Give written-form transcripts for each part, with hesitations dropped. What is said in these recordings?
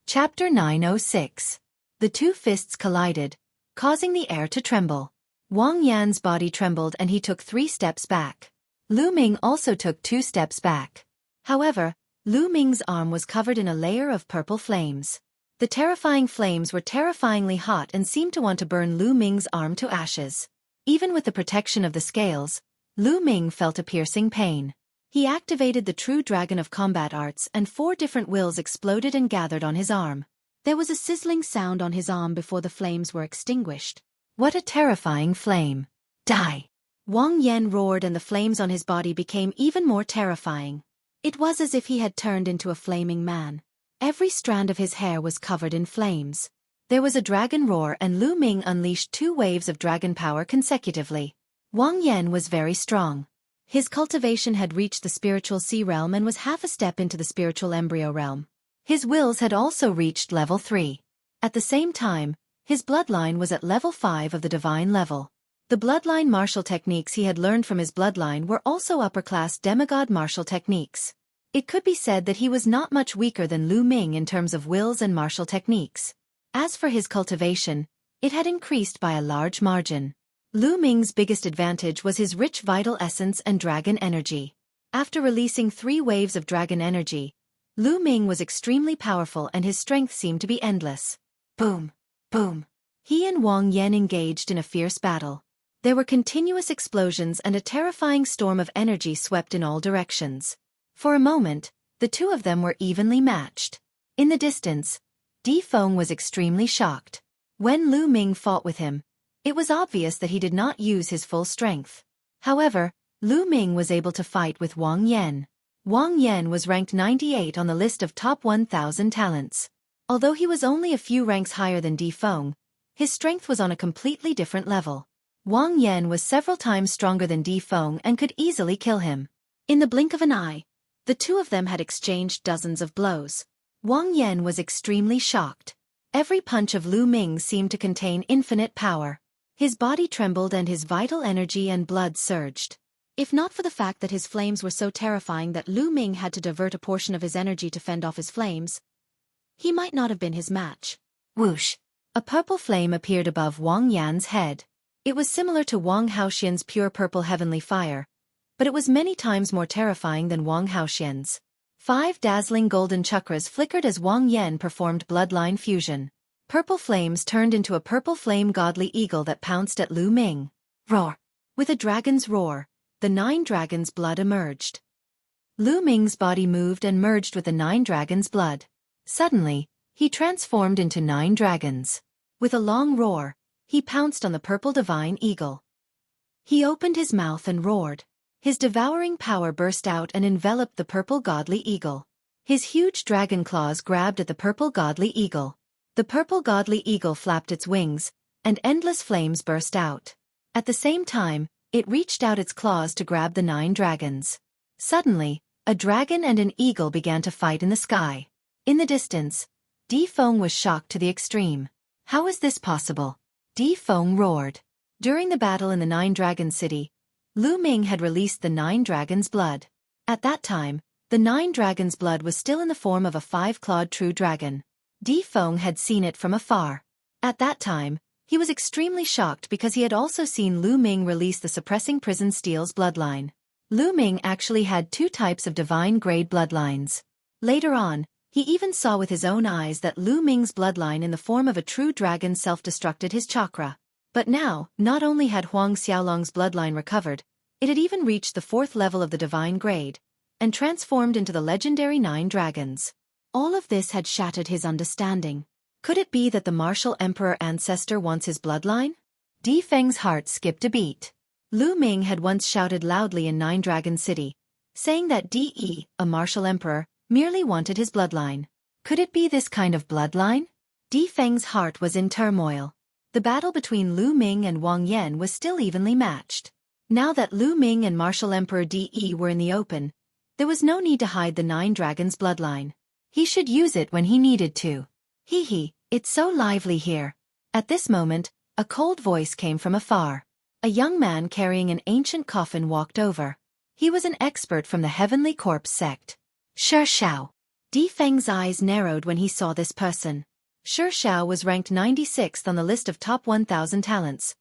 Chapter 906. The two fists collided, causing the air to tremble. Wang Yan's body trembled and he took 3 steps back. Lu Ming also took 2 steps back. However, Lu Ming's arm was covered in a layer of purple flames. The terrifying flames were terrifyingly hot and seemed to want to burn Lu Ming's arm to ashes. Even with the protection of the scales, Lu Ming felt a piercing pain. He activated the true dragon of combat arts and 4 different wills exploded and gathered on his arm. There was a sizzling sound on his arm before the flames were extinguished. What a terrifying flame! Die! Wang Yan roared and the flames on his body became even more terrifying. It was as if he had turned into a flaming man. Every strand of his hair was covered in flames. There was a dragon roar and Lu Ming unleashed 2 waves of dragon power consecutively. Wang Yan was very strong. His cultivation had reached the spiritual sea realm and was half a step into the spiritual embryo realm. His wills had also reached level 3. At the same time, his bloodline was at level 5 of the divine level. The bloodline martial techniques he had learned from his bloodline were also upper-class demigod martial techniques. It could be said that he was not much weaker than Lu Ming in terms of wills and martial techniques. As for his cultivation, it had increased by a large margin. Lu Ming's biggest advantage was his rich vital essence and dragon energy. After releasing 3 waves of dragon energy, Lu Ming was extremely powerful and his strength seemed to be endless. Boom! Boom! He and Wang Yan engaged in a fierce battle. There were continuous explosions and a terrifying storm of energy swept in all directions. For a moment, the two of them were evenly matched. In the distance, Di Feng was extremely shocked. When Lu Ming fought with him, it was obvious that he did not use his full strength. However, Lu Ming was able to fight with Wang Yan. Wang Yan was ranked 98 on the list of top 1,000 talents. Although he was only a few ranks higher than Di Feng, his strength was on a completely different level. Wang Yan was several times stronger than Di Feng and could easily kill him. In the blink of an eye, the two of them had exchanged dozens of blows. Wang Yan was extremely shocked. Every punch of Lu Ming seemed to contain infinite power. His body trembled and his vital energy and blood surged. If not for the fact that his flames were so terrifying that Lu Ming had to divert a portion of his energy to fend off his flames, he might not have been his match. Whoosh! A purple flame appeared above Wang Yan's head. It was similar to Wang Haoxian's pure purple heavenly fire, but it was many times more terrifying than Wang Haoxian's. 5 dazzling golden chakras flickered as Wang Yan performed bloodline fusion. Purple flames turned into a purple flame godly eagle that pounced at Lu Ming. Roar! With a dragon's roar, the 9 dragons' blood emerged. Lu Ming's body moved and merged with the 9 dragons' blood. Suddenly, he transformed into 9 dragons. With a long roar, he pounced on the purple divine eagle. He opened his mouth and roared. His devouring power burst out and enveloped the purple godly eagle. His huge dragon claws grabbed at the purple godly eagle. The purple godly eagle flapped its wings, and endless flames burst out. At the same time, it reached out its claws to grab the 9 dragons. Suddenly, a dragon and an eagle began to fight in the sky. In the distance, Di Feng was shocked to the extreme. How is this possible? Di Feng roared. During the battle in the 9 Dragon City, Lu Ming had released the 9 dragons' blood. At that time, the 9 dragons' blood was still in the form of a 5-clawed true dragon. Di Feng had seen it from afar. At that time, he was extremely shocked because he had also seen Lu Ming release the suppressing prison steel's bloodline. Lu Ming actually had 2 types of divine-grade bloodlines. Later on, he even saw with his own eyes that Lu Ming's bloodline in the form of a true dragon self-destructed his chakra. But now, not only had Huang Xiaolong's bloodline recovered, it had even reached the 4th level of the divine grade, and transformed into the legendary 9 dragons. All of this had shattered his understanding. Could it be that the martial emperor ancestor wants his bloodline? Di Feng's heart skipped a beat. Lu Ming had once shouted loudly in 9 Dragon City, saying that Di, a martial emperor, merely wanted his bloodline. Could it be this kind of bloodline? Di Feng's heart was in turmoil. The battle between Lu Ming and Wang Yan was still evenly matched. Now that Lu Ming and martial emperor Di were in the open, there was no need to hide the 9 dragons' bloodline. He should use it when he needed to. Hee, it's so lively here. At this moment, a cold voice came from afar. A young man carrying an ancient coffin walked over. He was an expert from the Heavenly Corpse sect. Shao. Di Feng's eyes narrowed when he saw this person. Xueqi was ranked 96th on the list of top 1,000 talents,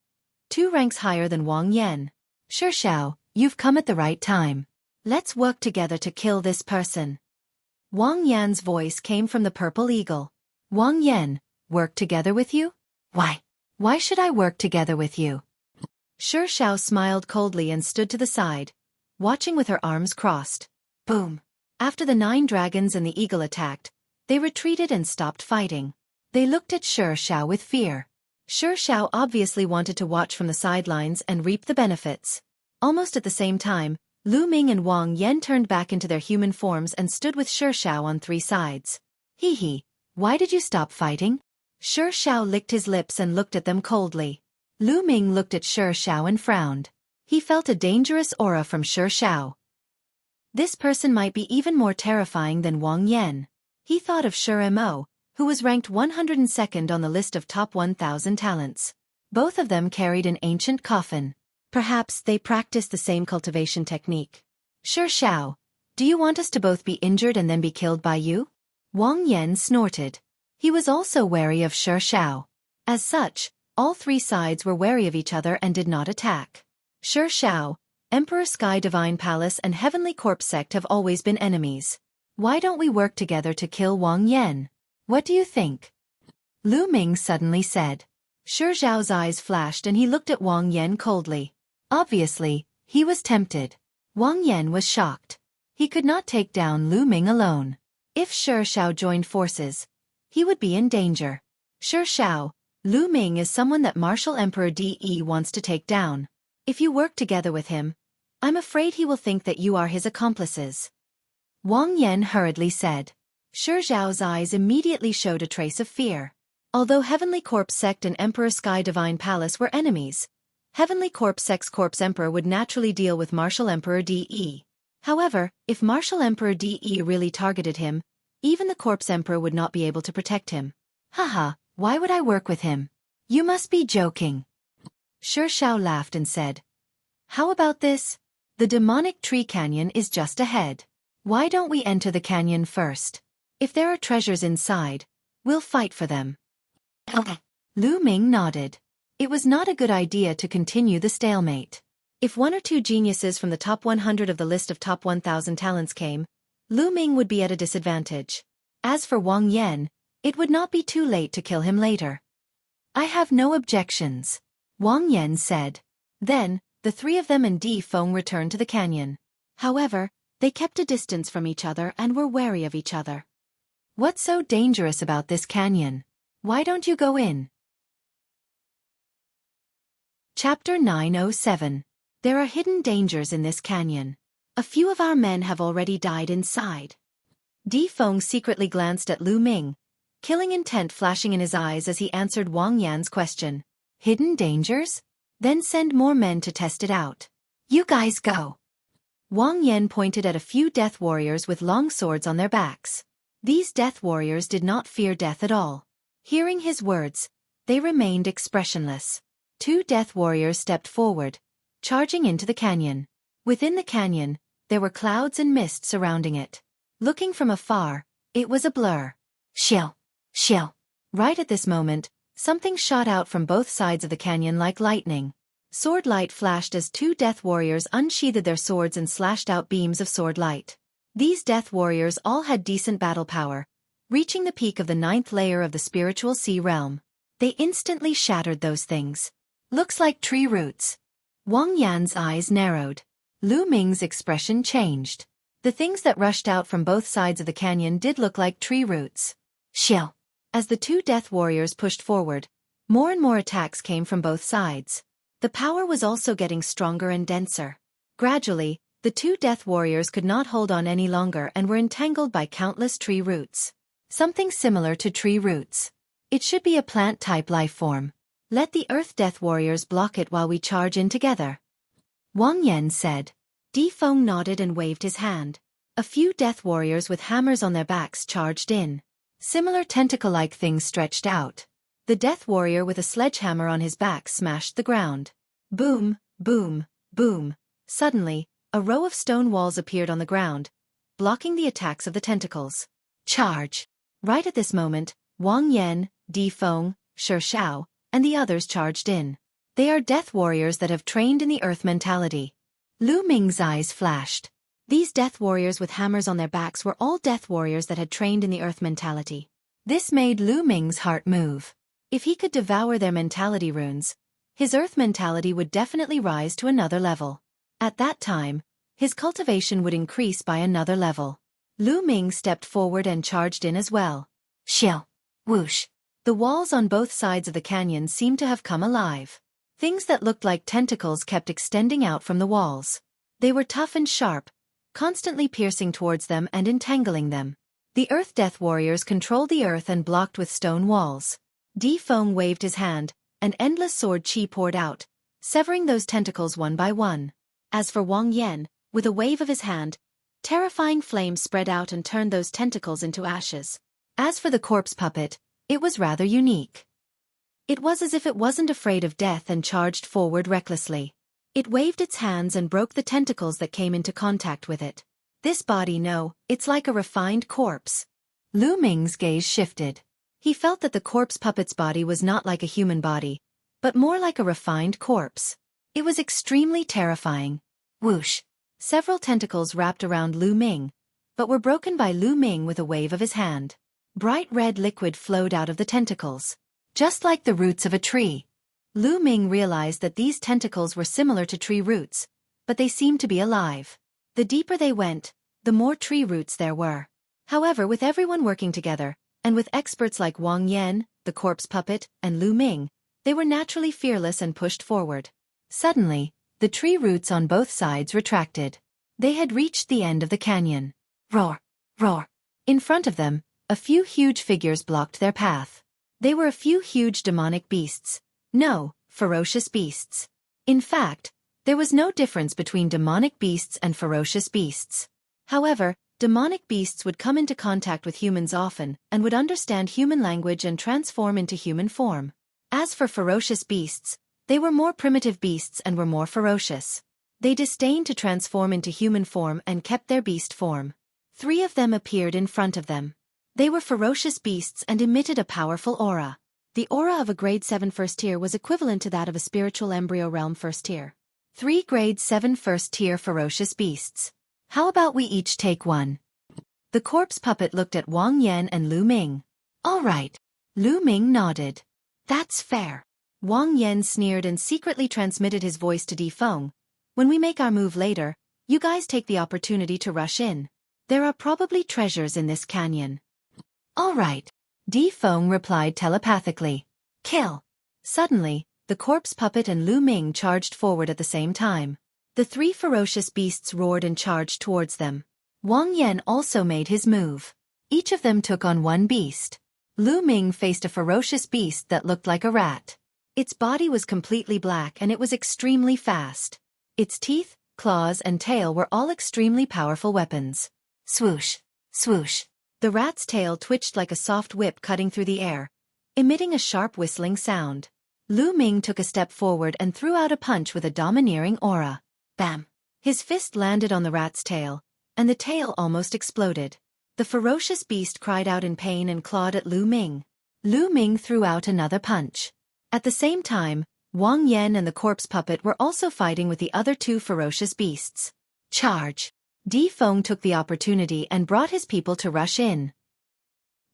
2 ranks higher than Wang Yan. Xueqi, you've come at the right time. Let's work together to kill this person. Wang Yan's voice came from the Purple Eagle. Wang Yan, work together with you? Why? Why should I work together with you? Xueqi smiled coldly and stood to the side, watching with her arms crossed. Boom! After the 9 dragons and the eagle attacked, they retreated and stopped fighting. They looked at Xueqi with fear. Xueqi obviously wanted to watch from the sidelines and reap the benefits. Almost at the same time, Lu Ming and Wang Yan turned back into their human forms and stood with Xueqi on 3 sides. Hee, why did you stop fighting? Xueqi licked his lips and looked at them coldly. Lu Ming looked at Xueqi and frowned. He felt a dangerous aura from Xueqi. This person might be even more terrifying than Wang Yan. He thought of Xuemo, who was ranked 102nd on the list of top 1,000 talents. Both of them carried an ancient coffin. Perhaps they practiced the same cultivation technique. Xueqi, do you want us to both be injured and then be killed by you? Wang Yan snorted. He was also wary of Xueqi. As such, all 3 sides were wary of each other and did not attack. Xueqi, Emperor Sky Divine Palace and Heavenly Corpse Sect have always been enemies. Why don't we work together to kill Wang Yan? What do you think? Lu Ming suddenly said. Xueqi's eyes flashed and he looked at Wang Yan coldly. Obviously, he was tempted. Wang Yan was shocked. He could not take down Lu Ming alone. If Xueqi joined forces, he would be in danger. Xueqi, Lu Ming is someone that Martial Emperor De wants to take down. If you work together with him, I'm afraid he will think that you are his accomplices. Wang Yan hurriedly said. Xueqi's eyes immediately showed a trace of fear. Although Heavenly Corpse Sect and Emperor Sky Divine Palace were enemies, Heavenly Corpse Sect's Corpse Emperor would naturally deal with Martial Emperor De. However, if Martial Emperor De really targeted him, even the Corpse Emperor would not be able to protect him. Haha, why would I work with him? You must be joking. Xueqi laughed and said. How about this? The demonic tree canyon is just ahead. Why don't we enter the canyon first? If there are treasures inside, we'll fight for them. Lu Ming nodded. It was not a good idea to continue the stalemate. If 1 or 2 geniuses from the top 100 of the list of top 1,000 talents came, Lu Ming would be at a disadvantage. As for Wang Yan, it would not be too late to kill him later. I have no objections, Wang Yan said. Then, the 3 of them and Di Feng returned to the canyon. However, they kept a distance from each other and were wary of each other. What's so dangerous about this canyon? Why don't you go in? Chapter 907. There are hidden dangers in this canyon. A few of our men have already died inside. Di Feng secretly glanced at Lu Ming, killing intent flashing in his eyes as he answered Wang Yan's question. Hidden dangers? Then send more men to test it out. You guys go. Wang Yan pointed at a few death warriors with long swords on their backs. These death warriors did not fear death at all. Hearing his words, they remained expressionless. 2 death warriors stepped forward, charging into the canyon. Within the canyon, there were clouds and mist surrounding it. Looking from afar, it was a blur. Shill! Shill! Right at this moment, something shot out from both sides of the canyon like lightning. Sword light flashed as 2 death warriors unsheathed their swords and slashed out beams of sword light. These death warriors all had decent battle power, reaching the peak of the 9th layer of the spiritual sea realm. They instantly shattered those things. Looks like tree roots. Wang Yan's eyes narrowed. Lu Ming's expression changed. The things that rushed out from both sides of the canyon did look like tree roots. Shill! As the 2 death warriors pushed forward, more and more attacks came from both sides. The power was also getting stronger and denser. Gradually, the 2 death warriors could not hold on any longer and were entangled by countless tree roots. Something similar to tree roots. It should be a plant-type life form. Let the Earth Death Warriors block it while we charge in together. Wang Yan said. Di Feng nodded and waved his hand. A few death warriors with hammers on their backs charged in. Similar tentacle-like things stretched out. The death warrior with a sledgehammer on his back smashed the ground. Boom, boom, boom. Suddenly, a row of stone walls appeared on the ground, blocking the attacks of the tentacles. Charge! Right at this moment, Wang Yan, Di Feng, Shi Shao, and the others charged in. They are death warriors that have trained in the earth mentality. Lu Ming's eyes flashed. These death warriors with hammers on their backs were all death warriors that had trained in the earth mentality. This made Lu Ming's heart move. If he could devour their mentality runes, his earth mentality would definitely rise to another level. At that time, his cultivation would increase by another level. Lu Ming stepped forward and charged in as well. Shill! Whoosh! The walls on both sides of the canyon seemed to have come alive. Things that looked like tentacles kept extending out from the walls. They were tough and sharp, constantly piercing towards them and entangling them. The Earth Death Warriors controlled the earth and blocked with stone walls. Di Feng waved his hand, and endless sword chi poured out, severing those tentacles one by one. As for Wang Yan, with a wave of his hand, terrifying flames spread out and turned those tentacles into ashes. As for the corpse puppet, it was rather unique. It was as if it wasn't afraid of death and charged forward recklessly. It waved its hands and broke the tentacles that came into contact with it. This body, no, it's like a refined corpse. Lu Ming's gaze shifted. He felt that the corpse puppet's body was not like a human body, but more like a refined corpse. It was extremely terrifying. Whoosh! Several tentacles wrapped around Lu Ming, but were broken by Lu Ming with a wave of his hand. Bright red liquid flowed out of the tentacles, just like the roots of a tree. Lu Ming realized that these tentacles were similar to tree roots, but they seemed to be alive. The deeper they went, the more tree roots there were. However, with everyone working together, and with experts like Wang Yan, the corpse puppet, and Lu Ming, they were naturally fearless and pushed forward. Suddenly, the tree roots on both sides retracted. They had reached the end of the canyon. Roar! Roar! In front of them, a few huge figures blocked their path. They were a few huge demonic beasts. No, ferocious beasts. In fact, there was no difference between demonic beasts and ferocious beasts. However, demonic beasts would come into contact with humans often and would understand human language and transform into human form. As for ferocious beasts, they were more primitive beasts and were more ferocious. They disdained to transform into human form and kept their beast form. 3 of them appeared in front of them. They were ferocious beasts and emitted a powerful aura. The aura of a grade 7 first tier was equivalent to that of a spiritual embryo realm first tier. 3 grade 7 first tier ferocious beasts. How about we each take one? The corpse puppet looked at Wang Yan and Lu Ming. All right. Lu Ming nodded. That's fair. Wang Yan sneered and secretly transmitted his voice to Di Feng. When we make our move later, you guys take the opportunity to rush in. There are probably treasures in this canyon. All right. Di Feng replied telepathically. Kill! Suddenly, the corpse puppet and Lu Ming charged forward at the same time. The 3 ferocious beasts roared and charged towards them. Wang Yan also made his move. Each of them took on one beast. Lu Ming faced a ferocious beast that looked like a rat. Its body was completely black and it was extremely fast. Its teeth, claws, and tail were all extremely powerful weapons. Swoosh! Swoosh! The rat's tail twitched like a soft whip cutting through the air, emitting a sharp whistling sound. Lu Ming took a step forward and threw out a punch with a domineering aura. Bam! His fist landed on the rat's tail, and the tail almost exploded. The ferocious beast cried out in pain and clawed at Lu Ming. Lu Ming threw out another punch. At the same time, Wang Yan and the corpse puppet were also fighting with the other 2 ferocious beasts. Charge! Di Feng took the opportunity and brought his people to rush in.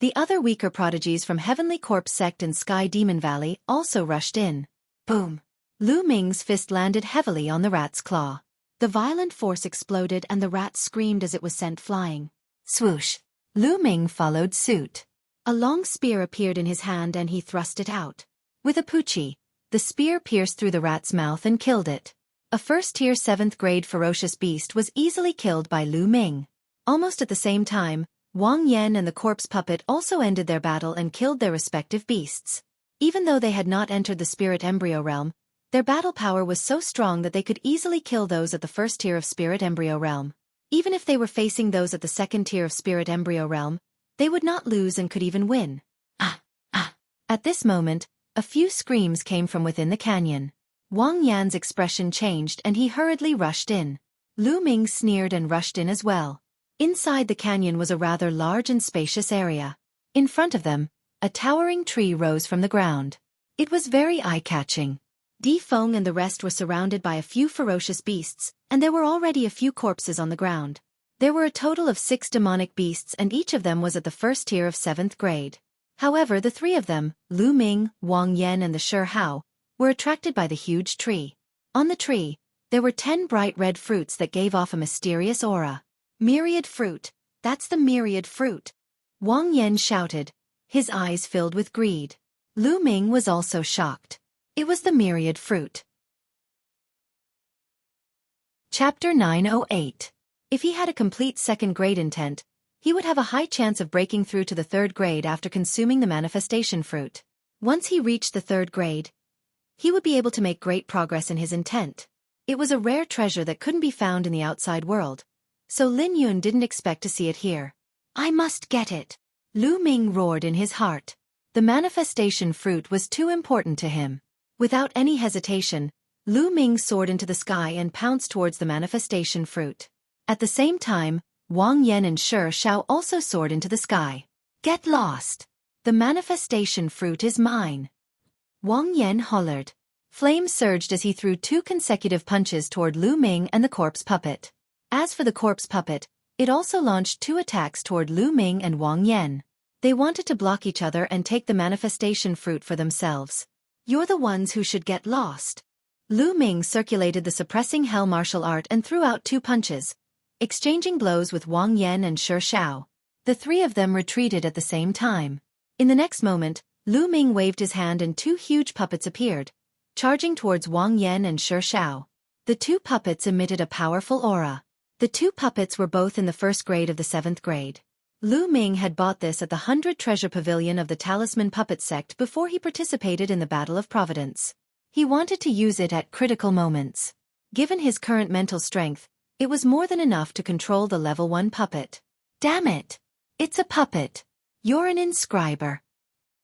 The other weaker prodigies from Heavenly Corpse Sect and Sky Demon Valley also rushed in. Boom! Lu Ming's fist landed heavily on the rat's claw. The violent force exploded and the rat screamed as it was sent flying. Swoosh! Lu Ming followed suit. A long spear appeared in his hand and he thrust it out. With a puchi, the spear pierced through the rat's mouth and killed it. A first-tier 7th grade ferocious beast was easily killed by Lu Ming. Almost at the same time, Wang Yan and the corpse puppet also ended their battle and killed their respective beasts. Even though they had not entered the spirit embryo realm, their battle power was so strong that they could easily kill those at the first tier of spirit embryo realm. Even if they were facing those at the second tier of spirit embryo realm, they would not lose and could even win. Ah! Ah! At this moment, a few screams came from within the canyon. Wang Yan's expression changed and he hurriedly rushed in. Lu Ming sneered and rushed in as well. Inside the canyon was a rather large and spacious area. In front of them, a towering tree rose from the ground. It was very eye-catching. Di Feng and the rest were surrounded by a few ferocious beasts, and there were already a few corpses on the ground. There were a total of 6 demonic beasts, and each of them was at the first tier of 7th grade. However, the 3 of them, Lu Ming, Wang Yan and the Shi Hao, were attracted by the huge tree. On the tree, there were 10 bright red fruits that gave off a mysterious aura. Myriad fruit, that's the myriad fruit. Wang Yan shouted, his eyes filled with greed. Lu Ming was also shocked. It was the myriad fruit. Chapter 908. If he had a complete 2nd grade intent, he would have a high chance of breaking through to the 3rd grade after consuming the manifestation fruit. Once he reached the 3rd grade, he would be able to make great progress in his intent. It was a rare treasure that couldn't be found in the outside world, so Lin Yun didn't expect to see it here. I must get it. Lu Ming roared in his heart. The manifestation fruit was too important to him. Without any hesitation, Lu Ming soared into the sky and pounced towards the manifestation fruit. At the same time, Wang Yan and Shi Hao also soared into the sky. Get lost! The manifestation fruit is mine! Wang Yan hollered. Flames surged as he threw 2 consecutive punches toward Lu Ming and the corpse puppet. As for the corpse puppet, it also launched 2 attacks toward Lu Ming and Wang Yan. They wanted to block each other and take the manifestation fruit for themselves. You're the ones who should get lost. Lu Ming circulated the suppressing hell martial art and threw out 2 punches, exchanging blows with Wang Yan and Shi Hao. The 3 of them retreated at the same time. In the next moment, Lu Ming waved his hand and 2 huge puppets appeared, charging towards Wang Yan and Shi Hao. The 2 puppets emitted a powerful aura. The 2 puppets were both in the 1st grade of the 7th grade. Lu Ming had bought this at the 100 Treasure Pavilion of the Talisman Puppet Sect before he participated in the Battle of Providence. He wanted to use it at critical moments. Given his current mental strength, it was more than enough to control the level 1 puppet. Damn it! It's a puppet. You're an inscriber.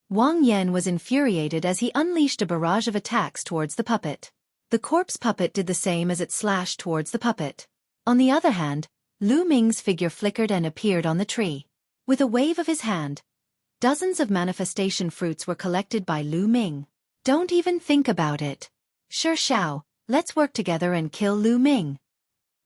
Wang Yan was infuriated as he unleashed a barrage of attacks towards the puppet. The corpse puppet did the same as it slashed towards the puppet. On the other hand, Lu Ming's figure flickered and appeared on the tree. With a wave of his hand, dozens of manifestation fruits were collected by Lu Ming. Don't even think about it. Shi Hao, let's work together and kill Lu Ming.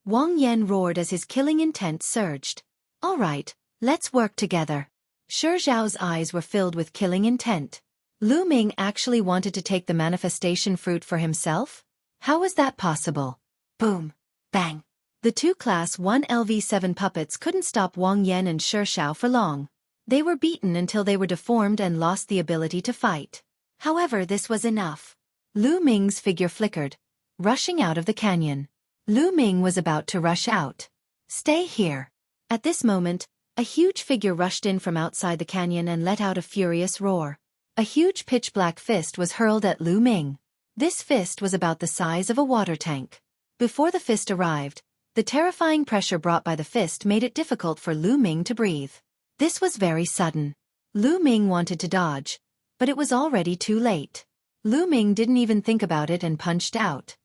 Wang Yan roared as his killing intent surged. All right, let's work together. Shi Hao's eyes were filled with killing intent. Lu Ming actually wanted to take the manifestation fruit for himself? How was that possible? Boom. Bang. The 2 Class 1 LV7 puppets couldn't stop Wang Yan and Shi Hao for long. They were beaten until they were deformed and lost the ability to fight. However, this was enough. Lu Ming's figure flickered, rushing out of the canyon. Lu Ming was about to rush out. Stay here. At this moment, a huge figure rushed in from outside the canyon and let out a furious roar. A huge pitch-black fist was hurled at Lu Ming. This fist was about the size of a water tank. Before the fist arrived, the terrifying pressure brought by the fist made it difficult for Lu Ming to breathe. This was very sudden. Lu Ming wanted to dodge, but it was already too late. Lu Ming didn't even think about it and punched out.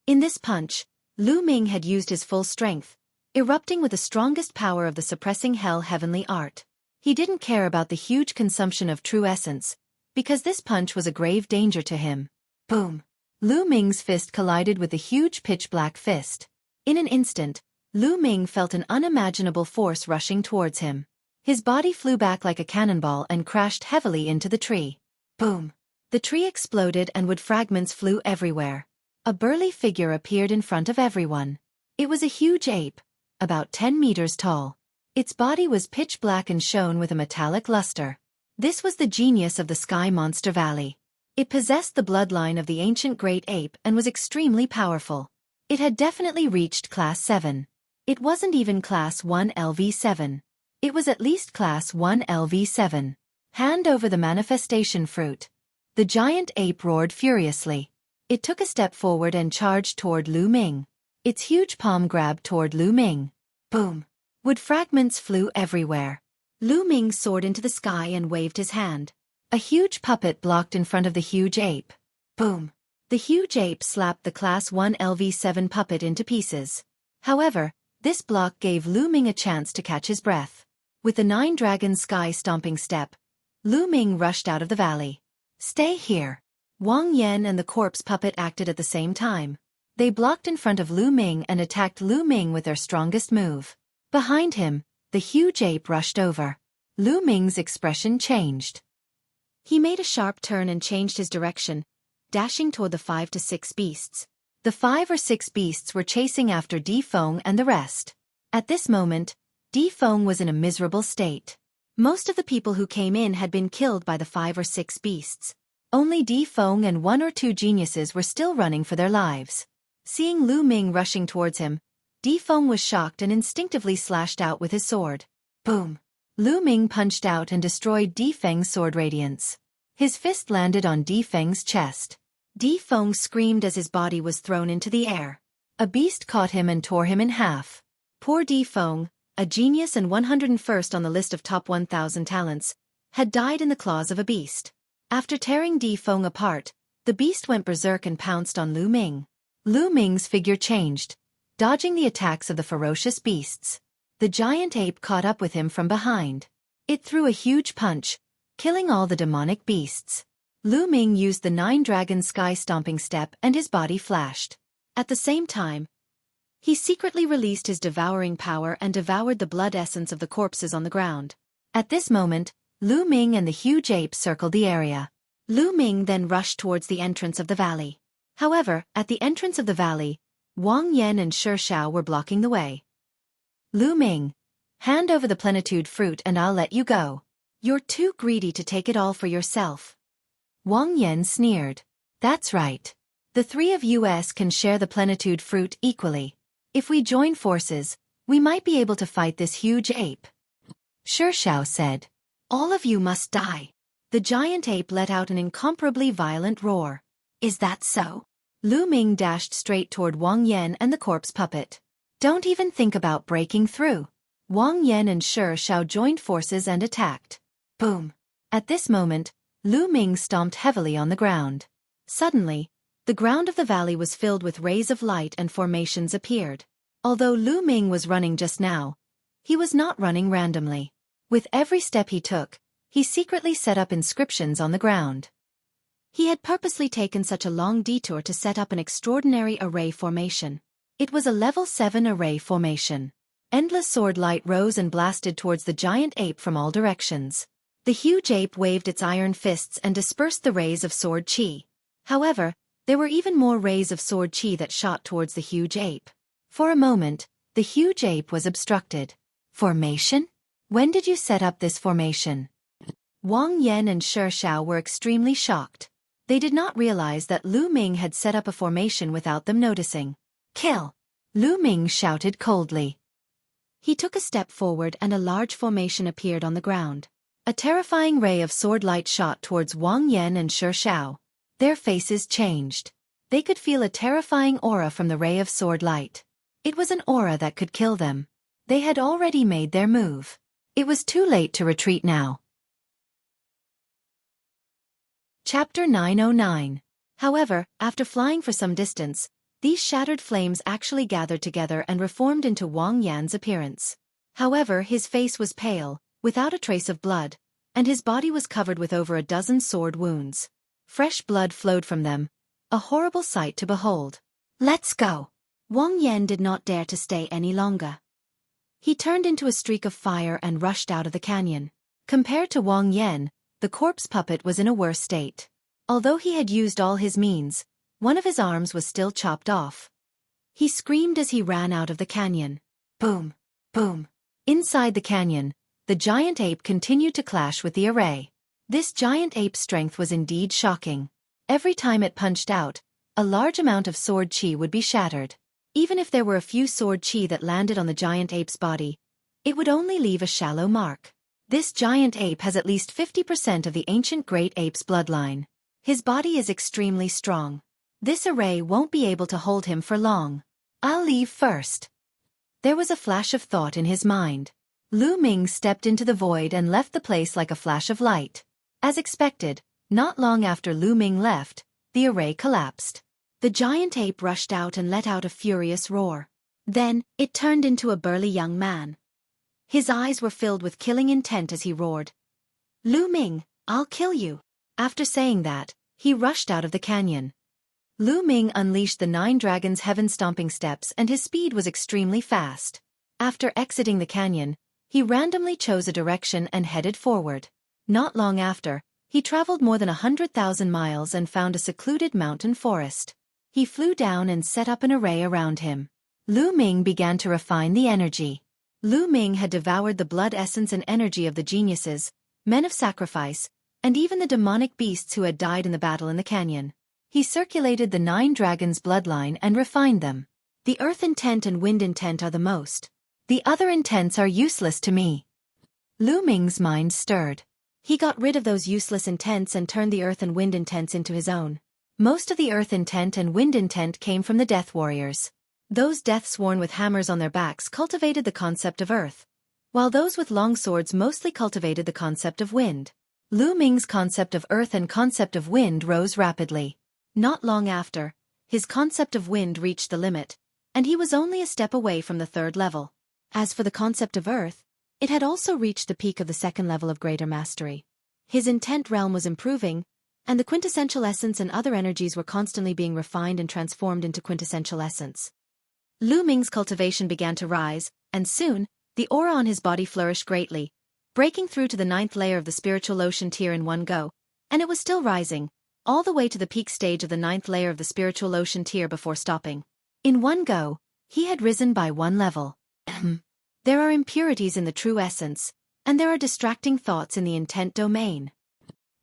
In this punch, Lu Ming had used his full strength, erupting with the strongest power of the suppressing hell heavenly art. He didn't care about the huge consumption of true essence, because this punch was a grave danger to him. Boom! Lu Ming's fist collided with the huge pitch-black fist. In an instant, Lu Ming felt an unimaginable force rushing towards him. His body flew back like a cannonball and crashed heavily into the tree. Boom! The tree exploded and wood fragments flew everywhere. A burly figure appeared in front of everyone. It was a huge ape, about 10 meters tall. Its body was pitch black and shone with a metallic luster. This was the genius of the Sky Monster Valley. It possessed the bloodline of the ancient great ape and was extremely powerful. It had definitely reached Class 7. It wasn't even Class 1 LV7. It was at least Class 1 LV7. Hand over the manifestation fruit. The giant ape roared furiously. It took a step forward and charged toward Lu Ming. Its huge palm grabbed toward Lu Ming. Boom! Wood fragments flew everywhere. Lu Ming soared into the sky and waved his hand. A huge puppet blocked in front of the huge ape. Boom! The huge ape slapped the Class 1 LV7 puppet into pieces. However, This block gave Lu Ming a chance to catch his breath. With the 9-dragon sky-stomping step, Lu Ming rushed out of the valley. Stay here. Wang Yan and the corpse puppet acted at the same time. They blocked in front of Lu Ming and attacked Lu Ming with their strongest move. Behind him, the huge ape rushed over. Lu Ming's expression changed. He made a sharp turn and changed his direction, dashing toward the 5 to 6 beasts. The 5 or 6 beasts were chasing after Di Feng and the rest. At this moment, Di Feng was in a miserable state. Most of the people who came in had been killed by the 5 or 6 beasts. Only Di Feng and 1 or 2 geniuses were still running for their lives. Seeing Lu Ming rushing towards him, Di Feng was shocked and instinctively slashed out with his sword. Boom! Lu Ming punched out and destroyed Di Feng's sword radiance. His fist landed on Di Feng's chest. Di Feng screamed as his body was thrown into the air. A beast caught him and tore him in half. Poor Di Feng, a genius and 101st on the list of top 1,000 talents, had died in the claws of a beast. After tearing Di Feng apart, the beast went berserk and pounced on Lu Ming. Lu Ming's figure changed, dodging the attacks of the ferocious beasts. The giant ape caught up with him from behind. It threw a huge punch, killing all the demonic beasts. Lu Ming used the 9-dragon sky-stomping step and his body flashed. At the same time, he secretly released his devouring power and devoured the blood essence of the corpses on the ground. At this moment, Lu Ming and the huge ape circled the area. Lu Ming then rushed towards the entrance of the valley. However, at the entrance of the valley, Wang Yan and Xueqi were blocking the way. Lu Ming, hand over the plenitude fruit and I'll let you go. You're too greedy to take it all for yourself. Wang Yan sneered. That's right. The 3 of us can share the plenitude fruit equally. If we join forces, we might be able to fight this huge ape. Xueqi said. All of you must die. The giant ape let out an incomparably violent roar. Is that so? Lu Ming dashed straight toward Wang Yan and the corpse puppet. Don't even think about breaking through. Wang Yan and Xueqi joined forces and attacked. Boom! At this moment, Lu Ming stomped heavily on the ground. Suddenly, the ground of the valley was filled with rays of light and formations appeared. Although Lu Ming was running just now, he was not running randomly. With every step he took, he secretly set up inscriptions on the ground. He had purposely taken such a long detour to set up an extraordinary array formation. It was a level 7 array formation. Endless sword light rose and blasted towards the giant ape from all directions. The huge ape waved its iron fists and dispersed the rays of sword chi. However, there were even more rays of sword chi that shot towards the huge ape. For a moment, the huge ape was obstructed. Formation? When did you set up this formation? Wang Yan and Xueqi were extremely shocked. They did not realize that Lu Ming had set up a formation without them noticing. Kill! Lu Ming shouted coldly. He took a step forward and a large formation appeared on the ground. A terrifying ray of sword light shot towards Wang Yan and Xueqi. Their faces changed. They could feel a terrifying aura from the ray of sword light. It was an aura that could kill them. They had already made their move. It was too late to retreat now. Chapter 909. However, after flying for some distance, these shattered flames actually gathered together and reformed into Wang Yan's appearance. However, his face was pale, without a trace of blood, and his body was covered with over a dozen sword wounds. Fresh blood flowed from them, a horrible sight to behold. Let's go! Wang Yan did not dare to stay any longer. He turned into a streak of fire and rushed out of the canyon. Compared to Wang Yan, the corpse puppet was in a worse state. Although he had used all his means, one of his arms was still chopped off. He screamed as he ran out of the canyon. Boom! Boom! Inside the canyon, the giant ape continued to clash with the array. This giant ape's strength was indeed shocking. Every time it punched out, a large amount of sword chi would be shattered. Even if there were a few sword chi that landed on the giant ape's body, it would only leave a shallow mark. This giant ape has at least 50% of the ancient great ape's bloodline. His body is extremely strong. This array won't be able to hold him for long. I'll leave first. There was a flash of thought in his mind. Lu Ming stepped into the void and left the place like a flash of light. As expected, not long after Lu Ming left, the array collapsed. The giant ape rushed out and let out a furious roar. Then, it turned into a burly young man. His eyes were filled with killing intent as he roared, "Lu Ming, I'll kill you." After saying that, he rushed out of the canyon. Lu Ming unleashed the 9 dragons' heaven-stomping steps and his speed was extremely fast. After exiting the canyon, he randomly chose a direction and headed forward. Not long after, he traveled more than 100,000 miles and found a secluded mountain forest. He flew down and set up an array around him. Lu Ming began to refine the energy. Lu Ming had devoured the blood essence and energy of the geniuses, men of sacrifice, and even the demonic beasts who had died in the battle in the canyon. He circulated the 9 dragons' bloodline and refined them. The earth intent and wind intent are the most. The other intents are useless to me. Lu Ming's mind stirred. He got rid of those useless intents and turned the earth and wind intents into his own. Most of the earth intent and wind intent came from the death warriors. Those death-sworn with hammers on their backs cultivated the concept of earth, while those with long swords mostly cultivated the concept of wind. Lu Ming's concept of earth and concept of wind rose rapidly. Not long after, his concept of wind reached the limit, and he was only a step away from the 3rd level. As for the concept of earth, it had also reached the peak of the 2nd level of greater mastery. His intent realm was improving, and the quintessential essence and other energies were constantly being refined and transformed into quintessential essence. Lu Ming's cultivation began to rise, and soon, the aura on his body flourished greatly, breaking through to the 9th layer of the spiritual ocean tier in one go, and it was still rising, all the way to the peak stage of the 9th layer of the spiritual ocean tier before stopping. In one go, he had risen by 1 level. There are impurities in the true essence, and there are distracting thoughts in the intent domain.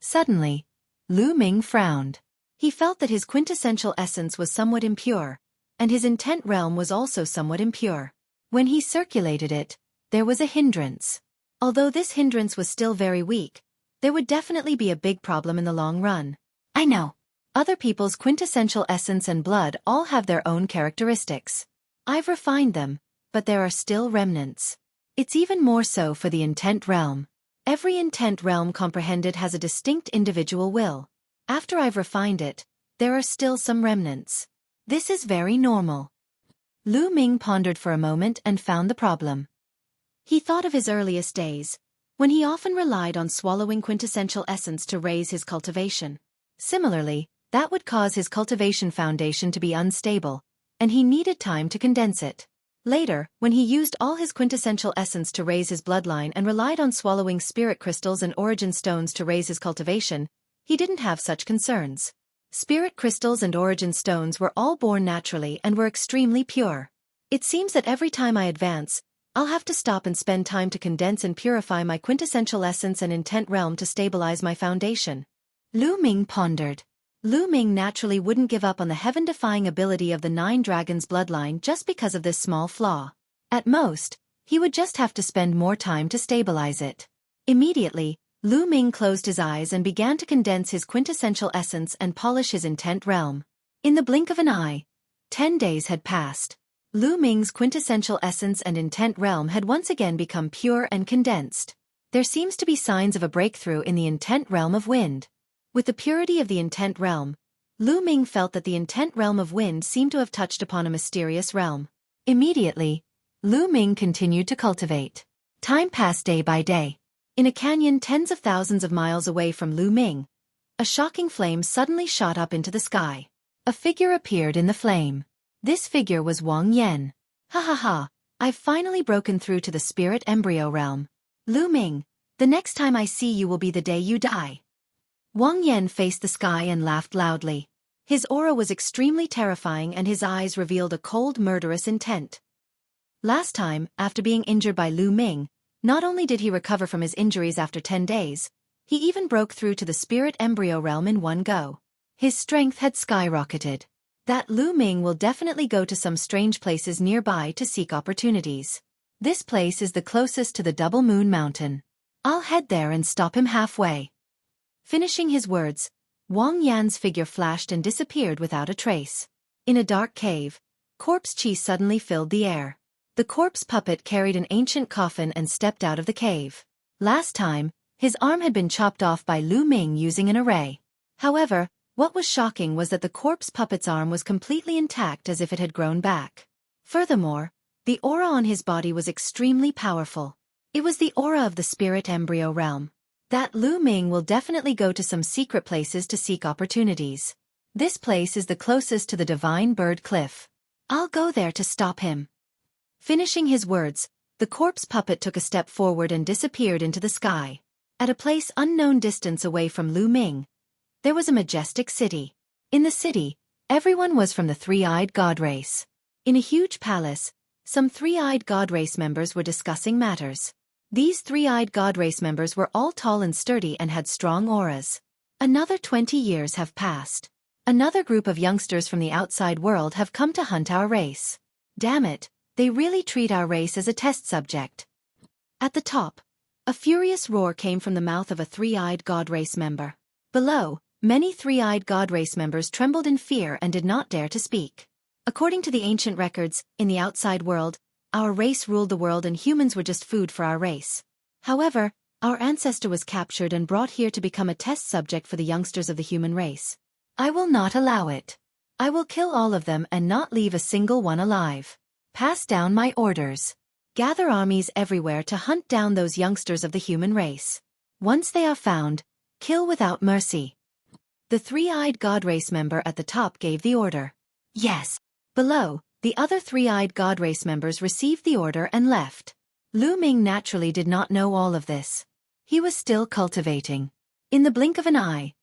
Suddenly, Lu Ming frowned. He felt that his quintessential essence was somewhat impure, and his intent realm was also somewhat impure. When he circulated it, there was a hindrance. Although this hindrance was still very weak, there would definitely be a big problem in the long run. I know. Other people's quintessential essence and blood all have their own characteristics. I've refined them, but there are still remnants. It's even more so for the intent realm. Every intent realm comprehended has a distinct individual will. After I've refined it, there are still some remnants. This is very normal. Lu Ming pondered for a moment and found the problem. He thought of his earliest days, when he often relied on swallowing quintessential essence to raise his cultivation. Similarly, that would cause his cultivation foundation to be unstable, and he needed time to condense it. Later, when he used all his quintessential essence to raise his bloodline and relied on swallowing spirit crystals and origin stones to raise his cultivation, he didn't have such concerns. Spirit crystals and origin stones were all born naturally and were extremely pure. It seems that every time I advance, I'll have to stop and spend time to condense and purify my quintessential essence and intent realm to stabilize my foundation. Lu Ming pondered. Lu Ming naturally wouldn't give up on the heaven-defying ability of the 9 dragons bloodline just because of this small flaw. At most, he would just have to spend more time to stabilize it. Immediately, Lu Ming closed his eyes and began to condense his quintessential essence and polish his intent realm. In the blink of an eye, 10 days had passed. Lu Ming's quintessential essence and intent realm had once again become pure and condensed. There seems to be signs of a breakthrough in the intent realm of wind. With the purity of the intent realm, Lu Ming felt that the intent realm of wind seemed to have touched upon a mysterious realm. Immediately, Lu Ming continued to cultivate. Time passed day by day. In a canyon tens of thousands of miles away from Lu Ming, a shocking flame suddenly shot up into the sky. A figure appeared in the flame. This figure was Wang Yan. Ha ha ha, I've finally broken through to the spirit embryo realm. Lu Ming, the next time I see you will be the day you die. Wang Yan faced the sky and laughed loudly. His aura was extremely terrifying and his eyes revealed a cold, murderous intent. Last time, after being injured by Lu Ming, not only did he recover from his injuries after 10 days, he even broke through to the spirit embryo realm in one go. His strength had skyrocketed. That Lu Ming will definitely go to some strange places nearby to seek opportunities. This place is the closest to the Double Moon Mountain. I'll head there and stop him halfway. Finishing his words, Wang Yan's figure flashed and disappeared without a trace. In a dark cave, corpse qi suddenly filled the air. The corpse puppet carried an ancient coffin and stepped out of the cave. Last time, his arm had been chopped off by Lu Ming using an array. However, what was shocking was that the corpse puppet's arm was completely intact as if it had grown back. Furthermore, The aura on his body was extremely powerful. It was the aura of the spirit embryo realm. That Lu Ming will definitely go to some secret places to seek opportunities. This place is the closest to the Divine Bird Cliff. I'll go there to stop him. Finishing his words, the corpse puppet took a step forward and disappeared into the sky. At a place unknown distance away from Lu Ming, there was a majestic city. In the city, everyone was from the three-eyed god race. In a huge palace, some three-eyed god race members were discussing matters. These three-eyed god race members were all tall and sturdy and had strong auras. Another 20 years have passed. Another group of youngsters from the outside world have come to hunt our race. Damn it, they really treat our race as a test subject. At the top, a furious roar came from the mouth of a three-eyed god race member. Below, many three-eyed god race members trembled in fear and did not dare to speak. According to the ancient records, in the outside world, our race ruled the world and humans were just food for our race. However, our ancestor was captured and brought here to become a test subject for the youngsters of the human race. I will not allow it. I will kill all of them and not leave a single one alive. Pass down my orders. Gather armies everywhere to hunt down those youngsters of the human race. Once they are found, kill without mercy. The three-eyed god race member at the top gave the order. Yes. Below, the other three-eyed god race members received the order and left. Lu Ming naturally did not know all of this. He was still cultivating. In the blink of an eye,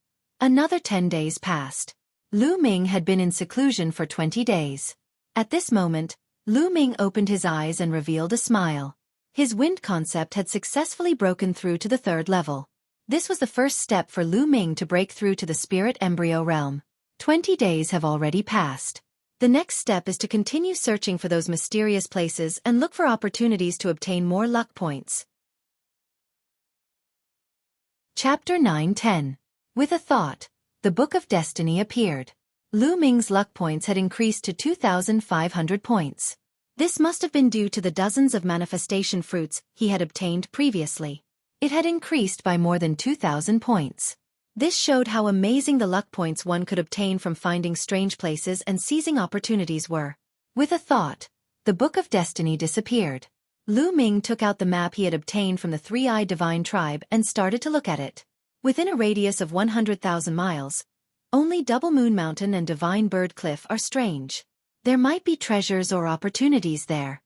another 10 days passed. Lu Ming had been in seclusion for 20 days. At this moment, Lu Ming opened his eyes and revealed a smile. His wind concept had successfully broken through to the 3rd level. This was the first step for Lu Ming to break through to the spirit embryo realm. 20 days have already passed. The next step is to continue searching for those mysterious places and look for opportunities to obtain more luck points. Chapter 9-10. With a thought, the Book of Destiny appeared. Lu Ming's luck points had increased to 2,500 points. This must have been due to the dozens of manifestation fruits he had obtained previously. It had increased by more than 2,000 points. This showed how amazing the luck points one could obtain from finding strange places and seizing opportunities were. With a thought, the Book of Destiny disappeared. Lu Ming took out the map he had obtained from the three-eyed divine tribe and started to look at it. Within a radius of 100,000 miles, only Double Moon Mountain and Divine Bird Cliff are strange. There might be treasures or opportunities there.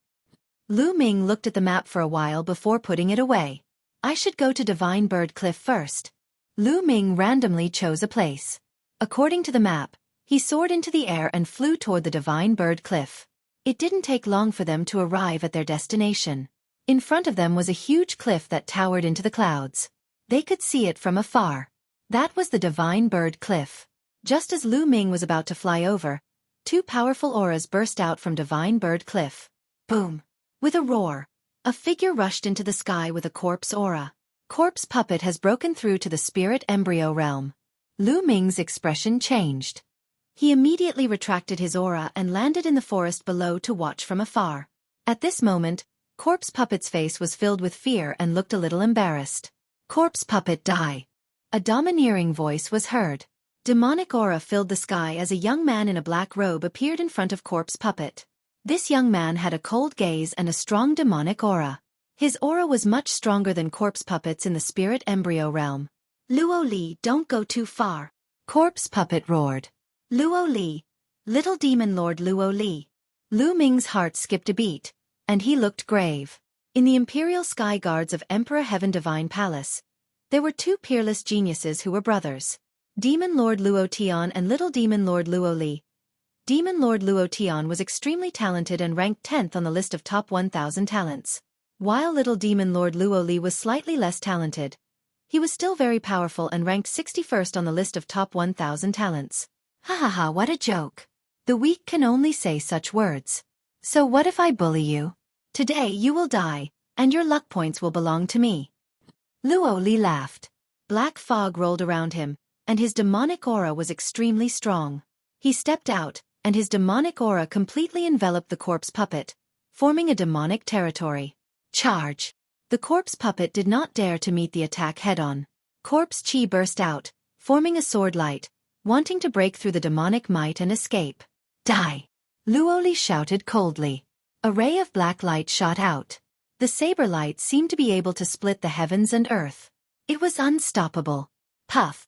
Lu Ming looked at the map for a while before putting it away. I should go to Divine Bird Cliff first. Lu Ming randomly chose a place. According to the map, he soared into the air and flew toward the Divine Bird Cliff. It didn't take long for them to arrive at their destination. In front of them was a huge cliff that towered into the clouds. They could see it from afar. That was the Divine Bird Cliff. Just as Lu Ming was about to fly over, 2 powerful auras burst out from Divine Bird Cliff. Boom! With a roar, a figure rushed into the sky with a corpse aura. Corpse puppet has broken through to the spirit embryo realm. Lu Ming's expression changed. He immediately retracted his aura and landed in the forest below to watch from afar. At this moment, Corpse Puppet's face was filled with fear and looked a little embarrassed. Corpse Puppet, die! A domineering voice was heard. Demonic aura filled the sky as a young man in a black robe appeared in front of Corpse Puppet. This young man had a cold gaze and a strong demonic aura. His aura was much stronger than Corpse Puppet's in the spirit embryo realm. Luo Li, don't go too far. Corpse Puppet roared. Luo Li, little demon lord Luo Li. Lu Ming's heart skipped a beat, and he looked grave. In the Imperial Sky Guards of Emperor Heaven Divine Palace, there were 2 peerless geniuses who were brothers. Demon Lord Luo Tian and Little Demon Lord Luo Li. Demon Lord Luo Tian was extremely talented and ranked 10th on the list of top 1,000 talents. While Little Demon Lord Luo Li was slightly less talented, he was still very powerful and ranked 61st on the list of top 1,000 talents. Ha ha ha, what a joke. The weak can only say such words. So what if I bully you? Today you will die, and your luck points will belong to me. Luo Li laughed. Black fog rolled around him, and his demonic aura was extremely strong. He stepped out, and his demonic aura completely enveloped the corpse puppet, forming a demonic territory. Charge! The corpse puppet did not dare to meet the attack head-on. Corpse chi burst out, forming a sword light, wanting to break through the demonic might and escape. Die! Luo Li shouted coldly. A ray of black light shot out. The saber light seemed to be able to split the heavens and earth. It was unstoppable. Puff!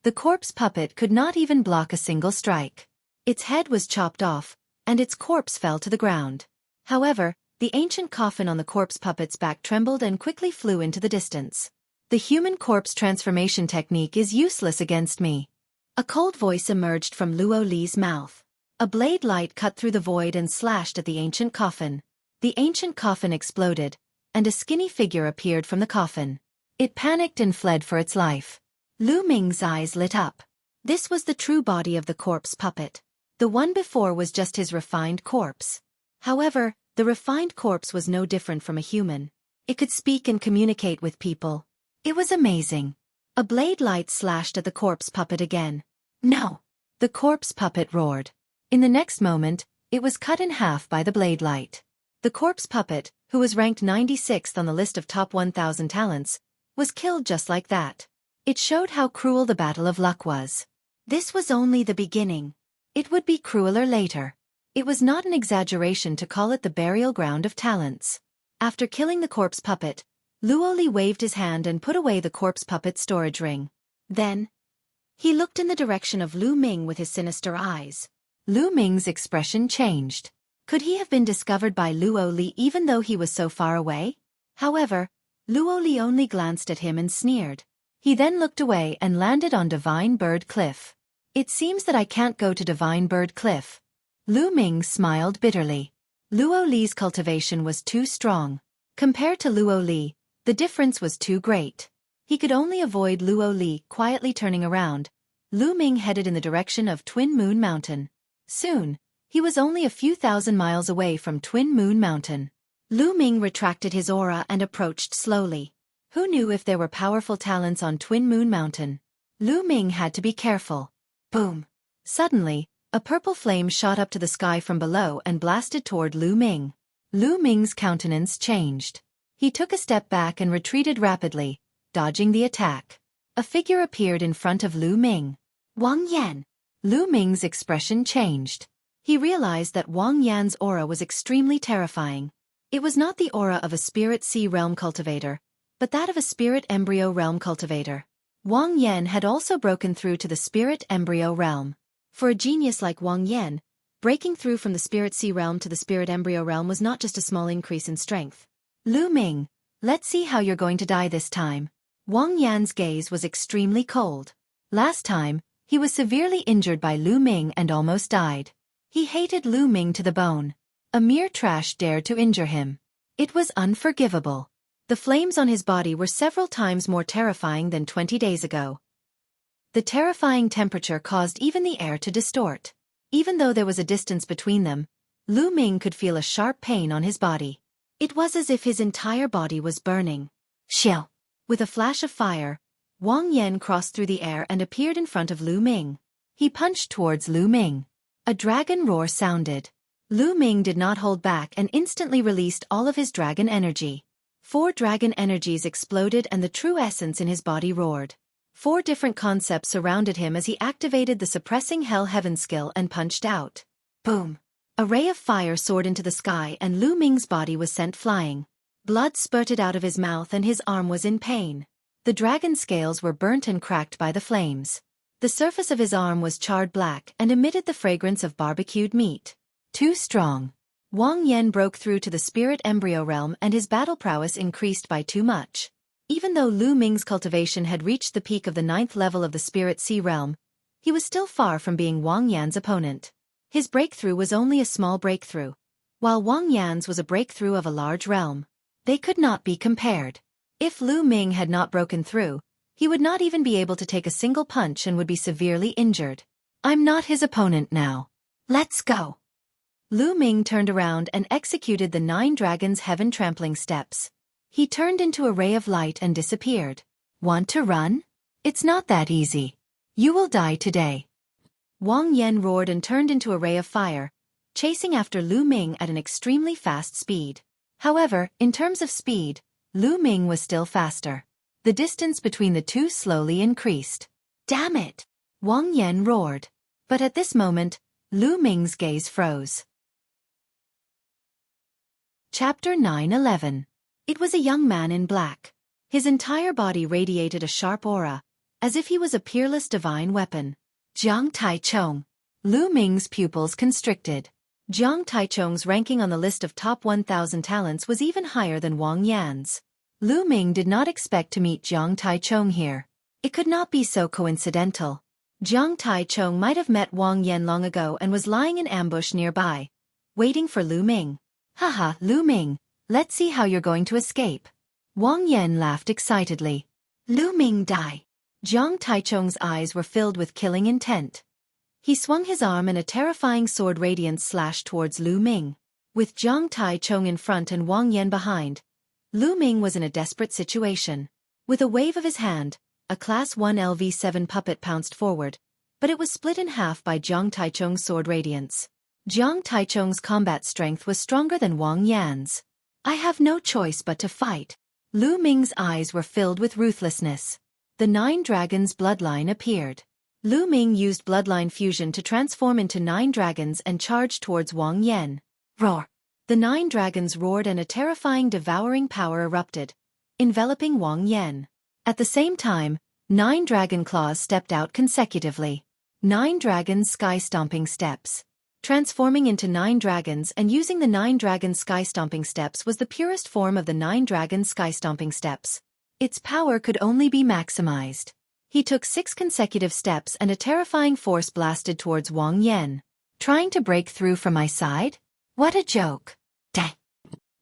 The corpse puppet could not even block a single strike. Its head was chopped off, and its corpse fell to the ground. However, the ancient coffin on the corpse puppet's back trembled and quickly flew into the distance. The human corpse transformation technique is useless against me. A cold voice emerged from Luo Li's mouth. A blade light cut through the void and slashed at the ancient coffin. The ancient coffin exploded, and a skinny figure appeared from the coffin. It panicked and fled for its life. Lu Ming's eyes lit up. This was the true body of the corpse puppet. The one before was just his refined corpse. However, the refined corpse was no different from a human. It could speak and communicate with people. It was amazing. A blade light slashed at the corpse puppet again. No! The corpse puppet roared. In the next moment, it was cut in half by the blade light. The corpse puppet, who was ranked 96th on the list of top 1,000 talents, was killed just like that. It showed how cruel the battle of luck was. This was only the beginning. It would be crueler later. It was not an exaggeration to call it the burial ground of talents. After killing the corpse puppet, Luo Li waved his hand and put away the corpse puppet's storage ring. Then, he looked in the direction of Lu Ming with his sinister eyes. Lu Ming's expression changed. Could he have been discovered by Luo Li even though he was so far away? However, Luo Li only glanced at him and sneered. He then looked away and landed on Divine Bird Cliff. It seems that I can't go to Divine Bird Cliff. Lu Ming smiled bitterly. Luo Li's cultivation was too strong. Compared to Luo Li, the difference was too great. He could only avoid Luo Li quietly turning around. Lu Ming headed in the direction of Twin Moon Mountain. Soon, he was only a few thousand miles away from Twin Moon Mountain. Lu Ming retracted his aura and approached slowly. Who knew if there were powerful talents on Twin Moon Mountain? Lu Ming had to be careful. Boom! Suddenly, a purple flame shot up to the sky from below and blasted toward Lu Ming. Lu Ming's countenance changed. He took a step back and retreated rapidly, dodging the attack. A figure appeared in front of Lu Ming. Wang Yan. Lu Ming's expression changed. He realized that Wang Yan's aura was extremely terrifying. It was not the aura of a spirit sea realm cultivator, but that of a spirit embryo realm cultivator. Wang Yan had also broken through to the spirit embryo realm. For a genius like Wang Yan, breaking through from the spirit sea realm to the spirit embryo realm was not just a small increase in strength. Lu Ming, let's see how you're going to die this time. Wang Yan's gaze was extremely cold. Last time, he was severely injured by Lu Ming and almost died. He hated Lu Ming to the bone. A mere trash dared to injure him. It was unforgivable. The flames on his body were several times more terrifying than 20 days ago. The terrifying temperature caused even the air to distort. Even though there was a distance between them, Lu Ming could feel a sharp pain on his body. It was as if his entire body was burning. Xiao! With a flash of fire, Wang Yan crossed through the air and appeared in front of Lu Ming. He punched towards Lu Ming. A dragon roar sounded. Lu Ming did not hold back and instantly released all of his dragon energy. 4 dragon energies exploded and the true essence in his body roared. 4 different concepts surrounded him as he activated the suppressing Hell Heaven skill and punched out. Boom! A ray of fire soared into the sky and Lu Ming's body was sent flying. Blood spurted out of his mouth and his arm was in pain. The dragon scales were burnt and cracked by the flames. The surface of his arm was charred black and emitted the fragrance of barbecued meat. Too strong. Wang Yan broke through to the spirit embryo realm and his battle prowess increased by too much. Even though Lu Ming's cultivation had reached the peak of the 9th level of the spirit sea realm, he was still far from being Wang Yan's opponent. His breakthrough was only a small breakthrough, while Wang Yan's was a breakthrough of a large realm. They could not be compared. If Lu Ming had not broken through, he would not even be able to take a single punch and would be severely injured. I'm not his opponent now. Let's go. Lu Ming turned around and executed the 9 dragons' heaven trampling steps. He turned into a ray of light and disappeared. Want to run? It's not that easy. You will die today. Wang Yan roared and turned into a ray of fire, chasing after Lu Ming at an extremely fast speed. However, in terms of speed, Lu Ming was still faster. The distance between the two slowly increased. Damn it! Wang Yan roared. But at this moment, Lu Ming's gaze froze. Chapter 9:11. It was a young man in black. His entire body radiated a sharp aura, as if he was a peerless divine weapon. Jiang Taichong. Lu Ming's pupils constricted. Jiang Taichong's ranking on the list of top 1,000 talents was even higher than Wang Yan's. Lu Ming did not expect to meet Jiang Taichong here. It could not be so coincidental. Jiang Taichong might have met Wang Yan long ago and was lying in ambush nearby, waiting for Lu Ming. Haha, Lu Ming, let's see how you're going to escape. Wang Yan laughed excitedly. Lu Ming die. Jiang Taichong's eyes were filled with killing intent. He swung his arm and a terrifying sword radiance slashed towards Lu Ming. With Jiang Taichong in front and Wang Yan behind, Lu Ming was in a desperate situation. With a wave of his hand, a Class 1 LV7 puppet pounced forward, but it was split in half by Jiang Taichong's sword radiance. Jiang Taichong's combat strength was stronger than Wang Yan's. I have no choice but to fight. Lu Ming's eyes were filled with ruthlessness. The 9 dragons bloodline appeared. Lu Ming used bloodline fusion to transform into 9 dragons and charged towards Wang Yan. Roar! The 9 dragons roared and a terrifying devouring power erupted, enveloping Wang Yan. At the same time, 9 dragon claws stepped out consecutively. 9 dragons sky-stomping steps. Transforming into 9 dragons and using the 9 dragon sky-stomping steps was the purest form of the 9 dragon sky-stomping steps. Its power could only be maximized. He took 6 consecutive steps and a terrifying force blasted towards Wang Yan. Trying to break through from my side? What a joke. Dang.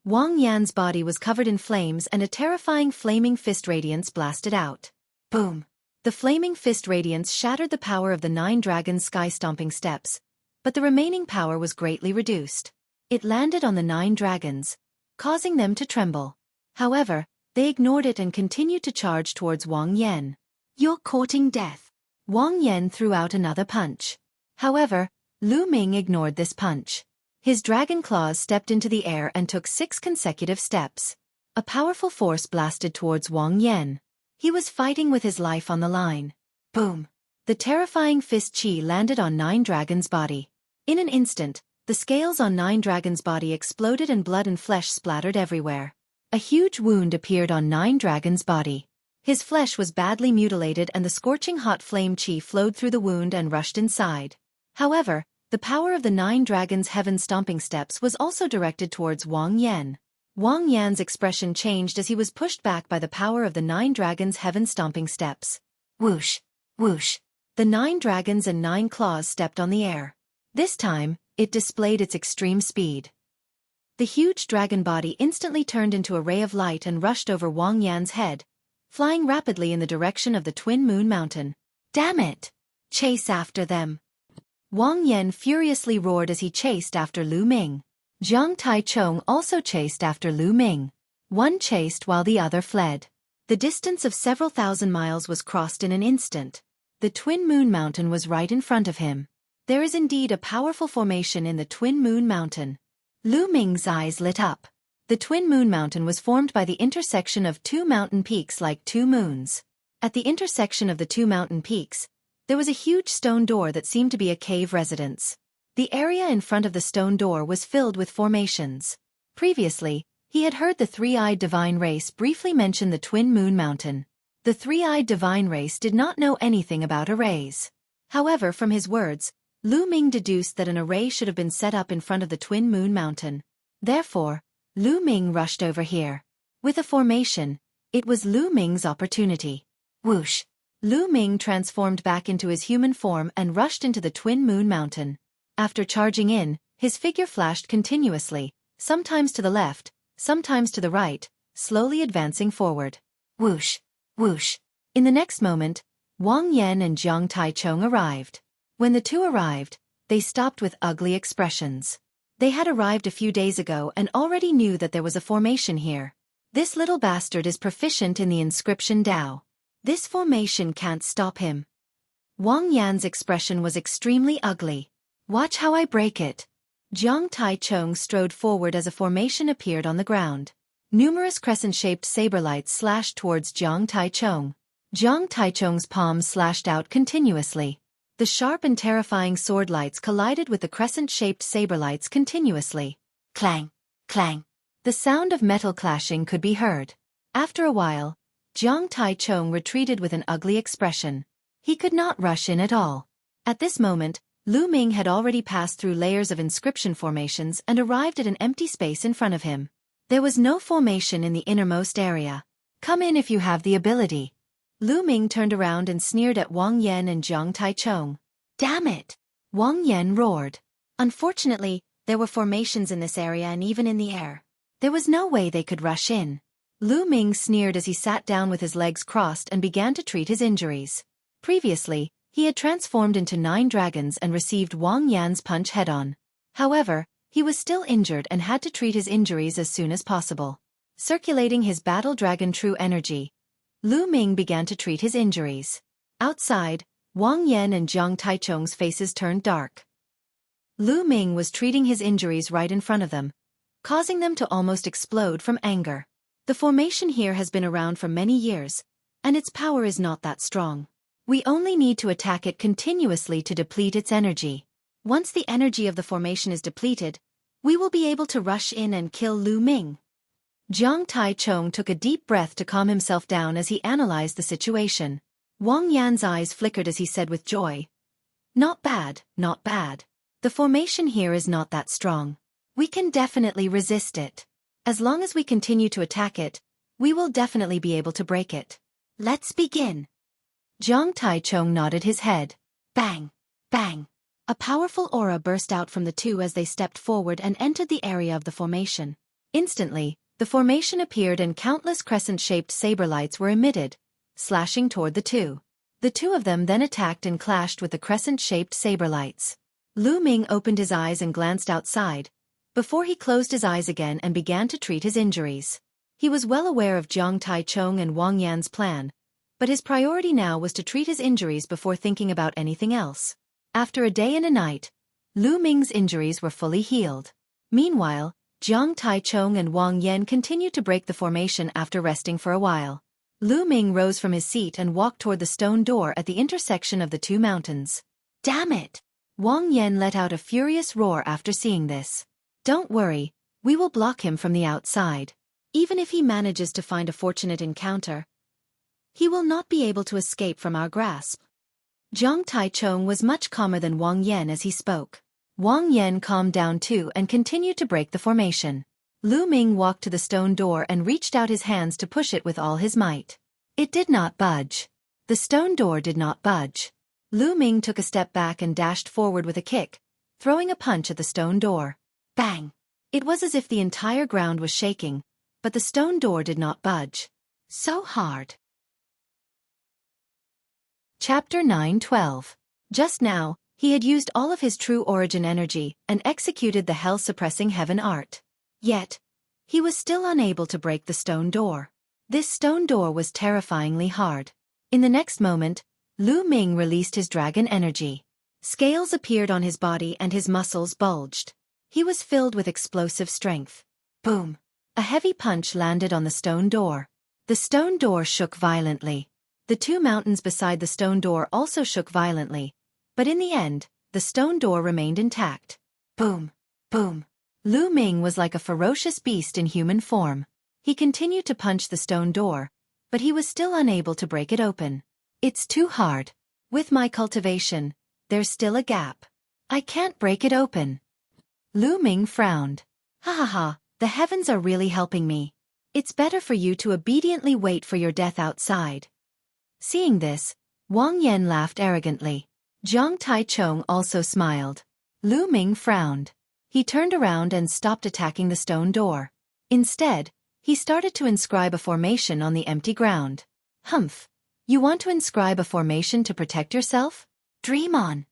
Wang Yan's body was covered in flames and a terrifying flaming fist radiance blasted out. Boom. The flaming fist radiance shattered the power of the 9 dragon sky-stomping steps, but the remaining power was greatly reduced. It landed on the 9 dragons, causing them to tremble. However, they ignored it and continued to charge towards Wang Yan. You're courting death. Wang Yan threw out another punch. However, Lu Ming ignored this punch. His dragon claws stepped into the air and took 6 consecutive steps. A powerful force blasted towards Wang Yan. He was fighting with his life on the line. Boom! The terrifying fist chi landed on 9 dragons' body. In an instant, the scales on 9 dragons' body exploded and blood and flesh splattered everywhere. A huge wound appeared on 9 dragons' body. His flesh was badly mutilated and the scorching hot flame chi flowed through the wound and rushed inside. However, the power of the 9 dragons' heaven stomping steps was also directed towards Wang Yan. Wang Yan's expression changed as he was pushed back by the power of the 9 dragons' heaven stomping steps. Whoosh! Whoosh! The 9 dragons and 9 claws stepped on the air. This time, it displayed its extreme speed. The huge dragon body instantly turned into a ray of light and rushed over Wang Yan's head, flying rapidly in the direction of the Twin Moon Mountain. Damn it! Chase after them! Wang Yan furiously roared as he chased after Lu Ming. Jiang Taichong also chased after Lu Ming. One chased while the other fled. The distance of several thousand miles was crossed in an instant. The Twin Moon Mountain was right in front of him. There is indeed a powerful formation in the Twin Moon Mountain. Lu Ming's eyes lit up. The Twin Moon Mountain was formed by the intersection of 2 mountain peaks like 2 moons. At the intersection of the 2 mountain peaks, there was a huge stone door that seemed to be a cave residence. The area in front of the stone door was filled with formations. Previously, he had heard the 3-eyed divine race briefly mention the Twin Moon Mountain. The 3-eyed divine race did not know anything about arrays. However, from his words, Lu Ming deduced that an array should have been set up in front of the Twin Moon Mountain. Therefore, Lu Ming rushed over here. With a formation, it was Lu Ming's opportunity. Whoosh! Lu Ming transformed back into his human form and rushed into the Twin Moon Mountain. After charging in, his figure flashed continuously, sometimes to the left, sometimes to the right, slowly advancing forward. Whoosh! Whoosh! In the next moment, Wang Yan and Jiang Taichong arrived. When the two arrived, they stopped with ugly expressions. They had arrived a few days ago and already knew that there was a formation here. This little bastard is proficient in the inscription Dao. This formation can't stop him. Wang Yan's expression was extremely ugly. Watch how I break it. Jiang Taichong strode forward as a formation appeared on the ground. Numerous crescent-shaped saber lights slashed towards Jiang Taichong. Jiang Taichong's palms slashed out continuously. The sharp and terrifying sword lights collided with the crescent-shaped saber lights continuously. Clang! Clang! The sound of metal clashing could be heard. After a while, Jiang Taichung retreated with an ugly expression. He could not rush in at all. At this moment, Lu Ming had already passed through layers of inscription formations and arrived at an empty space in front of him. There was no formation in the innermost area. Come in if you have the ability. Lu Ming turned around and sneered at Wang Yan and Jiang Taichung. Damn it! Wang Yan roared. Unfortunately, there were formations in this area and even in the air. There was no way they could rush in. Lu Ming sneered as he sat down with his legs crossed and began to treat his injuries. Previously, he had transformed into 9 dragons and received Wang Yan's punch head-on. However, he was still injured and had to treat his injuries as soon as possible. Circulating his battle dragon true energy, Lu Ming began to treat his injuries. Outside, Wang Yan and Jiang Taichung's faces turned dark. Lu Ming was treating his injuries right in front of them, causing them to almost explode from anger. The formation here has been around for many years, and its power is not that strong. We only need to attack it continuously to deplete its energy. Once the energy of the formation is depleted, we will be able to rush in and kill Lu Ming. Jiang Taichung took a deep breath to calm himself down as he analyzed the situation. Wang Yan's eyes flickered as he said with joy, "Not bad, not bad. The formation here is not that strong. We can definitely resist it. As long as we continue to attack it, we will definitely be able to break it. Let's begin." Jiang Taichung nodded his head. Bang! Bang! A powerful aura burst out from the two as they stepped forward and entered the area of the formation. Instantly, the formation appeared and countless crescent-shaped saber lights were emitted, slashing toward the two. The two of them then attacked and clashed with the crescent-shaped saber lights. Lu Ming opened his eyes and glanced outside, before he closed his eyes again and began to treat his injuries. He was well aware of Jiang Taichung and Wang Yan's plan, but his priority now was to treat his injuries before thinking about anything else. After a day and a night, Lu Ming's injuries were fully healed. Meanwhile, Jiang Taichung and Wang Yan continued to break the formation after resting for a while. Lu Ming rose from his seat and walked toward the stone door at the intersection of the two mountains. Damn it! Wang Yan let out a furious roar after seeing this. Don't worry, we will block him from the outside. Even if he manages to find a fortunate encounter, he will not be able to escape from our grasp. Jiang Taichung was much calmer than Wang Yan as he spoke. Wang Yan calmed down too and continued to break the formation. Lu Ming walked to the stone door and reached out his hands to push it with all his might. It did not budge. The stone door did not budge. Lu Ming took a step back and dashed forward with a kick, throwing a punch at the stone door. Bang! It was as if the entire ground was shaking, but the stone door did not budge. So hard. Chapter 9:12. Just now, he had used all of his true origin energy and executed the hell-suppressing heaven art. Yet, he was still unable to break the stone door. This stone door was terrifyingly hard. In the next moment, Lu Ming released his dragon energy. Scales appeared on his body and his muscles bulged. He was filled with explosive strength. Boom! A heavy punch landed on the stone door. The stone door shook violently. The two mountains beside the stone door also shook violently, but in the end, the stone door remained intact. Boom! Boom! Lu Ming was like a ferocious beast in human form. He continued to punch the stone door, but he was still unable to break it open. It's too hard. With my cultivation, there's still a gap. I can't break it open. Lu Ming frowned. Ha ha ha, the heavens are really helping me. It's better for you to obediently wait for your death outside. Seeing this, Wang Yan laughed arrogantly. Jiang Taichung also smiled. Lu Ming frowned. He turned around and stopped attacking the stone door. Instead, he started to inscribe a formation on the empty ground. Humph! You want to inscribe a formation to protect yourself? Dream on!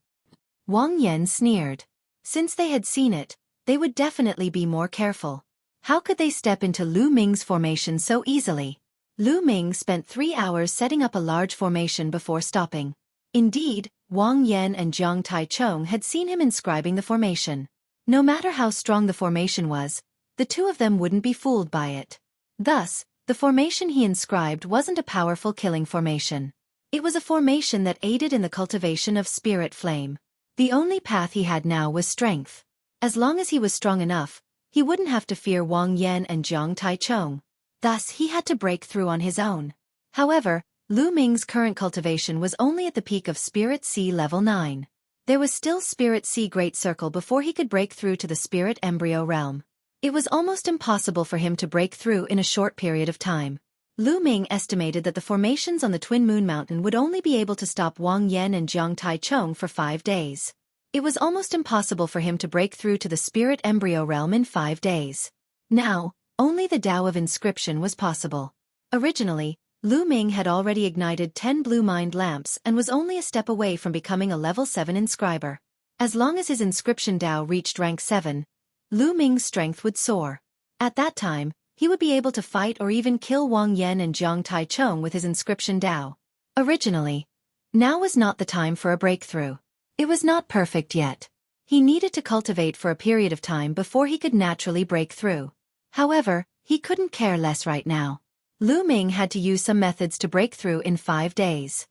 Wang Yan sneered. Since they had seen it, they would definitely be more careful. How could they step into Lu Ming's formation so easily? Lu Ming spent 3 hours setting up a large formation before stopping. Indeed, Wang Yan and Jiang Taichung had seen him inscribing the formation. No matter how strong the formation was, the two of them wouldn't be fooled by it. Thus, the formation he inscribed wasn't a powerful killing formation. It was a formation that aided in the cultivation of spirit flame. The only path he had now was strength. As long as he was strong enough, he wouldn't have to fear Wang Yan and Jiang Taichung. Thus he had to break through on his own. However, Lu Ming's current cultivation was only at the peak of Spirit Sea level 9. There was still Spirit Sea Great Circle before he could break through to the Spirit Embryo realm. It was almost impossible for him to break through in a short period of time. Lu Ming estimated that the formations on the Twin Moon Mountain would only be able to stop Wang Yan and Jiang Taichung for 5 days. It was almost impossible for him to break through to the Spirit Embryo realm in 5 days. Now, only the Tao of Inscription was possible. Originally, Lu Ming had already ignited 10 blue mind lamps and was only a step away from becoming a level 7 inscriber. As long as his inscription Tao reached rank 7, Lu Ming's strength would soar. At that time, he would be able to fight or even kill Wang Yan and Jiang Taichung with his inscription Tao. Originally, now was not the time for a breakthrough. It was not perfect yet. He needed to cultivate for a period of time before he could naturally break through. However, he couldn't care less right now. Lu Ming had to use some methods to break through in 5 days.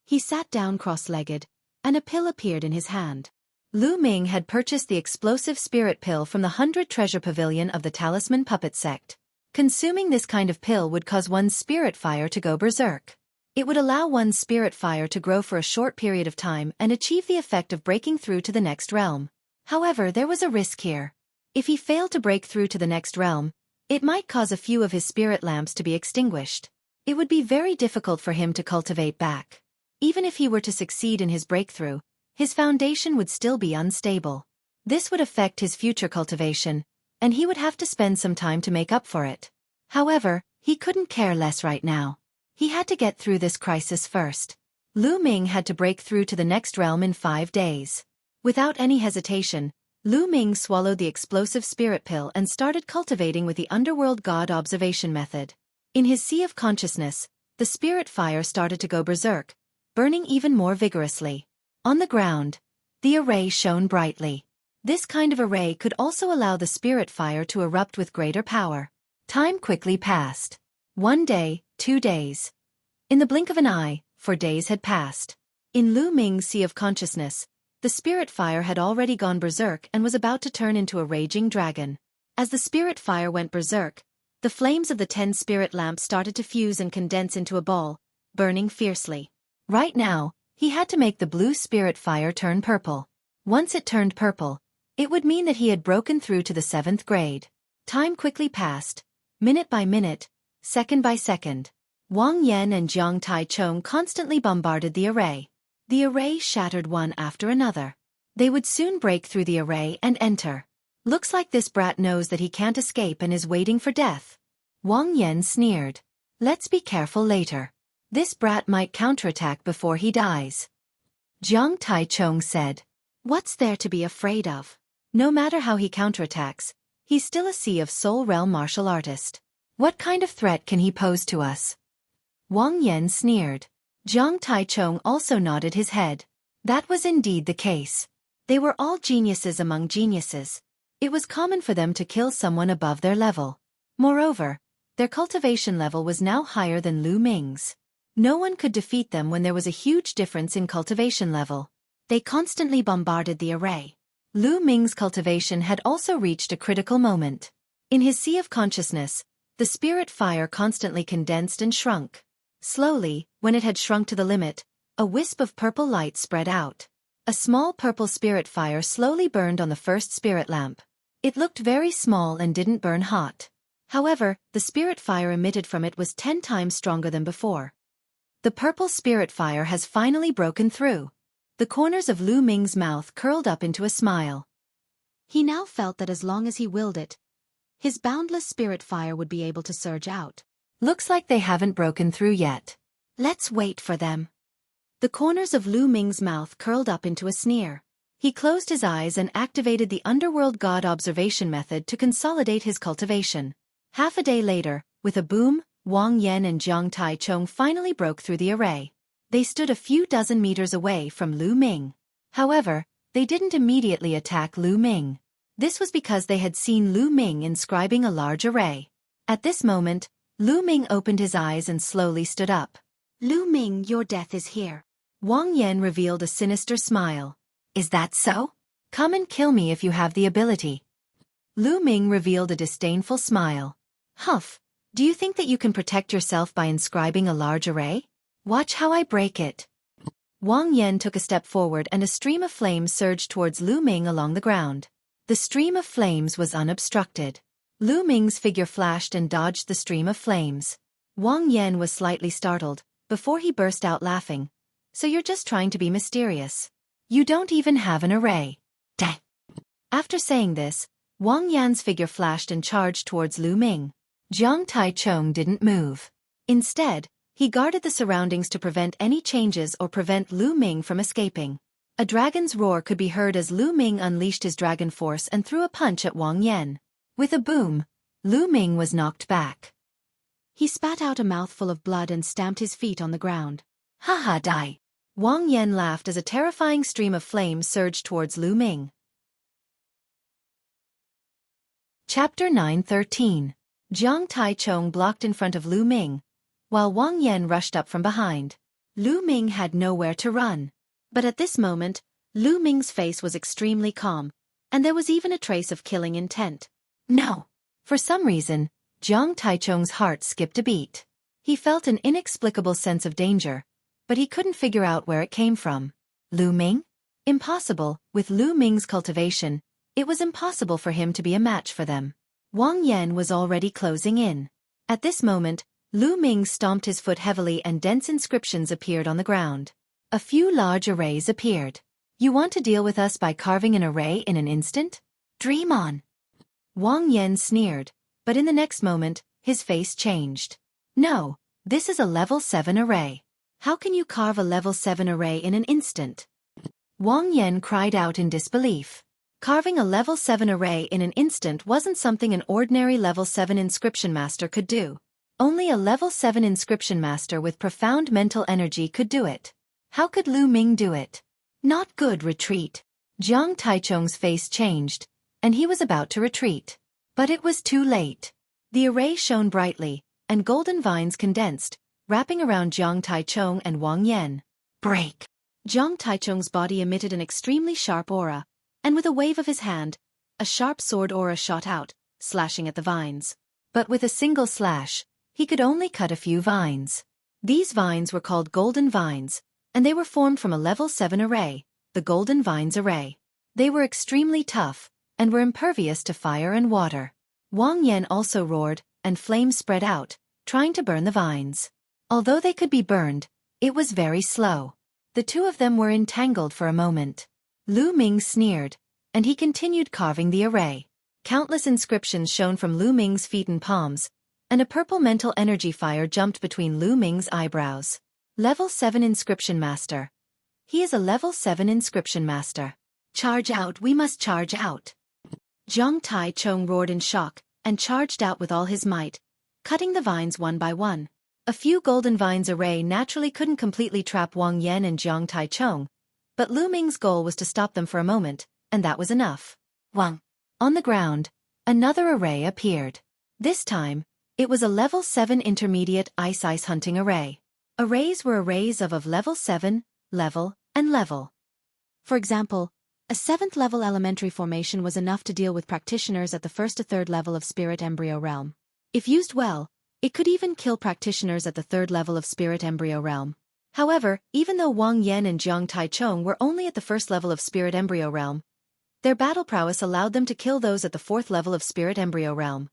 He sat down cross-legged, and a pill appeared in his hand. Lu Ming had purchased the explosive spirit pill from the 100 Treasure Pavilion of the Talisman Puppet Sect. Consuming this kind of pill would cause one's spirit fire to go berserk. It would allow one's spirit fire to grow for a short period of time and achieve the effect of breaking through to the next realm. However, there was a risk here. If he failed to break through to the next realm, it might cause a few of his spirit lamps to be extinguished. It would be very difficult for him to cultivate back. Even if he were to succeed in his breakthrough, his foundation would still be unstable. This would affect his future cultivation, and he would have to spend some time to make up for it. However, he couldn't care less right now. He had to get through this crisis first. Lu Ming had to break through to the next realm in 5 days. Without any hesitation, Lu Ming swallowed the explosive spirit pill and started cultivating with the Underworld God observation method. In his sea of consciousness, the spirit fire started to go berserk, burning even more vigorously. On the ground, the array shone brightly. This kind of array could also allow the spirit fire to erupt with greater power. Time quickly passed. 1 day, 2 days. In the blink of an eye, 4 days had passed. In Lu Ming's sea of consciousness, the spirit fire had already gone berserk and was about to turn into a raging dragon. As the spirit fire went berserk, the flames of the 10 spirit lamps started to fuse and condense into a ball, burning fiercely. Right now, he had to make the blue spirit fire turn purple. Once it turned purple, it would mean that he had broken through to the 7th grade. Time quickly passed, minute by minute, second by second. Wang Yan and Jiang Taichung constantly bombarded the array. The array shattered one after another. They would soon break through the array and enter. Looks like this brat knows that he can't escape and is waiting for death. Wang Yan sneered. Let's be careful later. This brat might counterattack before he dies. Jiang Taichung said. What's there to be afraid of? No matter how he counterattacks, he's still a Sea of Soul Realm martial artist. What kind of threat can he pose to us? Wang Yan sneered. Jiang Taichung also nodded his head. That was indeed the case. They were all geniuses among geniuses. It was common for them to kill someone above their level. Moreover, their cultivation level was now higher than Lu Ming's. No one could defeat them when there was a huge difference in cultivation level. They constantly bombarded the array. Lu Ming's cultivation had also reached a critical moment. In his sea of consciousness, the spirit fire constantly condensed and shrunk. Slowly, when it had shrunk to the limit, a wisp of purple light spread out. A small purple spirit fire slowly burned on the first spirit lamp. It looked very small and didn't burn hot. However, the spirit fire emitted from it was 10 times stronger than before. The purple spirit fire has finally broken through. The corners of Lu Ming's mouth curled up into a smile. He now felt that as long as he willed it, his boundless spirit fire would be able to surge out. Looks like they haven't broken through yet. Let's wait for them. The corners of Lu Ming's mouth curled up into a sneer. He closed his eyes and activated the Underworld God observation method to consolidate his cultivation. Half a day later, with a boom, Wang Yan and Jiang Taichung finally broke through the array. They stood a few dozen meters away from Lu Ming. However, they didn't immediately attack Lu Ming. This was because they had seen Lu Ming inscribing a large array. At this moment, Lu Ming opened his eyes and slowly stood up. Lu Ming, your death is here. Wang Yan revealed a sinister smile. Is that so? Come and kill me if you have the ability. Lu Ming revealed a disdainful smile. Humph, do you think that you can protect yourself by inscribing a large array? Watch how I break it. Wang Yan took a step forward and a stream of flames surged towards Lu Ming along the ground. The stream of flames was unobstructed. Lu Ming's figure flashed and dodged the stream of flames. Wang Yan was slightly startled, before he burst out laughing. So you're just trying to be mysterious. You don't even have an array. Dang. After saying this, Wang Yan's figure flashed and charged towards Lu Ming. Jiang Taichung didn't move. Instead, he guarded the surroundings to prevent any changes or prevent Lu Ming from escaping. A dragon's roar could be heard as Lu Ming unleashed his dragon force and threw a punch at Wang Yan. With a boom, Lu Ming was knocked back. He spat out a mouthful of blood and stamped his feet on the ground. Ha ha die! Wang Yan laughed as a terrifying stream of flames surged towards Lu Ming. Chapter 9:13. Jiang Taichung blocked in front of Lu Ming, while Wang Yan rushed up from behind. Lu Ming had nowhere to run. But at this moment, Lu Ming's face was extremely calm, and there was even a trace of killing intent. No! For some reason, Jiang Taichung's heart skipped a beat. He felt an inexplicable sense of danger, but he couldn't figure out where it came from. Lu Ming? Impossible. With Lu Ming's cultivation, it was impossible for him to be a match for them. Wang Yan was already closing in. At this moment, Lu Ming stomped his foot heavily and dense inscriptions appeared on the ground. A few large arrays appeared. You want to deal with us by carving an array in an instant? Dream on! Wang Yan sneered, but in the next moment, his face changed. No, this is a level 7 array. How can you carve a level 7 array in an instant? Wang Yan cried out in disbelief. Carving a level 7 array in an instant wasn't something an ordinary level 7 inscription master could do. Only a level 7 inscription master with profound mental energy could do it. How could Lu Ming do it? Not good. Retreat. Jiang Taichung's face changed, and he was about to retreat. But it was too late. The array shone brightly, and golden vines condensed, wrapping around Jiang Taichung and Wang Yan. Break! Jiang Taichung's body emitted an extremely sharp aura, and with a wave of his hand, a sharp sword aura shot out, slashing at the vines. But with a single slash, he could only cut a few vines. These vines were called golden vines, and they were formed from a level 7 array, the Golden Vines Array. They were extremely tough, and were impervious to fire and water. Wang Yan also roared, and flames spread out, trying to burn the vines. Although they could be burned, it was very slow. The two of them were entangled for a moment. Lu Ming sneered, and he continued carving the array. Countless inscriptions shone from Lu Ming's feet and palms, and a purple mental energy fire jumped between Lu Ming's eyebrows. Level 7 Inscription Master. He is a Level 7 Inscription Master. Charge out, we must charge out. Jiang Taichung roared in shock, and charged out with all his might, cutting the vines one by one. A few golden vines array naturally couldn't completely trap Wang Yan and Jiang Taichung, but Lu Ming's goal was to stop them for a moment, and that was enough. Wang. On the ground, another array appeared. This time, it was a Level 7 Intermediate Ice Hunting Array. Arrays were arrays of level 7, level, and level. For example, a 7th level elementary formation was enough to deal with practitioners at the 1st to 3rd level of Spirit Embryo Realm. If used well, it could even kill practitioners at the 3rd level of Spirit Embryo Realm. However, even though Wang Yan and Jiang Taichung were only at the 1st level of Spirit Embryo Realm, their battle prowess allowed them to kill those at the 4th level of Spirit Embryo Realm.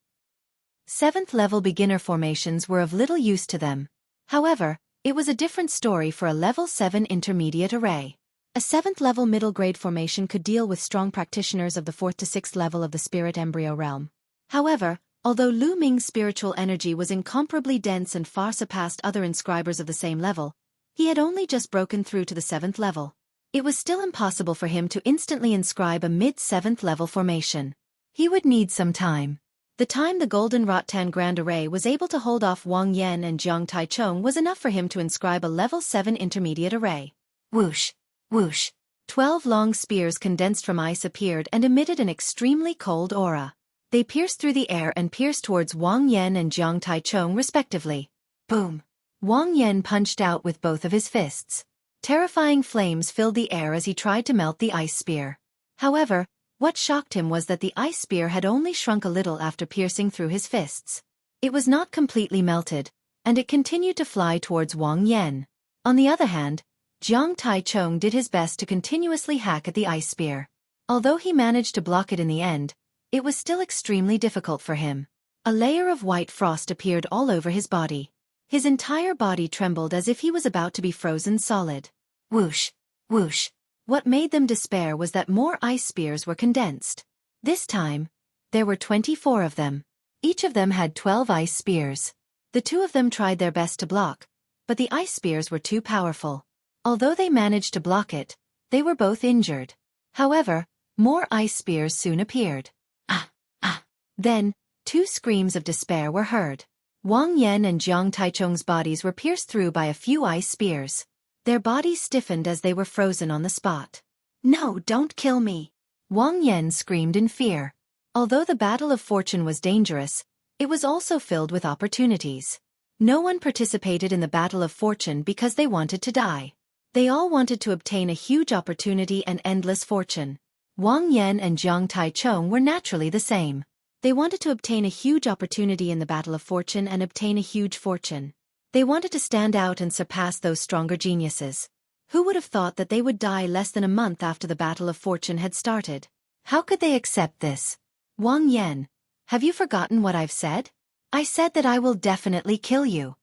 7th level beginner formations were of little use to them. However, it was a different story for a level 7 intermediate array. A 7th level middle grade formation could deal with strong practitioners of the 4th to 6th level of the Spirit Embryo Realm. However, although Lu Ming's spiritual energy was incomparably dense and far surpassed other inscribers of the same level, he had only just broken through to the 7th level. It was still impossible for him to instantly inscribe a mid-7th level formation. He would need some time. The time the Golden Rattan Grand Array was able to hold off Wang Yan and Jiang Taichung was enough for him to inscribe a level 7 intermediate array. Whoosh! Whoosh! 12 long spears condensed from ice appeared and emitted an extremely cold aura. They pierced through the air and pierced towards Wang Yan and Jiang Taichung respectively. Boom! Wang Yan punched out with both of his fists. Terrifying flames filled the air as he tried to melt the ice spear. However, What shocked him was that the ice spear had only shrunk a little after piercing through his fists. It was not completely melted, and it continued to fly towards Wang Yan. On the other hand, Jiang Taichung did his best to continuously hack at the ice spear. Although he managed to block it in the end, it was still extremely difficult for him. A layer of white frost appeared all over his body. His entire body trembled as if he was about to be frozen solid. Whoosh, whoosh. What made them despair was that more ice spears were condensed. This time, there were 24 of them. Each of them had 12 ice spears. The two of them tried their best to block, but the ice spears were too powerful. Although they managed to block it, they were both injured. However, more ice spears soon appeared. Ah, ah. Then, 2 screams of despair were heard. Wang Yan and Jiang Taichung's bodies were pierced through by a few ice spears. Their bodies stiffened as they were frozen on the spot. "No, don't kill me!" Wang Yan screamed in fear. Although the Battle of Fortune was dangerous, it was also filled with opportunities. No one participated in the Battle of Fortune because they wanted to die. They all wanted to obtain a huge opportunity and endless fortune. Wang Yan and Jiang Taichung were naturally the same. They wanted to obtain a huge opportunity in the Battle of Fortune and obtain a huge fortune. They wanted to stand out and surpass those stronger geniuses. Who would have thought that they would die less than a month after the Battle of Fortune had started? How could they accept this? Wang Yan, have you forgotten what I've said? I said that I will definitely kill you.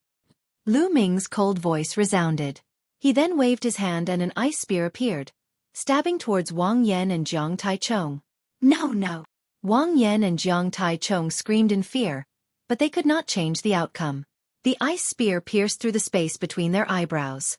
Lu Ming's cold voice resounded. He then waved his hand and an ice spear appeared, stabbing towards Wang Yan and Jiang Taichung. "No, no!" Wang Yan and Jiang Taichung screamed in fear, but they could not change the outcome. The ice spear pierced through the space between their eyebrows.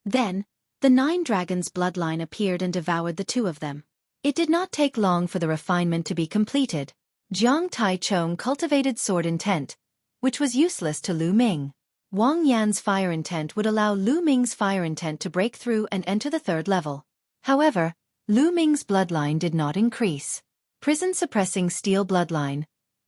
Then, the 9 dragons' bloodline appeared and devoured the 2 of them. It did not take long for the refinement to be completed. Jiang Taichung cultivated sword intent, which was useless to Lu Ming. Wang Yan's fire intent would allow Lu Ming's fire intent to break through and enter the 3rd level. However, Lu Ming's bloodline did not increase. Prison-suppressing steel bloodline,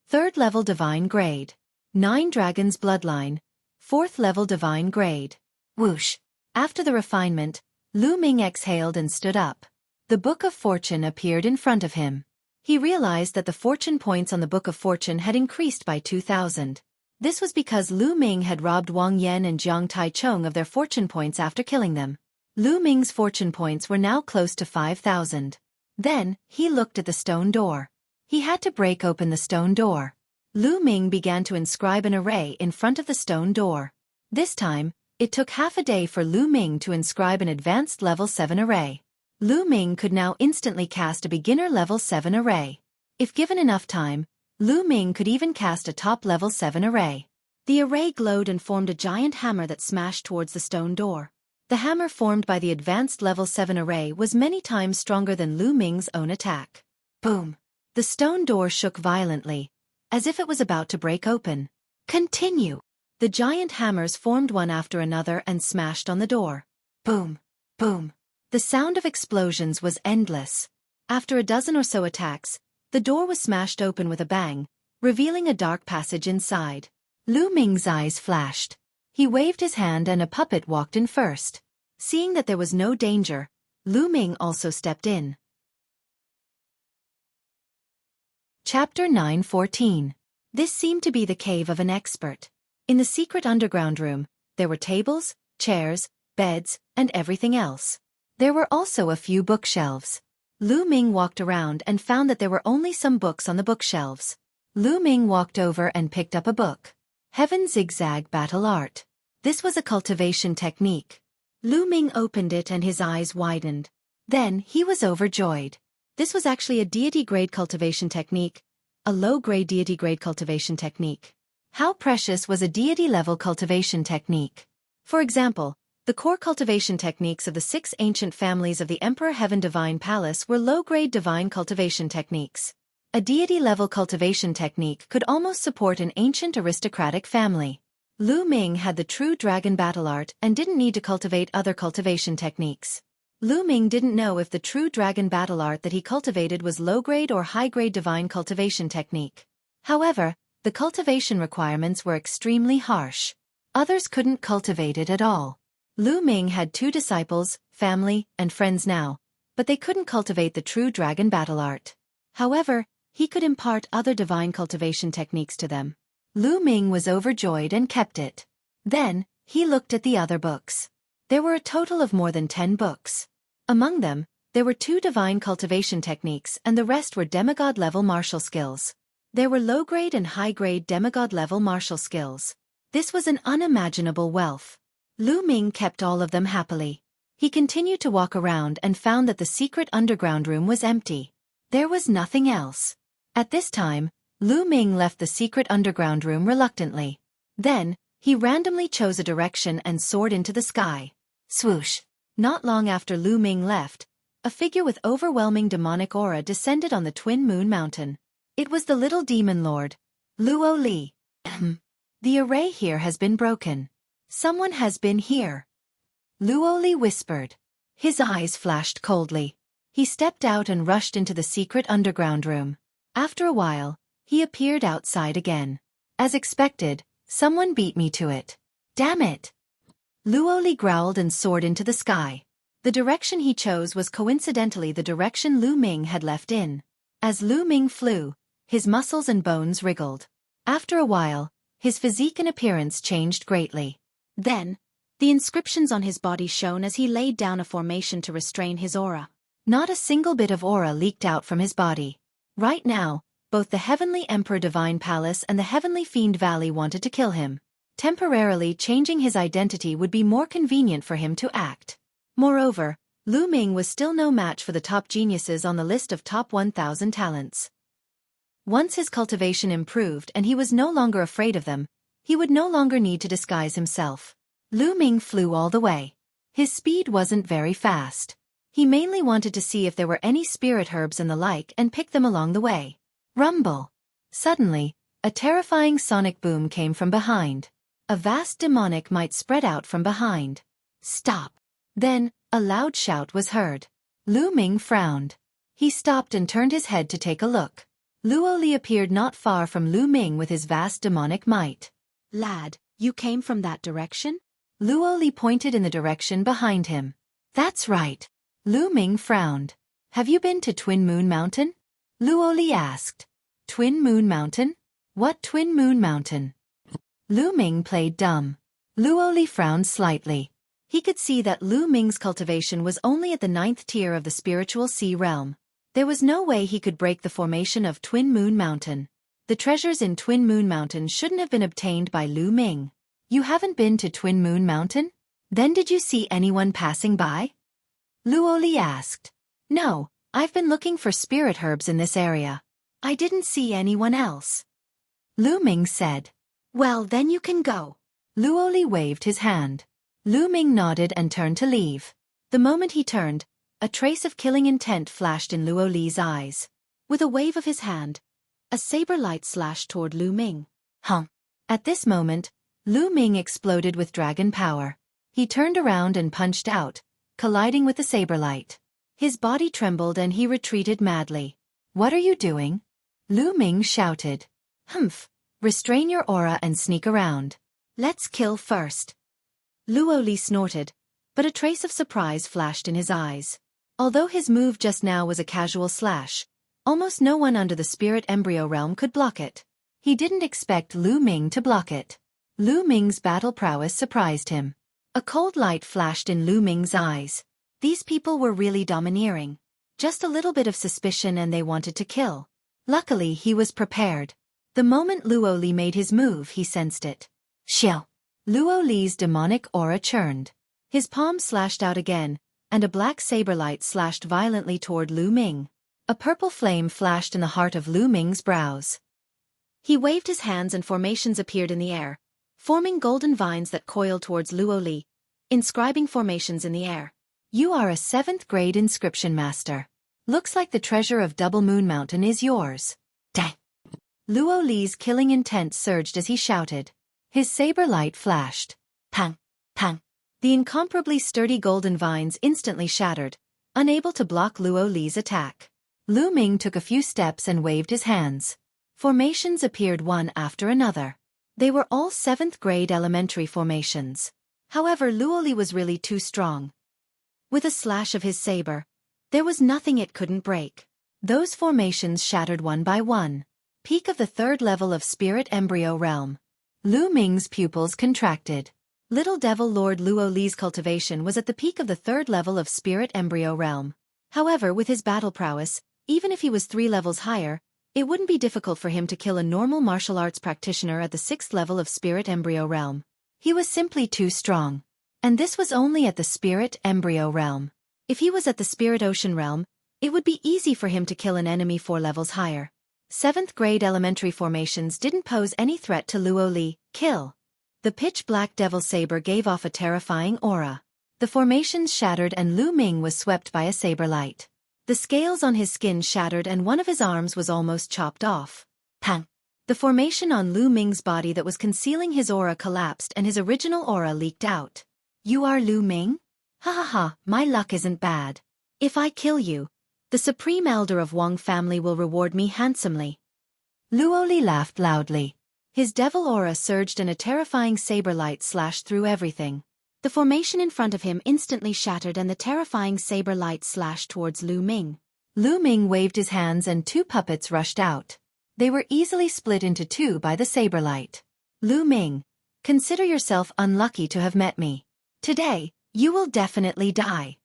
3rd level divine grade. 9 dragons bloodline, 4th level divine grade. Whoosh! After the refinement, Lu Ming exhaled and stood up. The Book of Fortune appeared in front of him. He realized that the fortune points on the Book of Fortune had increased by 2,000. This was because Lu Ming had robbed Wang Yan and Jiang Taichung of their fortune points after killing them. Lu Ming's fortune points were now close to 5,000. Then, he looked at the stone door. He had to break open the stone door. Lu Ming began to inscribe an array in front of the stone door. This time, it took half a day for Lu Ming to inscribe an advanced level 7 array. Lu Ming could now instantly cast a beginner level 7 array. If given enough time, Lu Ming could even cast a top level 7 array. The array glowed and formed a giant hammer that smashed towards the stone door. The hammer formed by the advanced level 7 array was many times stronger than Lu Ming's own attack. Boom! The stone door shook violently, as if it was about to break open. Continue! The giant hammers formed one after another and smashed on the door. Boom! Boom! The sound of explosions was endless. After a dozen or so attacks, the door was smashed open with a bang, revealing a dark passage inside. Lu Ming's eyes flashed. He waved his hand and a puppet walked in first. Seeing that there was no danger, Lu Ming also stepped in. Chapter 9:14. This seemed to be the cave of an expert. In the secret underground room, there were tables, chairs, beds, and everything else. There were also a few bookshelves. Lu Ming walked around and found that there were only some books on the bookshelves. Lu Ming walked over and picked up a book. Heaven Zigzag Battle Art. This was a cultivation technique. Lu Ming opened it and his eyes widened. Then he was overjoyed. This was actually a deity-grade cultivation technique, a low-grade deity-grade cultivation technique. How precious was a deity-level cultivation technique? For example, the core cultivation techniques of the 6 ancient families of the Emperor Heaven Divine Palace were low-grade divine cultivation techniques. A deity-level cultivation technique could almost support an ancient aristocratic family. Lu Ming had the true dragon battle art and didn't need to cultivate other cultivation techniques. Lu Ming didn't know if the true dragon battle art that he cultivated was low-grade or high-grade divine cultivation technique. However, the cultivation requirements were extremely harsh. Others couldn't cultivate it at all. Lu Ming had 2 disciples, family, and friends now, but they couldn't cultivate the true dragon battle art. However, he could impart other divine cultivation techniques to them. Lu Ming was overjoyed and kept it. Then, he looked at the other books. There were a total of more than 10 books. Among them, there were 2 divine cultivation techniques and the rest were demigod-level martial skills. There were low-grade and high-grade demigod-level martial skills. This was an unimaginable wealth. Lu Ming kept all of them happily. He continued to walk around and found that the secret underground room was empty. There was nothing else. At this time, Lu Ming left the secret underground room reluctantly. Then, he randomly chose a direction and soared into the sky. Swoosh! Not long after Lu Ming left, a figure with overwhelming demonic aura descended on the Twin Moon Mountain. It was the little demon lord, Luo Li. The array here has been broken. Someone has been here. Luo Li whispered. His eyes flashed coldly. He stepped out and rushed into the secret underground room. After a while, he appeared outside again. As expected, someone beat me to it. Damn it! Luo Li growled and soared into the sky. The direction he chose was coincidentally the direction Lu Ming had left in. As Lu Ming flew, his muscles and bones wriggled. After a while, his physique and appearance changed greatly. Then, the inscriptions on his body shone as he laid down a formation to restrain his aura. Not a single bit of aura leaked out from his body. Right now, both the Heavenly Emperor Divine Palace and the Heavenly Fiend Valley wanted to kill him. Temporarily changing his identity would be more convenient for him to act. Moreover, Lu Ming was still no match for the top geniuses on the list of top 1,000 talents. Once his cultivation improved and he was no longer afraid of them, he would no longer need to disguise himself. Lu Ming flew all the way. His speed wasn't very fast. He mainly wanted to see if there were any spirit herbs and the like and pick them along the way. Rumble! Suddenly, a terrifying sonic boom came from behind. A vast demonic might spread out from behind. Stop! Then, a loud shout was heard. Lu Ming frowned. He stopped and turned his head to take a look. Luo Li appeared not far from Lu Ming with his vast demonic might. Lad, you came from that direction? Luo Li pointed in the direction behind him. That's right. Lu Ming frowned. Have you been to Twin Moon Mountain? Luo Li asked. Twin Moon Mountain? What Twin Moon Mountain? Lu Ming played dumb. Luo Li frowned slightly. He could see that Lu Ming's cultivation was only at the 9th tier of the spiritual sea realm. There was no way he could break the formation of Twin Moon Mountain. The treasures in Twin Moon Mountain shouldn't have been obtained by Lu Ming. You haven't been to Twin Moon Mountain? Then did you see anyone passing by? Luo Li asked. No, I've been looking for spirit herbs in this area. I didn't see anyone else. Lu Ming said. Well, then you can go. Luo Li waved his hand. Lu Ming nodded and turned to leave. The moment he turned, a trace of killing intent flashed in Luo Li's eyes. With a wave of his hand, a saber light slashed toward Lu Ming. At this moment, Lu Ming exploded with dragon power. He turned around and punched out, colliding with the saber light. His body trembled and he retreated madly. What are you doing? Lu Ming shouted. Restrain your aura and sneak around. Let's kill first. Luo Li snorted, but a trace of surprise flashed in his eyes. Although his move just now was a casual slash, almost no one under the spirit embryo realm could block it. He didn't expect Lu Ming to block it. Lu Ming's battle prowess surprised him. A cold light flashed in Lu Ming's eyes. These people were really domineering. Just a little bit of suspicion and they wanted to kill. Luckily he was prepared. The moment Luo Li made his move he sensed it. Xiao! Luo Li's demonic aura churned. His palm slashed out again, and a black saber light slashed violently toward Lu Ming. A purple flame flashed in the heart of Lu Ming's brows. He waved his hands and formations appeared in the air, forming golden vines that coiled towards Luo Li, inscribing formations in the air. You are a 7th grade inscription master. Looks like the treasure of Double Moon Mountain is yours. Dang! Luo Li's killing intent surged as he shouted. His saber light flashed. Pang! Pang! The incomparably sturdy golden vines instantly shattered, unable to block Luo Li's attack. Lu Ming took a few steps and waved his hands. Formations appeared one after another. They were all 7th grade elementary formations. However, Luo Li was really too strong. With a slash of his saber, There was nothing it couldn't break. Those formations shattered one by one. Peak of the third level of Spirit Embryo Realm. Lu Ming's pupils contracted. Little Devil Lord Luo Li's cultivation was at the peak of the third level of Spirit Embryo Realm. However, with his battle prowess, even if he was 3 levels higher, it wouldn't be difficult for him to kill a normal martial arts practitioner at the 6th level of Spirit Embryo Realm. He was simply too strong. And this was only at the Spirit Embryo Realm. If he was at the Spirit Ocean Realm, it would be easy for him to kill an enemy 4 levels higher. 7th grade elementary formations didn't pose any threat to Luo Li. Kill. The pitch-black devil saber gave off a terrifying aura. The formations shattered and Lu Ming was swept by a saber light. The scales on his skin shattered and one of his arms was almost chopped off. Pang! The formation on Lu Ming's body that was concealing his aura collapsed and his original aura leaked out. You are Lu Ming? Ha ha ha, my luck isn't bad. If I kill you, the Supreme Elder of Wang family will reward me handsomely. Luo Li laughed loudly. His devil aura surged and a terrifying saber light slashed through everything. The formation in front of him instantly shattered and the terrifying saber light slashed towards Lu Ming. Lu Ming waved his hands and 2 puppets rushed out. They were easily split into 2 by the saber light. Lu Ming, consider yourself unlucky to have met me. Today, you will definitely die.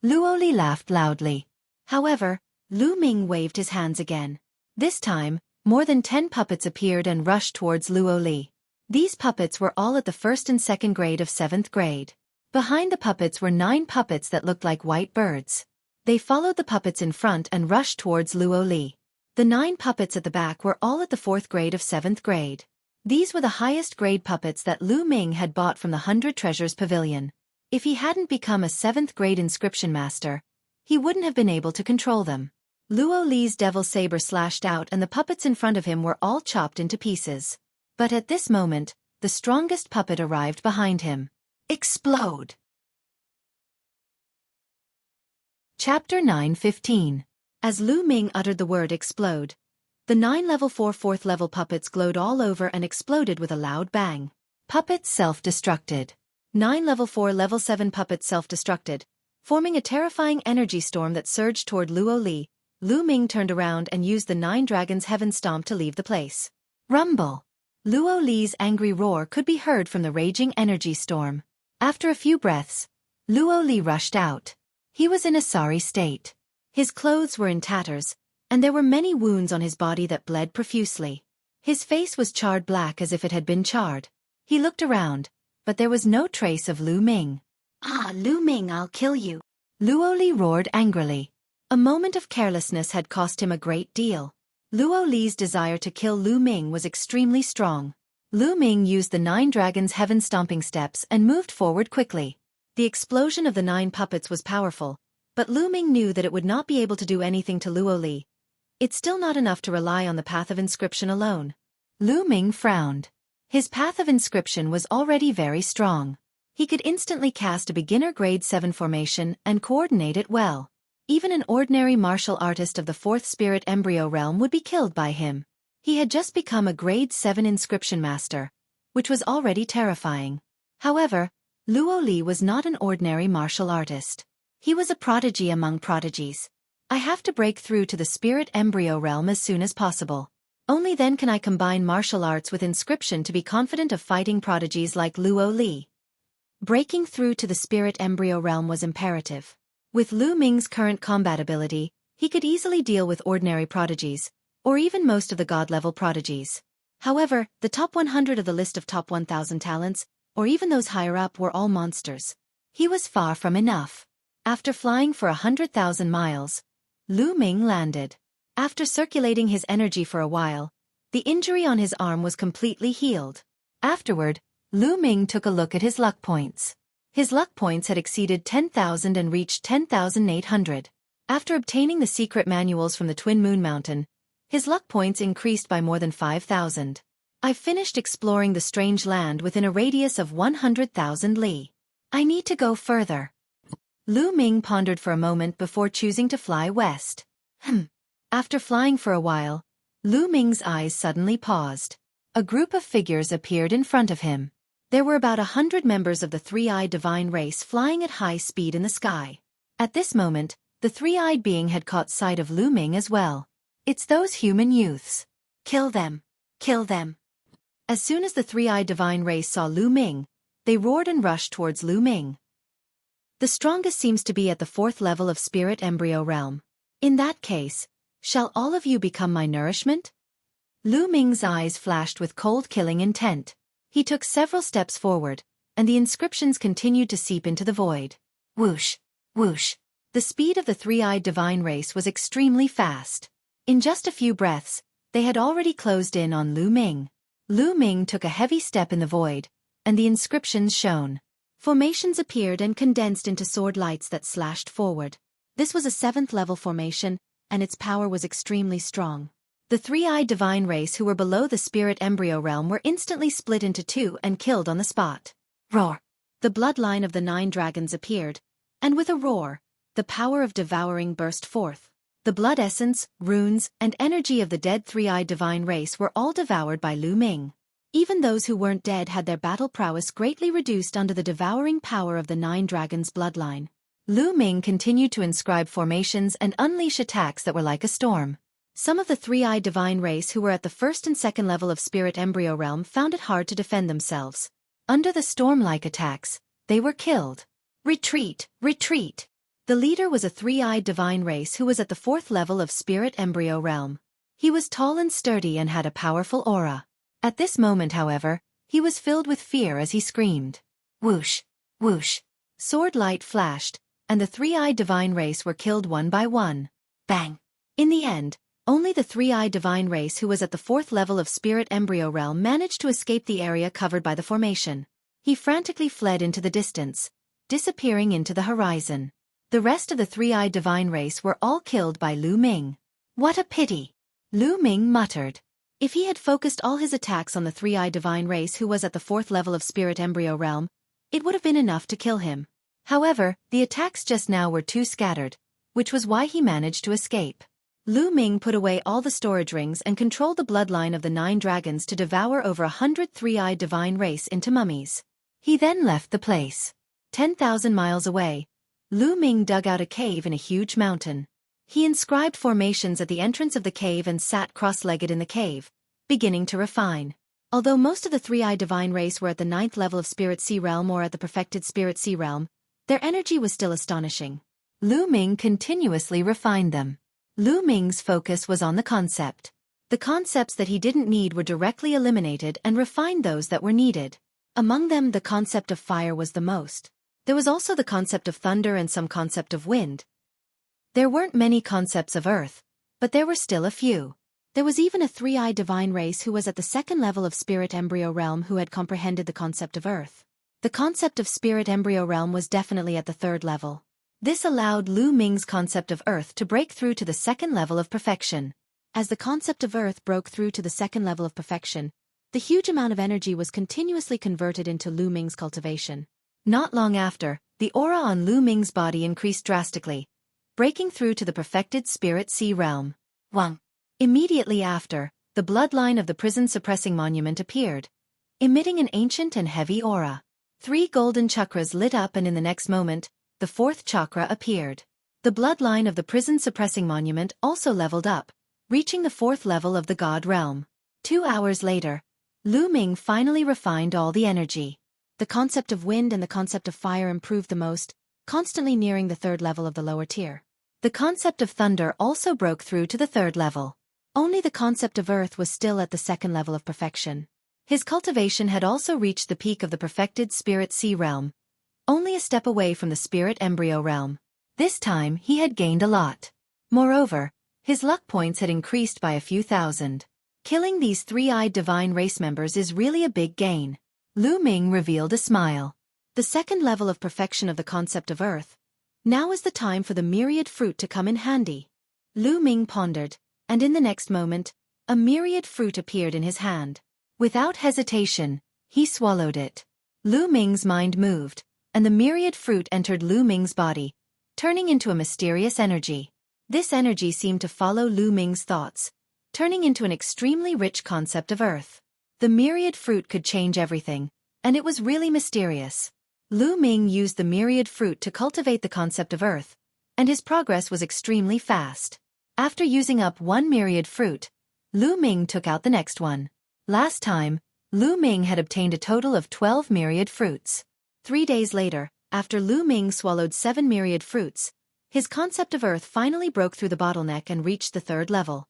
Luo Li laughed loudly. However, Lu Ming waved his hands again. This time, more than 10 puppets appeared and rushed towards Luo Li. These puppets were all at the 1st and 2nd grade of 7th grade. Behind the puppets were 9 puppets that looked like white birds. They followed the puppets in front and rushed towards Luo Li. The 9 puppets at the back were all at the 4th grade of 7th grade. These were the highest grade puppets that Lu Ming had bought from the 100 Treasures Pavilion. If he hadn't become a 7th grade inscription master, he wouldn't have been able to control them. Luo Li's devil saber slashed out and the puppets in front of him were all chopped into pieces. But at this moment, the strongest puppet arrived behind him. Explode! Chapter 9:15. As Lu Ming uttered the word explode, the 9 level 4 4th level puppets glowed all over and exploded with a loud bang. Puppets self-destructed. 9 level 4 level 7 puppets self-destructed, forming a terrifying energy storm that surged toward Luo Li. Lu Ming turned around and used the 9 dragons heaven stomp to leave the place. Rumble! Luo Li's angry roar could be heard from the raging energy storm. After a few breaths, Luo Li rushed out. He was in a sorry state. His clothes were in tatters, and there were many wounds on his body that bled profusely. His face was charred black as if it had been charred. He looked around, but there was no trace of Lu Ming. Ah, Lu Ming, I'll kill you! Luo Li roared angrily. A moment of carelessness had cost him a great deal. Luo Li's desire to kill Lu Ming was extremely strong. Lu Ming used the 9 dragons heaven stomping steps and moved forward quickly. The explosion of the 9 puppets was powerful, but Lu Ming knew that it would not be able to do anything to Luo Li. It's still not enough to rely on the path of inscription alone. Lu Ming frowned. His path of inscription was already very strong. He could instantly cast a beginner grade 7 formation and coordinate it well. Even an ordinary martial artist of the 4th Spirit Embryo Realm would be killed by him. He had just become a grade 7 inscription master, which was already terrifying. However, Luo Li was not an ordinary martial artist. He was a prodigy among prodigies. I have to break through to the Spirit Embryo Realm as soon as possible. Only then can I combine martial arts with inscription to be confident of fighting prodigies like Luo Li. Breaking through to the Spirit Embryo Realm was imperative. With Lu Ming's current combat ability, he could easily deal with ordinary prodigies, or even most of the god-level prodigies. However, the top 100 of the list of top 1,000 talents, or even those higher up, were all monsters. He was far from enough. After flying for 100,000 miles, Lu Ming landed. After circulating his energy for a while, the injury on his arm was completely healed. Afterward, Lu Ming took a look at his luck points. His luck points had exceeded 10,000 and reached 10,800. After obtaining the secret manuals from the Twin Moon Mountain, his luck points increased by more than 5,000. I've finished exploring the strange land within a radius of 100,000 li. I need to go further. Lu Ming pondered for a moment before choosing to fly west. After flying for a while, Lu Ming's eyes suddenly paused. A group of figures appeared in front of him. There were about 100 members of the three-eyed divine race flying at high speed in the sky. At this moment, The three-eyed being had caught sight of Lu Ming as well. It's those human youths. Kill them. Kill them. As soon as the three-eyed divine race saw Lu Ming, they roared and rushed towards Lu Ming. The strongest seems to be at the 4th level of spirit embryo realm. In that case, shall all of you become my nourishment? Lu Ming's eyes flashed with cold killing intent. He took several steps forward, and the inscriptions continued to seep into the void. Whoosh! Whoosh! The speed of the three-eyed divine race was extremely fast. In just a few breaths, they had already closed in on Lu Ming. Lu Ming took a heavy step in the void, and the inscriptions shone. Formations appeared and condensed into sword lights that slashed forward. This was a 7th level formation, and its power was extremely strong. The three-eyed divine race who were below the spirit embryo realm were instantly split into two and killed on the spot. Roar! The bloodline of the 9 dragons appeared, and with a roar, the power of devouring burst forth. The blood essence, runes, and energy of the dead three-eyed divine race were all devoured by Lu Ming. Even those who weren't dead had their battle prowess greatly reduced under the devouring power of the 9 dragons' bloodline. Lu Ming continued to inscribe formations and unleash attacks that were like a storm. Some of the three-eyed divine race who were at the 1st and 2nd level of spirit embryo realm found it hard to defend themselves. Under the storm-like attacks, they were killed. Retreat! Retreat! The leader was a three-eyed divine race who was at the 4th level of spirit embryo realm. He was tall and sturdy and had a powerful aura. At this moment, however, he was filled with fear as he screamed. Whoosh! Whoosh! Sword light flashed, and the three-eyed divine race were killed one by one. Bang! In the end, only the three-eyed divine race who was at the 4th level of spirit embryo realm managed to escape the area covered by the formation. He frantically fled into the distance, disappearing into the horizon. The rest of the three-eyed divine race were all killed by Lu Ming. What a pity! Lu Ming muttered. If he had focused all his attacks on the three-eyed divine race who was at the 4th level of spirit embryo realm, it would have been enough to kill him. However, the attacks just now were too scattered, which was why he managed to escape. Lu Ming put away all the storage rings and controlled the bloodline of the 9 dragons to devour over 100 three-eyed divine race into mummies. He then left the place. 10,000 miles away, Lu Ming dug out a cave in a huge mountain. He inscribed formations at the entrance of the cave and sat cross-legged in the cave, beginning to refine. Although most of the three-eyed divine race were at the 9th level of Spirit Sea Realm or at the perfected Spirit Sea Realm, their energy was still astonishing. Lu Ming continuously refined them. Lu Ming's focus was on the concept. The concepts that he didn't need were directly eliminated and refined those that were needed. Among them, the concept of fire was the most. There was also the concept of thunder and some concept of wind. There weren't many concepts of earth, but there were still a few. There was even a three-eyed divine race who was at the 2nd level of spirit embryo realm who had comprehended the concept of earth. The concept of spirit embryo realm was definitely at the 3rd level. This allowed Lu Ming's concept of earth to break through to the 2nd level of perfection. As the concept of earth broke through to the 2nd level of perfection, the huge amount of energy was continuously converted into Lu Ming's cultivation. Not long after, the aura on Lu Ming's body increased drastically, breaking through to the perfected Spirit Sea Realm. Wang. Immediately after, the bloodline of the prison-suppressing monument appeared, emitting an ancient and heavy aura. 3 golden chakras lit up and in the next moment, the 4th chakra appeared. The bloodline of the prison-suppressing monument also leveled up, reaching the 4th level of the God Realm. 2 hours later, Lu Ming finally refined all the energy. The concept of wind and the concept of fire improved the most, constantly nearing the 3rd level of the lower tier. The concept of thunder also broke through to the 3rd level. Only the concept of earth was still at the 2nd level of perfection. His cultivation had also reached the peak of the perfected Spirit Sea Realm, only a step away from the Spirit Embryo Realm. This time he had gained a lot. Moreover, his luck points had increased by a few thousand. Killing these three-eyed divine race members is really a big gain. Lu Ming revealed a smile. The 2nd level of perfection of the concept of earth. Now is the time for the myriad fruit to come in handy. Lu Ming pondered, and in the next moment, a myriad fruit appeared in his hand. Without hesitation, he swallowed it. Lu Ming's mind moved, and the myriad fruit entered Lu Ming's body, turning into a mysterious energy. This energy seemed to follow Lu Ming's thoughts, turning into an extremely rich concept of earth. The myriad fruit could change everything, and it was really mysterious. Lu Ming used the myriad fruit to cultivate the concept of earth, and his progress was extremely fast. After using up one myriad fruit, Lu Ming took out the next one. Last time, Lu Ming had obtained a total of 12 myriad fruits. 3 days later, after Lu Ming swallowed 7 myriad fruits, his concept of Earth finally broke through the bottleneck and reached the 3rd level.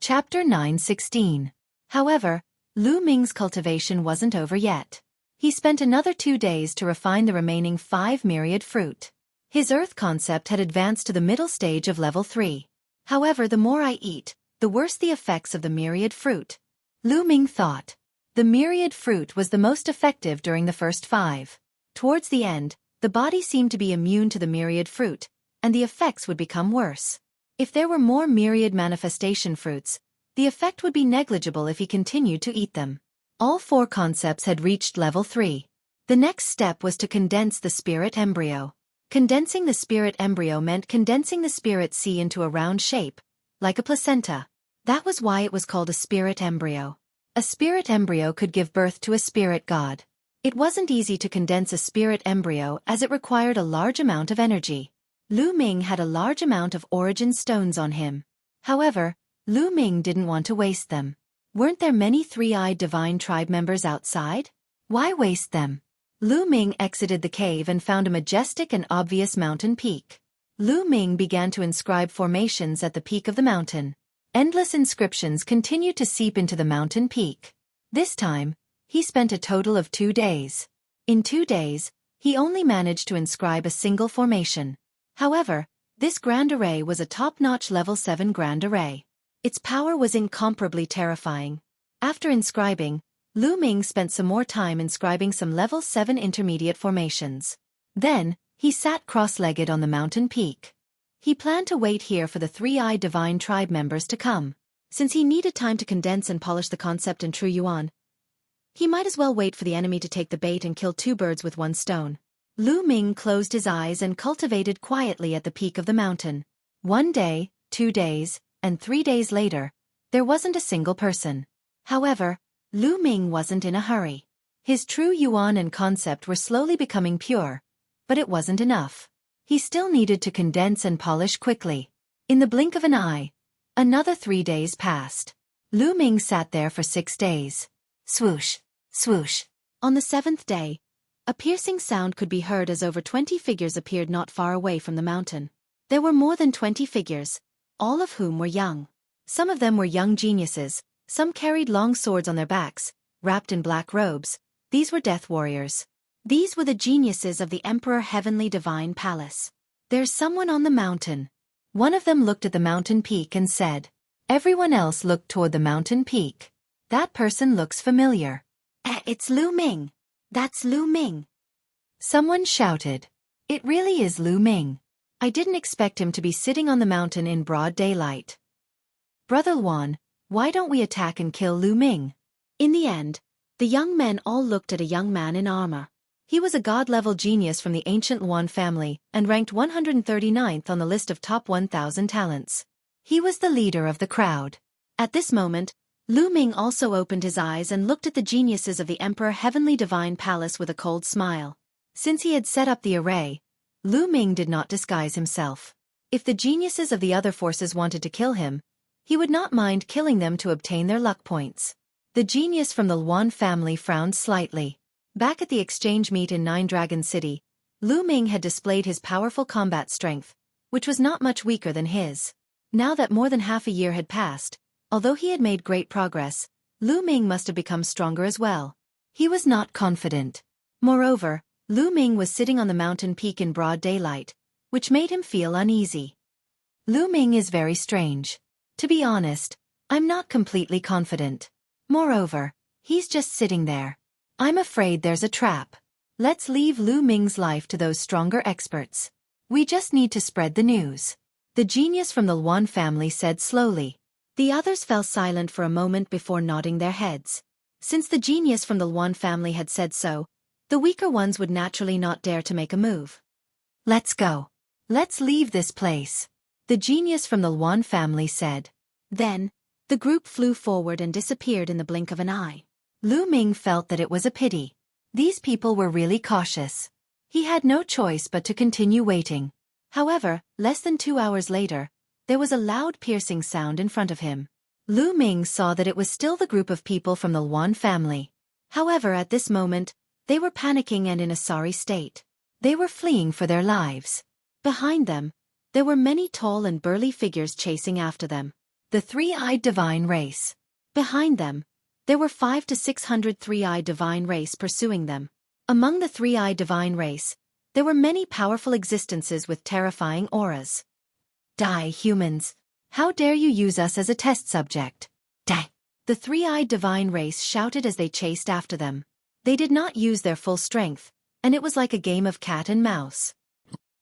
Chapter 9:16. However, Lu Ming's cultivation wasn't over yet. He spent another 2 days to refine the remaining 5 myriad fruit. His Earth concept had advanced to the middle stage of level 3. However, the more I eat, the worse the effects of the myriad fruit. Lu Ming thought. The myriad fruit was the most effective during the first 5. Towards the end, the body seemed to be immune to the myriad fruit, and the effects would become worse. If there were more myriad manifestation fruits, the effect would be negligible if he continued to eat them. All 4 concepts had reached level 3. The next step was to condense the spirit embryo. Condensing the spirit embryo meant condensing the spirit seed into a round shape, like a placenta. That was why it was called a spirit embryo. A spirit embryo could give birth to a spirit god. It wasn't easy to condense a spirit embryo as it required a large amount of energy. Lu Ming had a large amount of origin stones on him. However, Lu Ming didn't want to waste them. Weren't there many 3-eyed divine tribe members outside? Why waste them? Lu Ming exited the cave and found a majestic and obvious mountain peak. Lu Ming began to inscribe formations at the peak of the mountain. Endless inscriptions continued to seep into the mountain peak. This time, he spent a total of 2 days. In 2 days, he only managed to inscribe a single formation. However, this grand array was a top-notch level 7 grand array. Its power was incomparably terrifying. After inscribing, Lu Ming spent some more time inscribing some level 7 intermediate formations. Then, he sat cross-legged on the mountain peak. He planned to wait here for the 3-eyed divine tribe members to come. Since he needed time to condense and polish the concept in true yuan, he might as well wait for the enemy to take the bait and kill 2 birds with 1 stone. Lu Ming closed his eyes and cultivated quietly at the peak of the mountain. 1 day, 2 days, and 3 days later, there wasn't a single person. However, Lu Ming wasn't in a hurry. His true yuan and concept were slowly becoming pure, but it wasn't enough. He still needed to condense and polish quickly. In the blink of an eye, another 3 days passed. Lu Ming sat there for 6 days. Swoosh, swoosh. On the 7th day, a piercing sound could be heard as over 20 figures appeared not far away from the mountain. There were more than 20 figures, all of whom were young. Some of them were young geniuses, some carried long swords on their backs, wrapped in black robes. These were death warriors. These were the geniuses of the Emperor Heavenly Divine Palace. There's someone on the mountain. One of them looked at the mountain peak and said. Everyone else looked toward the mountain peak. That person looks familiar. It's Lu Ming. That's Lu Ming. Someone shouted. It really is Lu Ming. I didn't expect him to be sitting on the mountain in broad daylight. Brother Luan, why don't we attack and kill Lu Ming? In the end, the young men all looked at a young man in armor. He was a god-level genius from the ancient Luan family and ranked 139th on the list of top 1,000 talents. He was the leader of the crowd. At this moment, Lu Ming also opened his eyes and looked at the geniuses of the Emperor Heavenly Divine Palace with a cold smile. Since he had set up the array, Lu Ming did not disguise himself. If the geniuses of the other forces wanted to kill him, he would not mind killing them to obtain their luck points. The genius from the Luan family frowned slightly. Back at the exchange meet in Nine Dragon City, Lu Ming had displayed his powerful combat strength, which was not much weaker than his. Now that more than half a year had passed, although he had made great progress, Lu Ming must have become stronger as well. He was not confident. Moreover, Lu Ming was sitting on the mountain peak in broad daylight, which made him feel uneasy. Lu Ming is very strange. To be honest, I'm not completely confident. Moreover, he's just sitting there. I'm afraid there's a trap. Let's leave Lu Ming's life to those stronger experts. We just need to spread the news. The genius from the Luan family said slowly. The others fell silent for a moment before nodding their heads. Since the genius from the Luan family had said so, the weaker ones would naturally not dare to make a move. Let's go. Let's leave this place. The genius from the Luan family said. Then, the group flew forward and disappeared in the blink of an eye. Lu Ming felt that it was a pity. These people were really cautious. He had no choice but to continue waiting. However, less than 2 hours later, there was a loud piercing sound in front of him. Lu Ming saw that it was still the group of people from the Luan family. However, at this moment, they were panicking and in a sorry state. They were fleeing for their lives. Behind them, there were many tall and burly figures chasing after them. The three-eyed divine race. Behind them, there were 500 to 600 three-eyed divine race pursuing them. Among the three-eyed divine race, there were many powerful existences with terrifying auras. Die, humans! How dare you use us as a test subject? Die! The three-eyed divine race shouted as they chased after them. They did not use their full strength, and it was like a game of cat and mouse.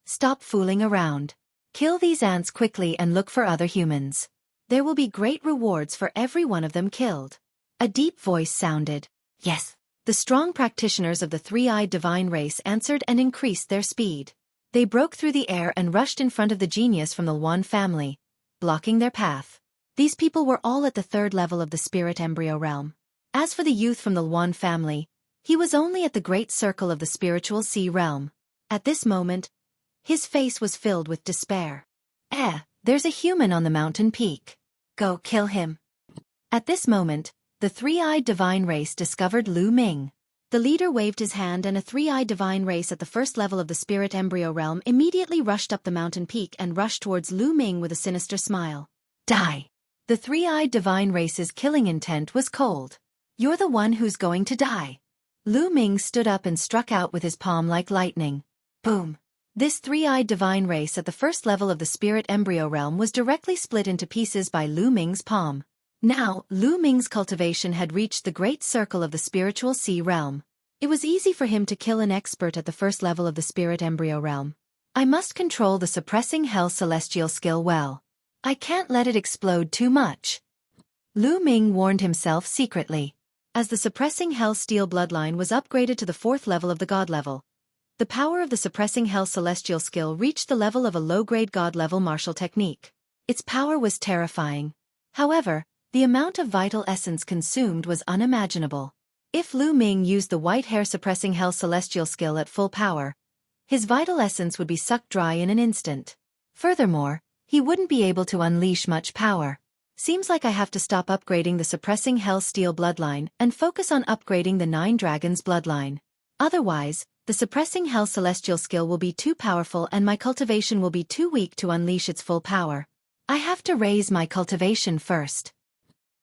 Stop fooling around. Kill these ants quickly and look for other humans. There will be great rewards for every one of them killed. A deep voice sounded. Yes. The strong practitioners of the three-eyed divine race answered and increased their speed. They broke through the air and rushed in front of the genius from the Luan family, blocking their path. These people were all at the 3rd level of the spirit embryo realm. As for the youth from the Luan family, he was only at the great circle of the spiritual sea realm. At this moment, his face was filled with despair. There's a human on the mountain peak. Go kill him. At this moment, the three-eyed divine race discovered Lu Ming. The leader waved his hand and a three-eyed divine race at the 1st level of the spirit embryo realm immediately rushed up the mountain peak and rushed towards Lu Ming with a sinister smile. Die! The three-eyed divine race's killing intent was cold. You're the one who's going to die. Lu Ming stood up and struck out with his palm like lightning. Boom! This three-eyed divine race at the 1st level of the spirit embryo realm was directly split into pieces by Lu Ming's palm. Now, Lu Ming's cultivation had reached the great circle of the spiritual sea realm. It was easy for him to kill an expert at the 1st level of the spirit embryo realm. I must control the suppressing hell celestial skill well. I can't let it explode too much. Lu Ming warned himself secretly. As the suppressing hell steel bloodline was upgraded to the 4th level of the god level, the power of the suppressing hell celestial skill reached the level of a low-grade god-level martial technique. Its power was terrifying. However, the amount of vital essence consumed was unimaginable. If Lu Ming used the white hair suppressing hell celestial skill at full power, his vital essence would be sucked dry in an instant. Furthermore, he wouldn't be able to unleash much power. Seems like I have to stop upgrading the suppressing hell steel bloodline and focus on upgrading the 9 dragons bloodline. Otherwise, the suppressing hell celestial skill will be too powerful and my cultivation will be too weak to unleash its full power. I have to raise my cultivation first.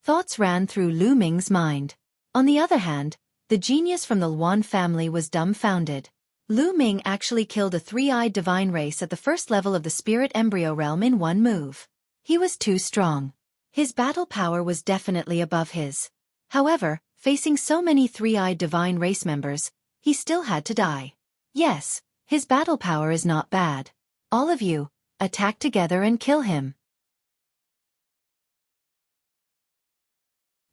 Thoughts ran through Lu Ming's mind. On the other hand, the genius from the Luan family was dumbfounded. Lu Ming actually killed a three-eyed divine race at the 1st level of the spirit embryo realm in one move. He was too strong. His battle power was definitely above his. However, facing so many three-eyed divine race members, he still had to die. Yes, his battle power is not bad. All of you, attack together and kill him.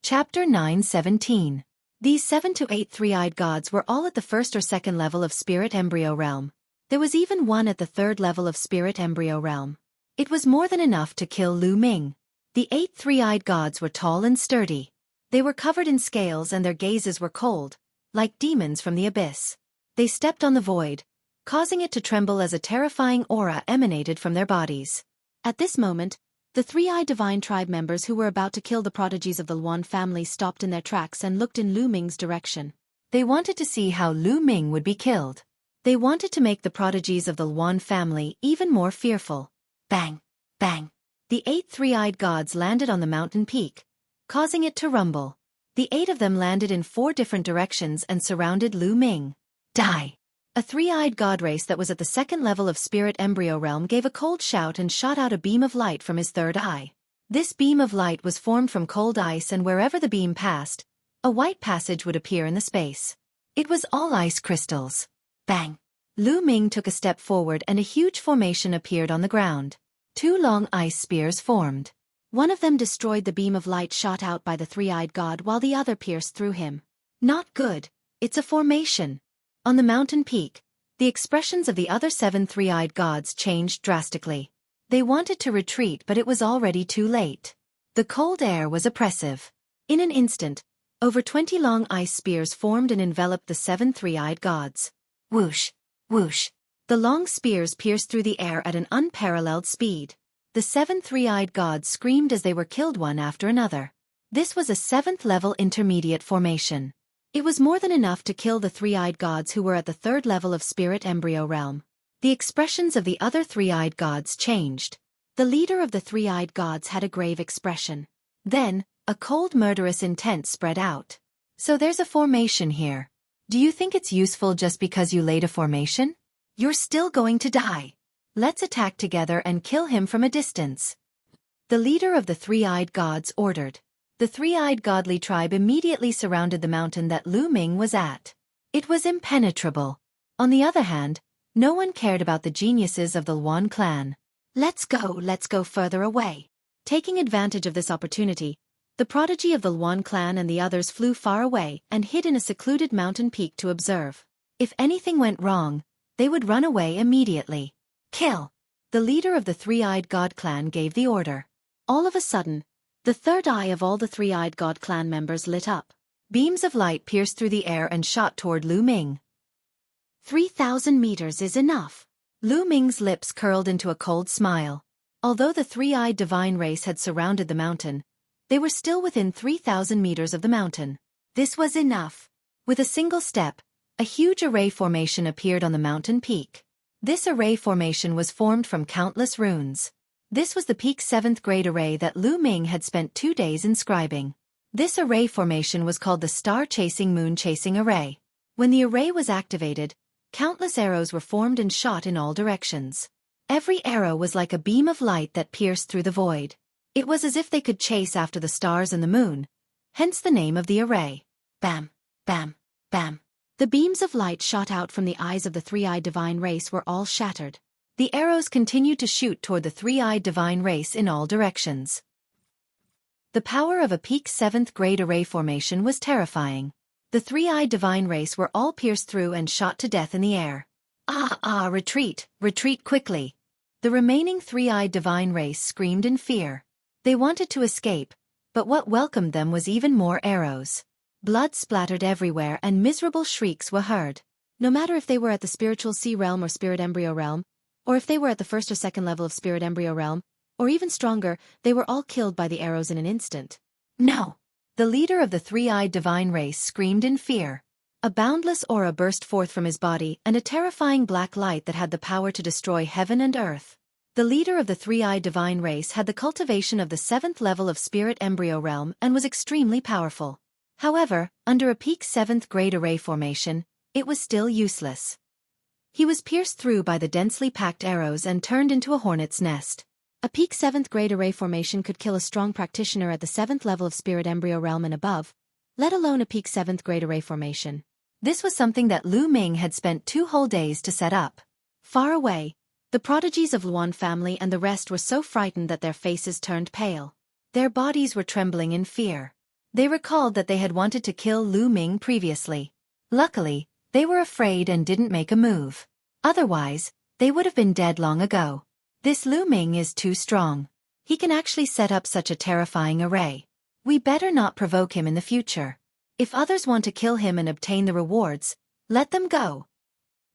Chapter 9:17. These 7 to 8 three-eyed gods were all at the 1st or 2nd level of spirit embryo realm. There was even one at the 3rd level of spirit embryo realm. It was more than enough to kill Lu Ming. The 8 three-eyed gods were tall and sturdy. They were covered in scales and their gazes were cold, like demons from the abyss. They stepped on the void, causing it to tremble as a terrifying aura emanated from their bodies. At this moment, the three-eyed divine tribe members who were about to kill the prodigies of the Luan family stopped in their tracks and looked in Lu Ming's direction. They wanted to see how Lu Ming would be killed. They wanted to make the prodigies of the Luan family even more fearful. Bang! Bang! The 8 three-eyed gods landed on the mountain peak, causing it to rumble. The 8 of them landed in 4 different directions and surrounded Lu Ming. Die! A three-eyed god race that was at the 2nd level of spirit embryo realm gave a cold shout and shot out a beam of light from his 3rd eye. This beam of light was formed from cold ice, and wherever the beam passed, a white passage would appear in the space. It was all ice crystals. Bang! Lu Ming took a step forward and a huge formation appeared on the ground. 2 long ice spears formed. One of them destroyed the beam of light shot out by the three-eyed god while the other pierced through him. Not good. It's a formation. On the mountain peak, the expressions of the other 7 three-eyed gods changed drastically. They wanted to retreat, but it was already too late. The cold air was oppressive. In an instant, over 20 long ice spears formed and enveloped the 7 three-eyed gods. Whoosh! Whoosh! The long spears pierced through the air at an unparalleled speed. The 7 three-eyed gods screamed as they were killed one after another. This was a 7th-level intermediate formation. It was more than enough to kill the three-eyed gods who were at the 3rd level of spirit embryo realm. The expressions of the other three-eyed gods changed. The leader of the three-eyed gods had a grave expression. Then, a cold murderous intent spread out. So there's a formation here. Do you think it's useful just because you laid a formation? You're still going to die. Let's attack together and kill him from a distance. The leader of the three-eyed gods ordered. The three-eyed godly tribe immediately surrounded the mountain that Lu Ming was at. It was impenetrable. On the other hand, no one cared about the geniuses of the Luan clan. Let's go further away. Taking advantage of this opportunity, the prodigy of the Luan clan and the others flew far away and hid in a secluded mountain peak to observe. If anything went wrong, they would run away immediately. Kill! The leader of the three-eyed god clan gave the order. All of a sudden, the third eye of all the three-eyed god clan members lit up. Beams of light pierced through the air and shot toward Lu Ming. 3,000 meters is enough. Lu Ming's lips curled into a cold smile. Although the three-eyed divine race had surrounded the mountain, they were still within 3,000 meters of the mountain. This was enough. With a single step, a huge array formation appeared on the mountain peak. This array formation was formed from countless runes. This was the peak 7th grade array that Lu Ming had spent 2 days inscribing. This array formation was called the Star-Chasing Moon-Chasing Array. When the array was activated, countless arrows were formed and shot in all directions. Every arrow was like a beam of light that pierced through the void. It was as if they could chase after the stars and the moon, hence the name of the array. Bam, bam, bam. The beams of light shot out from the eyes of the three-eyed divine race were all shattered. The arrows continued to shoot toward the three-eyed divine race in all directions. The power of a peak 7th grade array formation was terrifying. The three-eyed divine race were all pierced through and shot to death in the air. Retreat, retreat quickly. The remaining three-eyed divine race screamed in fear. They wanted to escape, but what welcomed them was even more arrows. Blood splattered everywhere and miserable shrieks were heard. No matter if they were at the spiritual sea realm or spirit embryo realm, or if they were at the 1st or 2nd level of spirit embryo realm, or even stronger, they were all killed by the arrows in an instant. No! The leader of the three-eyed divine race screamed in fear. A boundless aura burst forth from his body and a terrifying black light that had the power to destroy heaven and earth. The leader of the three-eyed divine race had the cultivation of the 7th level of spirit embryo realm and was extremely powerful. However, under a peak 7th grade array formation, it was still useless. He was pierced through by the densely packed arrows and turned into a hornet's nest. A peak 7th grade array formation could kill a strong practitioner at the 7th level of spirit embryo realm and above, let alone a peak 7th grade array formation. This was something that Lu Ming had spent 2 whole days to set up. Far away, the prodigies of Luan family and the rest were so frightened that their faces turned pale. Their bodies were trembling in fear. They recalled that they had wanted to kill Lu Ming previously. Luckily, they were afraid and didn't make a move. Otherwise, they would have been dead long ago. This Lu Ming is too strong. He can actually set up such a terrifying array. We better not provoke him in the future. If others want to kill him and obtain the rewards, let them go.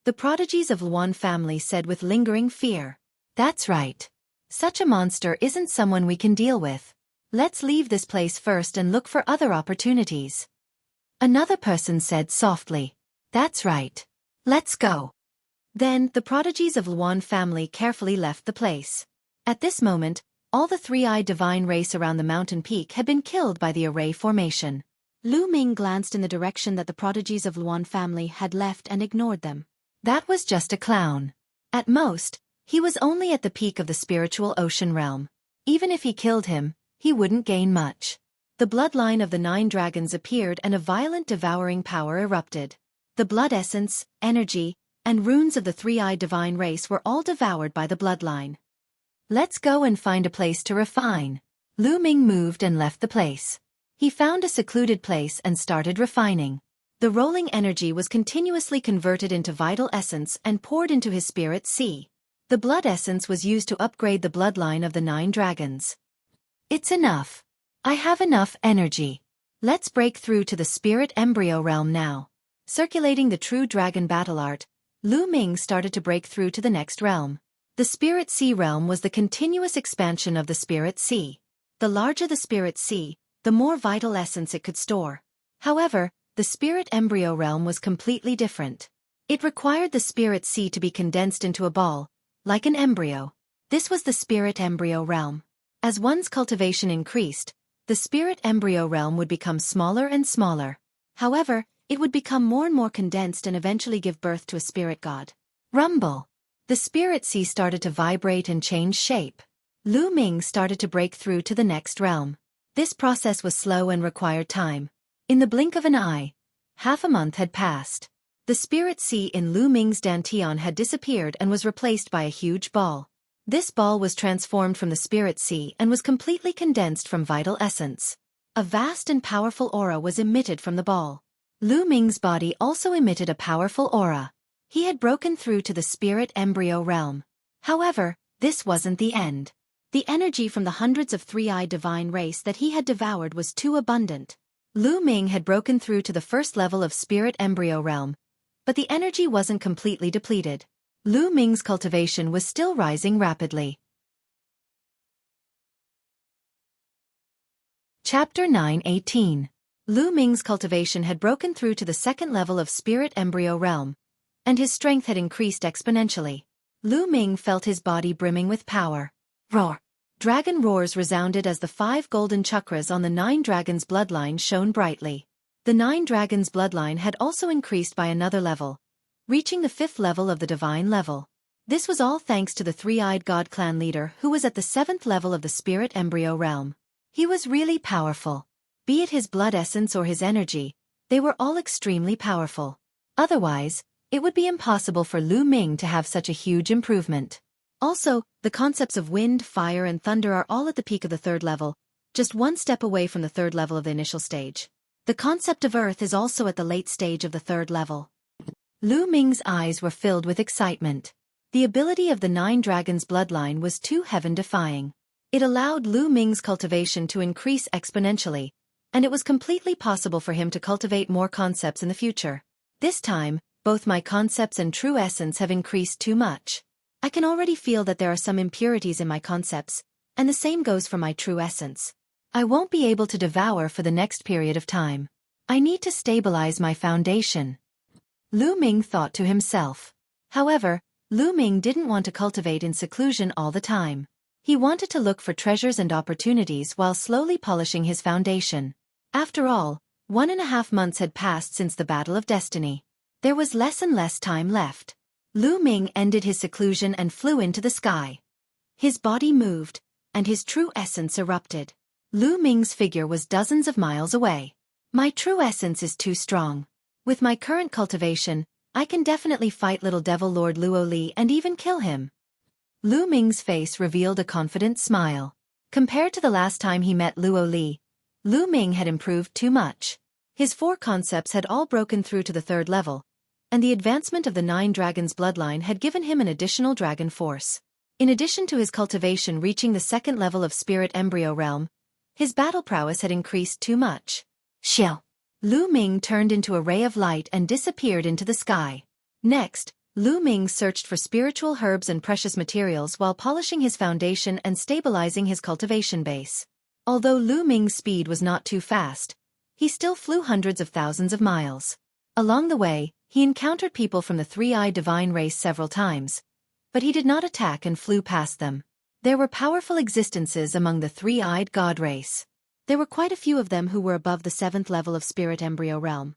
The prodigies of Luan family said with lingering fear. That's right. Such a monster isn't someone we can deal with. Let's leave this place first and look for other opportunities. Another person said softly. That's right. Let's go. Then, the prodigies of Luan family carefully left the place. At this moment, all the three-eyed divine race around the mountain peak had been killed by the array formation. Lu Ming glanced in the direction that the prodigies of Luan family had left and ignored them. That was just a clown. At most, he was only at the peak of the spiritual ocean realm. Even if he killed him, he wouldn't gain much. The bloodline of the 9 dragons appeared and a violent devouring power erupted. The blood essence, energy, and runes of the three-eyed divine race were all devoured by the bloodline. Let's go and find a place to refine. Lu Ming moved and left the place. He found a secluded place and started refining. The rolling energy was continuously converted into vital essence and poured into his spirit sea. The blood essence was used to upgrade the bloodline of the 9 dragons. It's enough. I have enough energy. Let's break through to the spirit embryo realm now. Circulating the true dragon battle art, Lu Ming started to break through to the next realm. The Spirit Sea realm was the continuous expansion of the Spirit Sea. The larger the Spirit Sea, the more vital essence it could store. However, the Spirit Embryo realm was completely different. It required the Spirit Sea to be condensed into a ball, like an embryo. This was the Spirit Embryo realm. As one's cultivation increased, the Spirit Embryo realm would become smaller and smaller. However, it would become more and more condensed and eventually give birth to a spirit god. Rumble. The Spirit Sea started to vibrate and change shape. Lu Ming started to break through to the next realm. This process was slow and required time. In the blink of an eye, half a month had passed. The Spirit Sea in Lu Ming's dantian had disappeared and was replaced by a huge ball. This ball was transformed from the Spirit Sea and was completely condensed from vital essence. A vast and powerful aura was emitted from the ball. Lu Ming's body also emitted a powerful aura. He had broken through to the Spirit Embryo realm. However, this wasn't the end. The energy from the hundreds of three-eyed divine race that he had devoured was too abundant. Lu Ming had broken through to the first level of Spirit Embryo realm, but the energy wasn't completely depleted. Lu Ming's cultivation was still rising rapidly. Chapter 9:18. Lu Ming's cultivation had broken through to the second level of Spirit Embryo realm, and his strength had increased exponentially. Lu Ming felt his body brimming with power. Roar! Dragon roars resounded as the 5 golden chakras on the 9 dragons' bloodline shone brightly. The 9 dragons' bloodline had also increased by another level, reaching the 5th level of the divine level. This was all thanks to the three-eyed god clan leader who was at the 7th level of the Spirit Embryo realm. He was really powerful. Be it his blood essence or his energy, they were all extremely powerful. Otherwise, it would be impossible for Lu Ming to have such a huge improvement. Also, the concepts of wind, fire and thunder are all at the peak of the 3rd level, just one step away from the 3rd level of the initial stage. The concept of earth is also at the late stage of the 3rd level. Lu Ming's eyes were filled with excitement. The ability of the 9 dragons' bloodline was too heaven-defying. It allowed Lu Ming's cultivation to increase exponentially, and it was completely possible for him to cultivate more concepts in the future. This time, both my concepts and true essence have increased too much. I can already feel that there are some impurities in my concepts, and the same goes for my true essence. I won't be able to devour for the next period of time. I need to stabilize my foundation. Lu Ming thought to himself. However, Lu Ming didn't want to cultivate in seclusion all the time. He wanted to look for treasures and opportunities while slowly polishing his foundation. After all, 1.5 months had passed since the Battle of Destiny. There was less and less time left. Lu Ming ended his seclusion and flew into the sky. His body moved, and his true essence erupted. Lu Ming's figure was dozens of miles away. My true essence is too strong. With my current cultivation, I can definitely fight Little Devil Lord Luo Li and even kill him. Lu Ming's face revealed a confident smile. Compared to the last time he met Luo Li, Lu Ming had improved too much. His 4 concepts had all broken through to the 3rd level, and the advancement of the 9 dragons' bloodline had given him an additional dragon force. In addition to his cultivation reaching the 2nd level of Spirit Embryo realm, his battle prowess had increased too much. Xiao! Lu Ming turned into a ray of light and disappeared into the sky. Next, Lu Ming searched for spiritual herbs and precious materials while polishing his foundation and stabilizing his cultivation base. Although Lu Ming's speed was not too fast, he still flew hundreds of thousands of miles. Along the way, he encountered people from the 3-eyed divine race several times, but he did not attack and flew past them. There were powerful existences among the 3-eyed god race. There were quite a few of them who were above the 7th level of Spirit Embryo realm.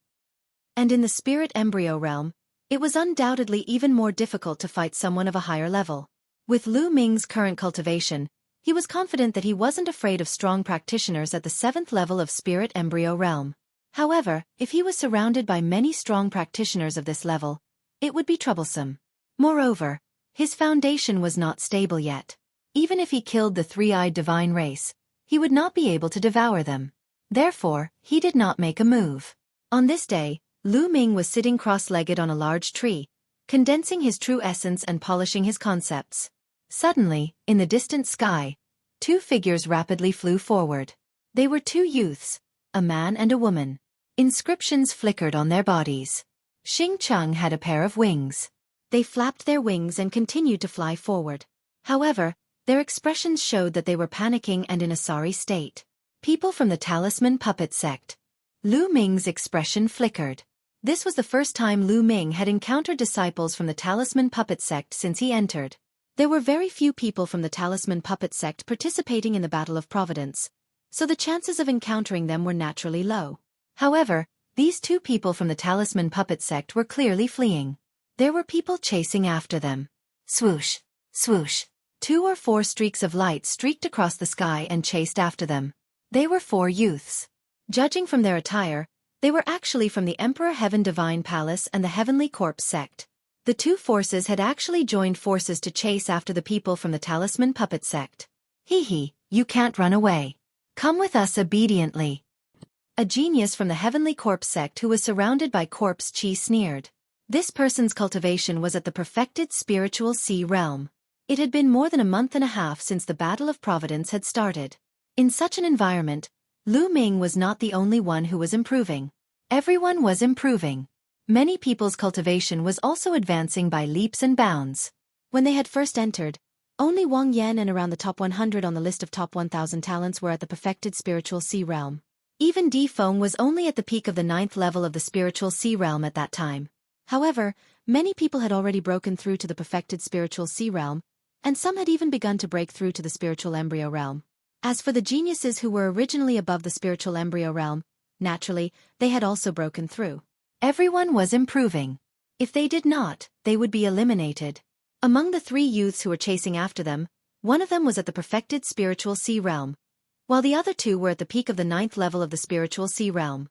And in the Spirit Embryo realm, it was undoubtedly even more difficult to fight someone of a higher level. With Lu Ming's current cultivation, he was confident that he wasn't afraid of strong practitioners at the 7th level of Spirit Embryo realm. However, if he was surrounded by many strong practitioners of this level, it would be troublesome. Moreover, his foundation was not stable yet. Even if he killed the 3-eyed divine race, he would not be able to devour them. Therefore, he did not make a move. On this day, Lu Ming was sitting cross-legged on a large tree, condensing his true essence and polishing his concepts. Suddenly, in the distant sky, 2 figures rapidly flew forward. They were 2 youths, a man and a woman. Inscriptions flickered on their bodies. Xing Cheng had a pair of wings. They flapped their wings and continued to fly forward. However, their expressions showed that they were panicking and in a sorry state. People from the Talisman Puppet Sect. Lu Ming's expression flickered. This was the first time Lu Ming had encountered disciples from the Talisman Puppet Sect since he entered. There were very few people from the Talisman Puppet Sect participating in the Battle of Providence, so the chances of encountering them were naturally low. However, these two people from the Talisman Puppet Sect were clearly fleeing. There were people chasing after them. Swoosh, swoosh. 2 or 4 streaks of light streaked across the sky and chased after them. They were 4 youths. Judging from their attire, they were actually from the Emperor Heaven Divine Palace and the Heavenly Corpse Sect. The two forces had actually joined forces to chase after the people from the Talisman Puppet Sect. Hee, you can't run away. Come with us obediently. A genius from the Heavenly Corpse Sect who was surrounded by Corpse Chi sneered. This person's cultivation was at the perfected spiritual sea realm. It had been more than a month and a half since the Battle of Providence had started. In such an environment, Lu Ming was not the only one who was improving. Everyone was improving. Many people's cultivation was also advancing by leaps and bounds. When they had first entered, only Wang Yan and around the top 100 on the list of top 1,000 talents were at the perfected spiritual sea realm. Even Di Feng was only at the peak of the 9th level of the spiritual sea realm at that time. However, many people had already broken through to the perfected spiritual sea realm, and some had even begun to break through to the spiritual embryo realm. As for the geniuses who were originally above the spiritual embryo realm, naturally, they had also broken through. Everyone was improving. If they did not, they would be eliminated. Among the 3 youths who were chasing after them, one of them was at the perfected spiritual sea realm, while the other 2 were at the peak of the 9th level of the spiritual sea realm.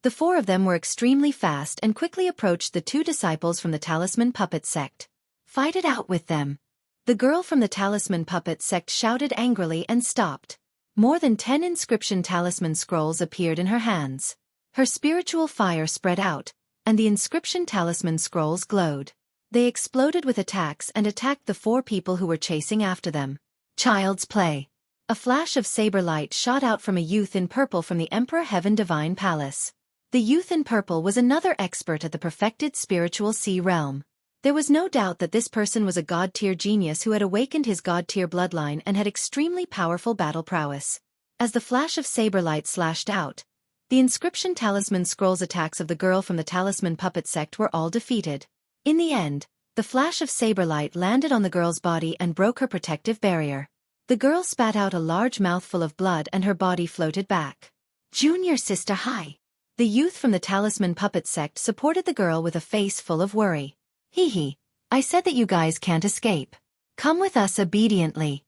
The 4 of them were extremely fast and quickly approached the 2 disciples from the Talisman Puppet Sect. Fight it out with them. The girl from the Talisman Puppet Sect shouted angrily and stopped. More than 10 inscription talisman scrolls appeared in her hands. Her spiritual fire spread out, and the inscription talisman scrolls glowed. They exploded with attacks and attacked the 4 people who were chasing after them. Child's play. A flash of saber light shot out from a youth in purple from the Emperor Heaven Divine Palace. The youth in purple was another expert at the perfected spiritual sea realm. There was no doubt that this person was a god-tier genius who had awakened his god-tier bloodline and had extremely powerful battle prowess. As the flash of saber light slashed out, the inscription talisman scrolls attacks of the girl from the Talisman Puppet Sect were all defeated. In the end, the flash of saber light landed on the girl's body and broke her protective barrier. The girl spat out a large mouthful of blood and her body floated back. Junior sister hi. The youth from the Talisman Puppet Sect supported the girl with a face full of worry. Hee, I said that you guys can't escape. Come with us obediently.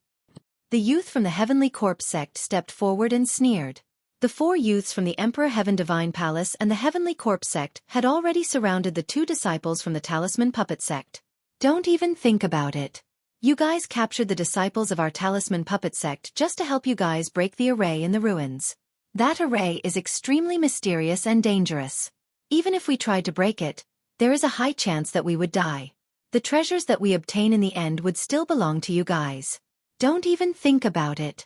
The youth from the Heavenly Corpse Sect stepped forward and sneered. The 4 youths from the Emperor Heaven Divine Palace and the Heavenly Corpse Sect had already surrounded the 2 disciples from the Talisman Puppet Sect. Don't even think about it. You guys captured the disciples of our Talisman Puppet Sect just to help you guys break the array in the ruins. That array is extremely mysterious and dangerous. Even if we tried to break it, there is a high chance that we would die. The treasures that we obtain in the end would still belong to you guys. Don't even think about it.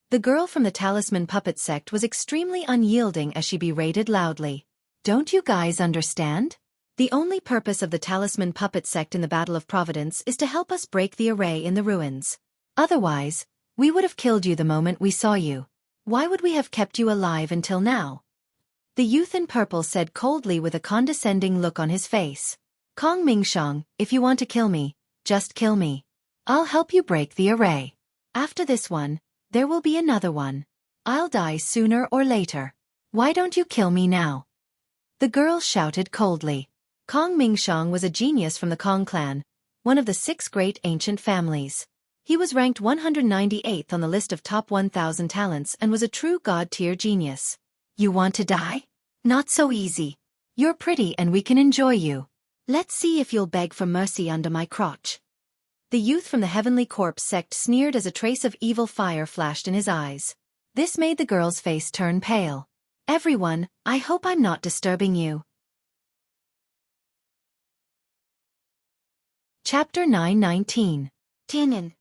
The girl from the Talisman Puppet Sect was extremely unyielding as she berated loudly. Don't you guys understand? The only purpose of the Talisman Puppet Sect in the Battle of Providence is to help us break the array in the ruins. Otherwise, we would have killed you the moment we saw you. Why would we have kept you alive until now? The youth in purple said coldly with a condescending look on his face. Kong Mingshang, if you want to kill me, just kill me. I'll help you break the array. After this one, there will be another one. I'll die sooner or later. Why don't you kill me now? The girl shouted coldly. Kong Mingshang was a genius from the Kong clan, one of the 6 great ancient families. He was ranked 198th on the list of top 1,000 talents and was a true god-tier genius. You want to die? Not so easy. You're pretty and we can enjoy you. Let's see if you'll beg for mercy under my crotch. The youth from the Heavenly Corpse Sect sneered as a trace of evil fire flashed in his eyes. This made the girl's face turn pale. Everyone, I hope I'm not disturbing you. Chapter 919. Tianan.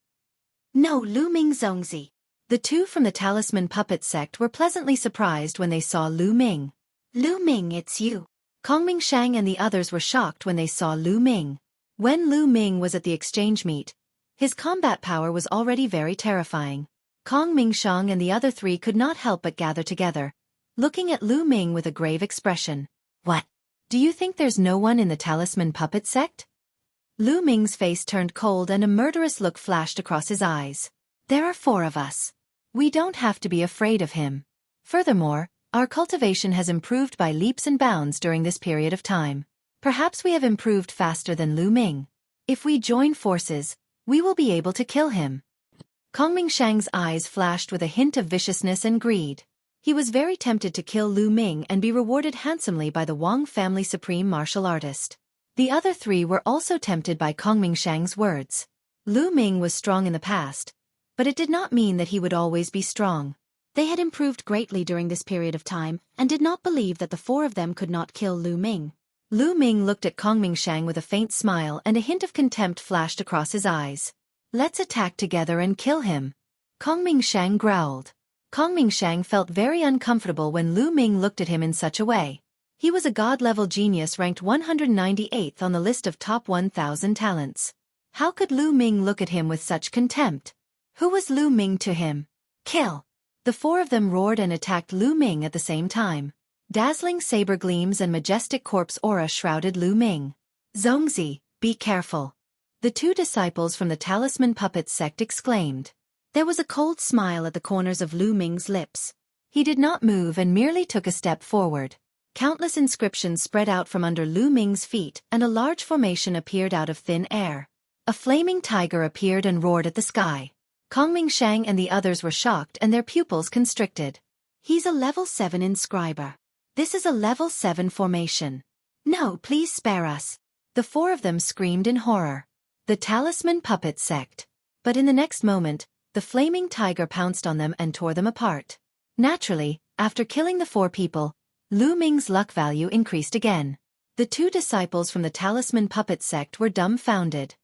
No Lu Ming Zongzi. The 2 from the Talisman Puppet Sect were pleasantly surprised when they saw Lu Ming. Lu Ming, it's you. Kong Mingshang and the others were shocked when they saw Lu Ming. When Lu Ming was at the exchange meet, his combat power was already very terrifying. Kong Mingshang and the other three could not help but gather together, looking at Lu Ming with a grave expression. What? Do you think there's no one in the Talisman Puppet sect? Lu Ming's face turned cold and a murderous look flashed across his eyes. There are 4 of us. We don't have to be afraid of him. Furthermore, our cultivation has improved by leaps and bounds during this period of time. Perhaps we have improved faster than Lu Ming. If we join forces, we will be able to kill him. Kong Mingshang's eyes flashed with a hint of viciousness and greed. He was very tempted to kill Lu Ming and be rewarded handsomely by the Wang family supreme martial artist. The other 3 were also tempted by Kong Mingshang's words. Lu Ming was strong in the past, but it did not mean that he would always be strong. They had improved greatly during this period of time and did not believe that the 4 of them could not kill Lu Ming. Lu Ming looked at Kong Mingshang with a faint smile and a hint of contempt flashed across his eyes. Let's attack together and kill him. Kong Mingshang growled. Kong Mingshang felt very uncomfortable when Lu Ming looked at him in such a way. He was a god-level genius ranked 198th on the list of top 1,000 talents. How could Lu Ming look at him with such contempt? Who was Lu Ming to him? Kill! The 4 of them roared and attacked Lu Ming at the same time. Dazzling saber gleams and majestic corpse aura shrouded Lu Ming. Zongzi, be careful. The 2 disciples from the Talisman Puppet sect exclaimed. There was a cold smile at the corners of Lu Ming's lips. He did not move and merely took a step forward. Countless inscriptions spread out from under Lu Ming's feet and a large formation appeared out of thin air. A flaming tiger appeared and roared at the sky. Kong Mingshang and the others were shocked and their pupils constricted. He's a level 7 inscriber. This is a level 7 formation. No, please spare us. The 4 of them screamed in horror. The Talisman Puppet sect. But in the next moment, the flaming tiger pounced on them and tore them apart. Naturally, after killing the 4 people, Lu Ming's luck value increased again. The 2 disciples from the Talisman Puppet sect were dumbfounded.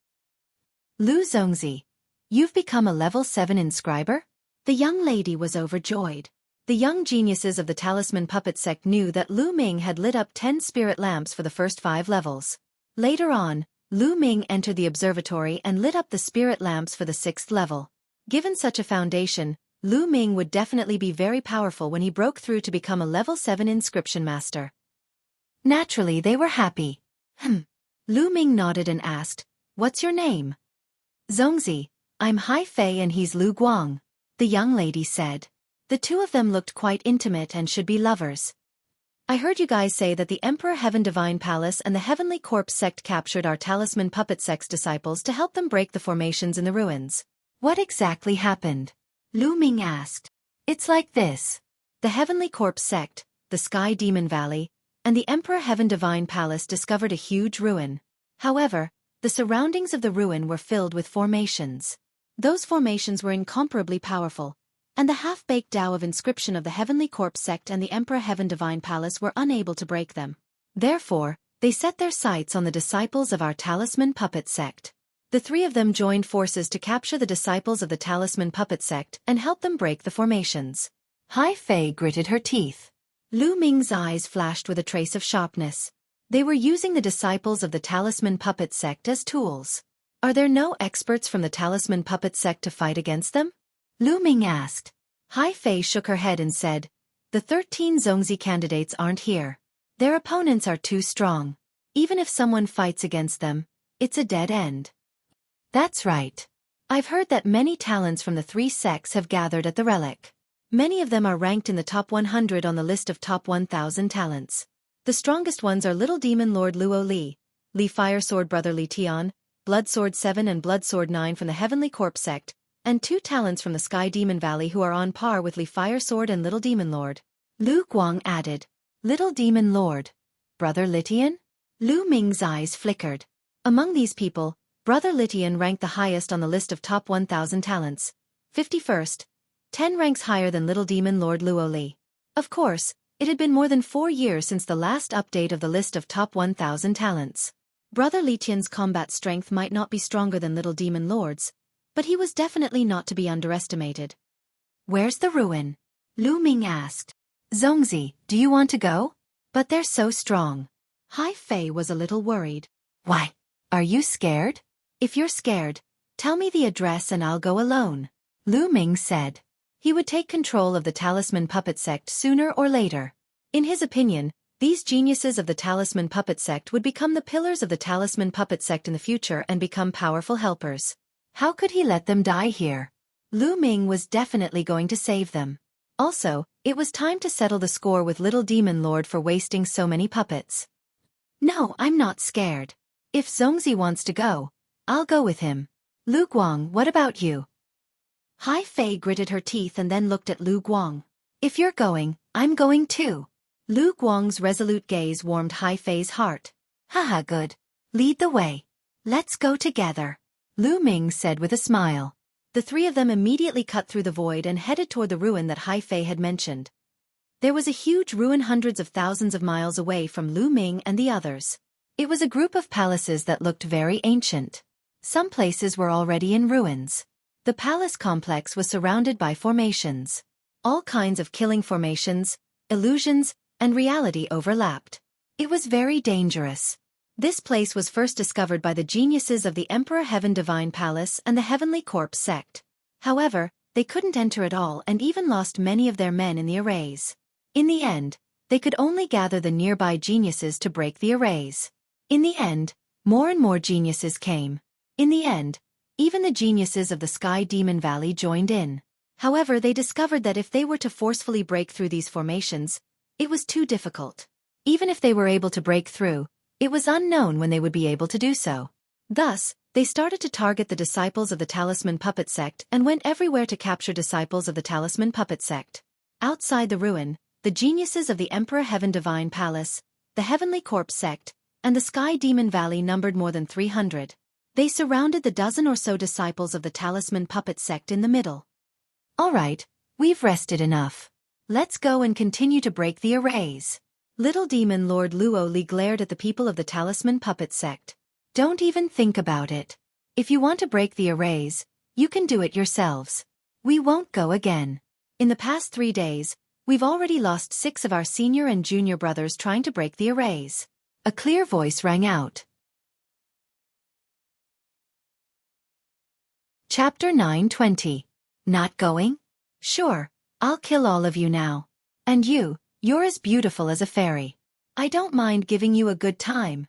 Lu Zongzi, you've become a level 7 inscriber? The young lady was overjoyed. The young geniuses of the Talisman Puppet sect knew that Lu Ming had lit up 10 spirit lamps for the first 5 levels. Later on, Lu Ming entered the observatory and lit up the spirit lamps for the 6th level. Given such a foundation, Lu Ming would definitely be very powerful when he broke through to become a level 7 inscription master. Naturally, they were happy. Lu Ming nodded and asked, "What's your name?" "Zongzi, I'm Hai Fei and he's Lu Guang," the young lady said. The 2 of them looked quite intimate and should be lovers. "I heard you guys say that the Emperor Heaven Divine Palace and the Heavenly Corpse sect captured our Talisman Puppet sect's disciples to help them break the formations in the ruins. What exactly happened?" Lu Ming asked. "It's like this. The Heavenly Corpse sect, the Sky Demon Valley, and the Emperor Heaven Divine Palace discovered a huge ruin. However, the surroundings of the ruin were filled with formations. Those formations were incomparably powerful, and the half-baked Tao of inscription of the Heavenly Corpse sect and the Emperor Heaven Divine Palace were unable to break them. Therefore, they set their sights on the disciples of our Talisman Puppet sect. The 3 of them joined forces to capture the disciples of the Talisman Puppet sect and help them break the formations." Hai Fei gritted her teeth. Lu Ming's eyes flashed with a trace of sharpness. They were using the disciples of the Talisman Puppet sect as tools. Are there no experts from the Talisman Puppet sect to fight against them? Lu Ming asked. Hai Fei shook her head and said, "The 13 Zongzi candidates aren't here. Their opponents are too strong. Even if someone fights against them, it's a dead end." "That's right. I've heard that many talents from the 3 sects have gathered at the relic. Many of them are ranked in the top 100 on the list of top 1,000 talents. The strongest ones are Little Demon Lord Luo Li, Li Fire Sword Brother Li Tian, Blood Sword 7 and Blood Sword 9 from the Heavenly Corpse sect, and 2 talents from the Sky Demon Valley who are on par with Li Fire Sword and Little Demon Lord." Lu Guang added, "Little Demon Lord, Brother Litian?" Lu Ming's eyes flickered. Among these people, Brother Litian ranked the highest on the list of top 1,000 talents, 51st, 10 ranks higher than Little Demon Lord Luo Li. Of course, it had been more than 4 years since the last update of the list of top 1,000 talents. Brother Litian's combat strength might not be stronger than Little Demon Lord's, but he was definitely not to be underestimated. "Where's the ruin?" Lu Ming asked. "Zongzi, do you want to go? But they're so strong." Hai Fei was a little worried. "Why? Are you scared? If you're scared, tell me the address and I'll go alone. Lu Ming said. He would take control of the Talisman Puppet Sect sooner or later. In his opinion, these geniuses of the Talisman Puppet Sect would become the pillars of the Talisman Puppet Sect in the future and become powerful helpers. How could he let them die here? Lu Ming was definitely going to save them. Also, it was time to settle the score with Little Demon Lord for wasting so many puppets. No, I'm not scared. If Zongzi wants to go, I'll go with him. Lu Guang, what about you? Hai Fei gritted her teeth and then looked at Lu Guang. If you're going, I'm going too. Lu Guang's resolute gaze warmed Hai Fei's heart. Haha, good. Lead the way. Let's go together. Lu Ming said with a smile. The three of them immediately cut through the void and headed toward the ruin that Hai Fei had mentioned. There was a huge ruin hundreds of thousands of miles away from Lu Ming and the others. It was a group of palaces that looked very ancient. Some places were already in ruins. The palace complex was surrounded by formations. All kinds of killing formations, illusions, and reality overlapped. It was very dangerous. This place was first discovered by the geniuses of the Emperor Heaven Divine Palace and the Heavenly Corpse sect. However, they couldn't enter at all and even lost many of their men in the arrays. In the end, they could only gather the nearby geniuses to break the arrays. In the end, more and more geniuses came. In the end, even the geniuses of the Sky Demon Valley joined in. However, they discovered that if they were to forcefully break through these formations, it was too difficult. Even if they were able to break through, it was unknown when they would be able to do so. Thus, they started to target the disciples of the Talisman Puppet Sect and went everywhere to capture disciples of the Talisman Puppet Sect. Outside the ruin, the geniuses of the Emperor Heaven Divine Palace, the Heavenly Corpse sect, and the Sky Demon Valley numbered more than 300. They surrounded the dozen or so disciples of the Talisman Puppet Sect in the middle. All right, we've rested enough. Let's go and continue to break the arrays. Little Demon Lord Luo Li glared at the people of the Talisman Puppet Sect. Don't even think about it. If you want to break the arrays, you can do it yourselves. We won't go again. In the past 3 days, we've already lost 6 of our senior and junior brothers trying to break the arrays. A clear voice rang out. Chapter 9:20. Not going? Sure, I'll kill all of you now. And you're as beautiful as a fairy. I don't mind giving you a good time.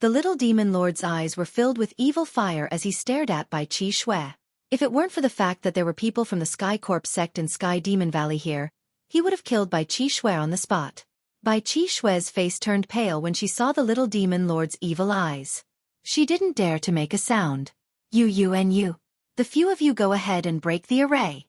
The little demon lord's eyes were filled with evil fire as he stared at Bai Qi Xue. If it weren't for the fact that there were people from the Sky Corp sect in Sky Demon Valley here, he would have killed Bai Qi Xue on the spot. Bai Qi Xue's face turned pale when she saw the little demon lord's evil eyes. She didn't dare to make a sound. You and you. The few of you go ahead and break the array.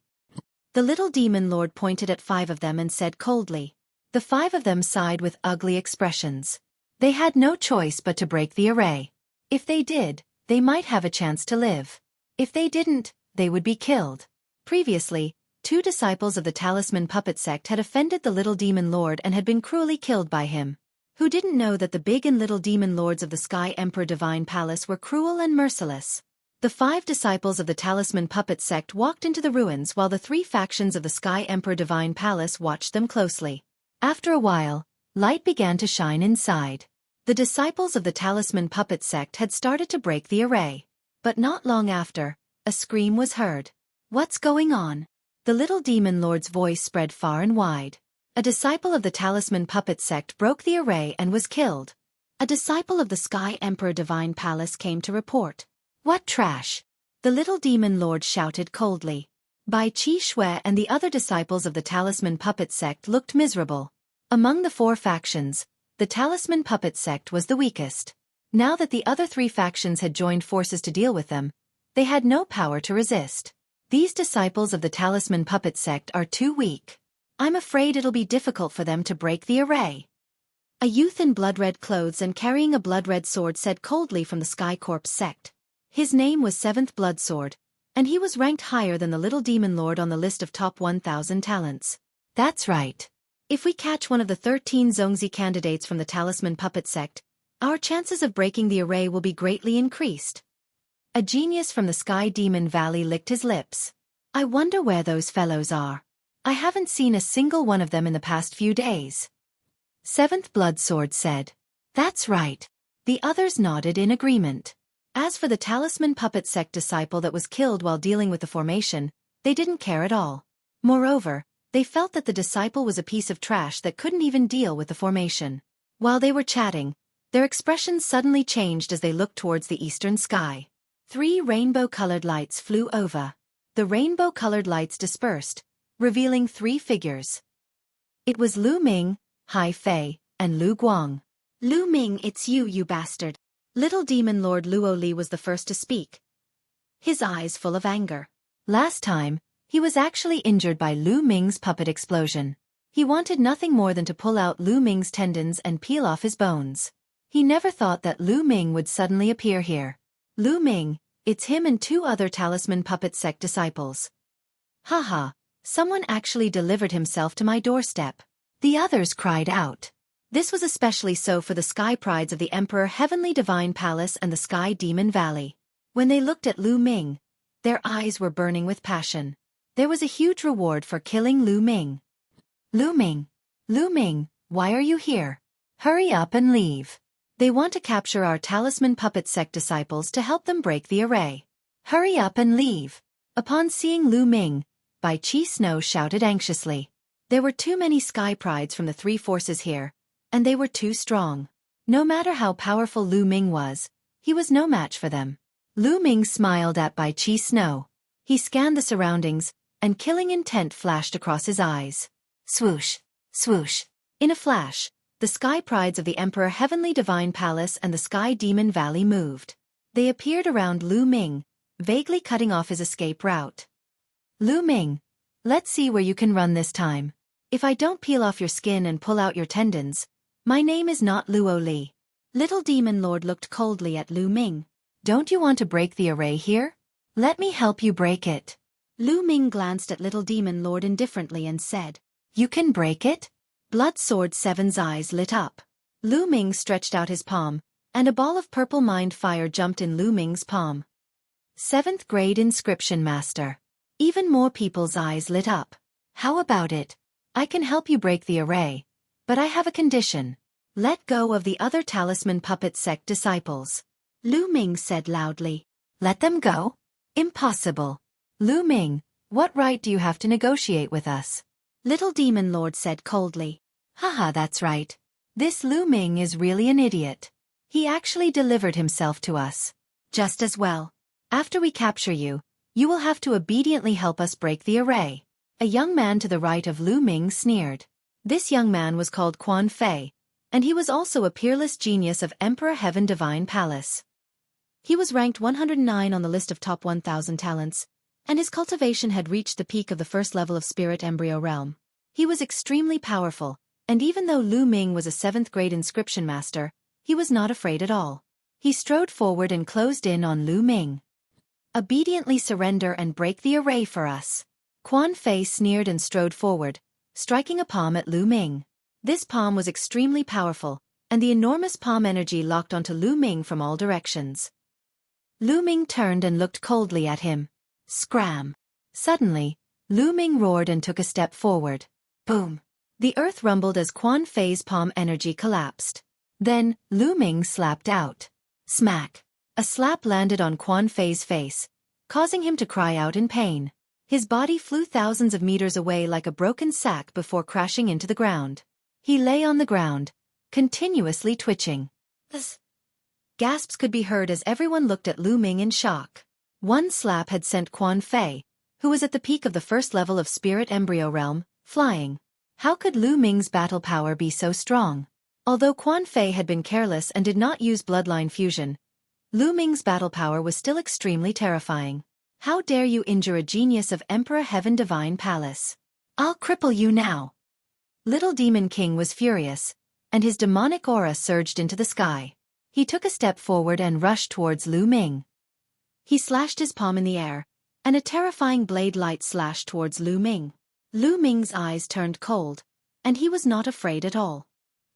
The little demon lord pointed at 5 of them and said coldly. The 5 of them sighed with ugly expressions. They had no choice but to break the array. If they did, they might have a chance to live. If they didn't, they would be killed. Previously, 2 disciples of the Talisman Puppet Sect had offended the little demon lord and had been cruelly killed by him. Who didn't know that the big and little demon lords of the Sky Emperor Divine Palace were cruel and merciless? The 5 disciples of the Talisman Puppet Sect walked into the ruins while the 3 factions of the Sky Emperor Divine Palace watched them closely. After a while, light began to shine inside. The disciples of the Talisman Puppet Sect had started to break the array. But not long after, a scream was heard. What's going on? The little demon lord's voice spread far and wide. A disciple of the Talisman Puppet Sect broke the array and was killed. A disciple of the Sky Emperor Divine Palace came to report. What trash! The little demon lord shouted coldly. Bai Qi Xue and the other disciples of the Talisman Puppet Sect looked miserable. Among the 4 factions, the Talisman Puppet Sect was the weakest. Now that the other 3 factions had joined forces to deal with them, they had no power to resist. These disciples of the Talisman Puppet Sect are too weak. I'm afraid it'll be difficult for them to break the array. A youth in blood-red clothes and carrying a blood-red sword said coldly from the Sky Corp sect. His name was 7th Blood Sword, and he was ranked higher than the little demon lord on the list of top 1,000 talents. That's right. If we catch one of the 13 Zongzi candidates from the Talisman Puppet Sect, our chances of breaking the array will be greatly increased. A genius from the Sky Demon Valley licked his lips. I wonder where those fellows are. I haven't seen a single one of them in the past few days. 7th Blood Sword said. That's right. The others nodded in agreement. As for the talisman puppet sect disciple that was killed while dealing with the formation, they didn't care at all. Moreover, they felt that the disciple was a piece of trash that couldn't even deal with the formation. While they were chatting, their expressions suddenly changed as they looked towards the eastern sky. 3 rainbow-colored lights flew over. The rainbow-colored lights dispersed, revealing 3 figures. It was Lu Ming, Hai Fei, and Lu Guang. "Lu Ming, it's you, you bastard." Little Demon Lord Luo Li was the first to speak, his eyes full of anger. Last time, he was actually injured by Lu Ming's puppet explosion. He wanted nothing more than to pull out Lu Ming's tendons and peel off his bones. He never thought that Lu Ming would suddenly appear here. "Lu Ming, it's him and 2 other talisman puppet sect disciples." "Haha, someone actually delivered himself to my doorstep." The others cried out. This was especially so for the sky prides of the Emperor Heavenly Divine Palace and the Sky Demon Valley. When they looked at Lu Ming, their eyes were burning with passion. There was a huge reward for killing Lu Ming. "Lu Ming! Lu Ming, why are you here? Hurry up and leave. They want to capture our talisman puppet sect disciples to help them break the array. Hurry up and leave." Upon seeing Lu Ming, Bai Qi Snow shouted anxiously. There were too many sky prides from the 3 forces here, and they were too strong. No matter how powerful Lu Ming was, he was no match for them. Lu Ming smiled at Bai Qi Snow. He scanned the surroundings, and killing intent flashed across his eyes. Swoosh, swoosh. In a flash, the sky prides of the Emperor Heavenly Divine Palace and the Sky Demon Valley moved. They appeared around Lu Ming, vaguely cutting off his escape route. "Lu Ming, let's see where you can run this time. If I don't peel off your skin and pull out your tendons, my name is not Luo Li." Little Demon Lord looked coldly at Lu Ming. "Don't you want to break the array here? Let me help you break it." Lu Ming glanced at Little Demon Lord indifferently and said, "You can break it?" Blood Sword 7's eyes lit up. Lu Ming stretched out his palm, and a ball of purple mind fire jumped in Lu Ming's palm. 7th grade inscription master. Even more people's eyes lit up. "How about it? I can help you break the array, but I have a condition. Let go of the other talisman puppet sect disciples." Lu Ming said loudly. "Let them go? Impossible. Lu Ming, what right do you have to negotiate with us?" Little Demon Lord said coldly. "Haha, that's right. This Lu Ming is really an idiot. He actually delivered himself to us. Just as well. After we capture you, you will have to obediently help us break the array." A young man to the right of Lu Ming sneered. This young man was called Quan Fei, and he was also a peerless genius of Emperor Heaven Divine Palace. He was ranked 109 on the list of top 1,000 talents, and his cultivation had reached the peak of the first level of Spirit Embryo Realm. He was extremely powerful, and even though Lu Ming was a 7th grade inscription master, he was not afraid at all. He strode forward and closed in on Lu Ming. "Obediently surrender and break the array for us." Quan Fei sneered and strode forward, striking a palm at Lu Ming. This palm was extremely powerful, and the enormous palm energy locked onto Lu Ming from all directions. Lu Ming turned and looked coldly at him. Scram! Suddenly, Lu Ming roared and took a step forward. Boom! The earth rumbled as Quan Fei's palm energy collapsed. Then, Lu Ming slapped out. Smack! A slap landed on Quan Fei's face, causing him to cry out in pain. His body flew thousands of meters away like a broken sack before crashing into the ground. He lay on the ground, continuously twitching. Gasps could be heard as everyone looked at Lu Ming in shock. One slap had sent Quan Fei, who was at the peak of the first level of Spirit Embryo Realm, flying. How could Lu Ming's battle power be so strong? Although Quan Fei had been careless and did not use bloodline fusion, Lu Ming's battle power was still extremely terrifying. How dare you injure a genius of Emperor Heaven Divine Palace? I'll cripple you now. Little Demon King was furious, and his demonic aura surged into the sky. He took a step forward and rushed towards Lu Ming. He slashed his palm in the air, and a terrifying blade light slashed towards Lu Ming. Lu Ming's eyes turned cold, and he was not afraid at all.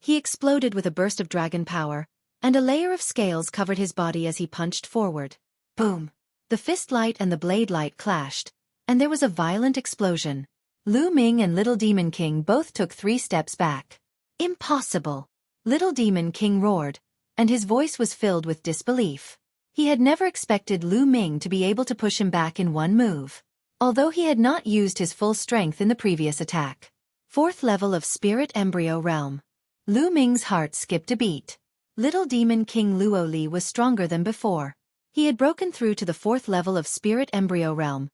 He exploded with a burst of dragon power, and a layer of scales covered his body as he punched forward. Boom! The fist light and the blade light clashed, and there was a violent explosion. Lu Ming and Little Demon King both took 3 steps back. Impossible! Little Demon King roared, and his voice was filled with disbelief. He had never expected Lu Ming to be able to push him back in one move, although he had not used his full strength in the previous attack. 4th level of Spirit Embryo Realm. Lu Ming's heart skipped a beat. Little Demon King Luo Li was stronger than before. He had broken through to the 4th level of Spirit Embryo Realm,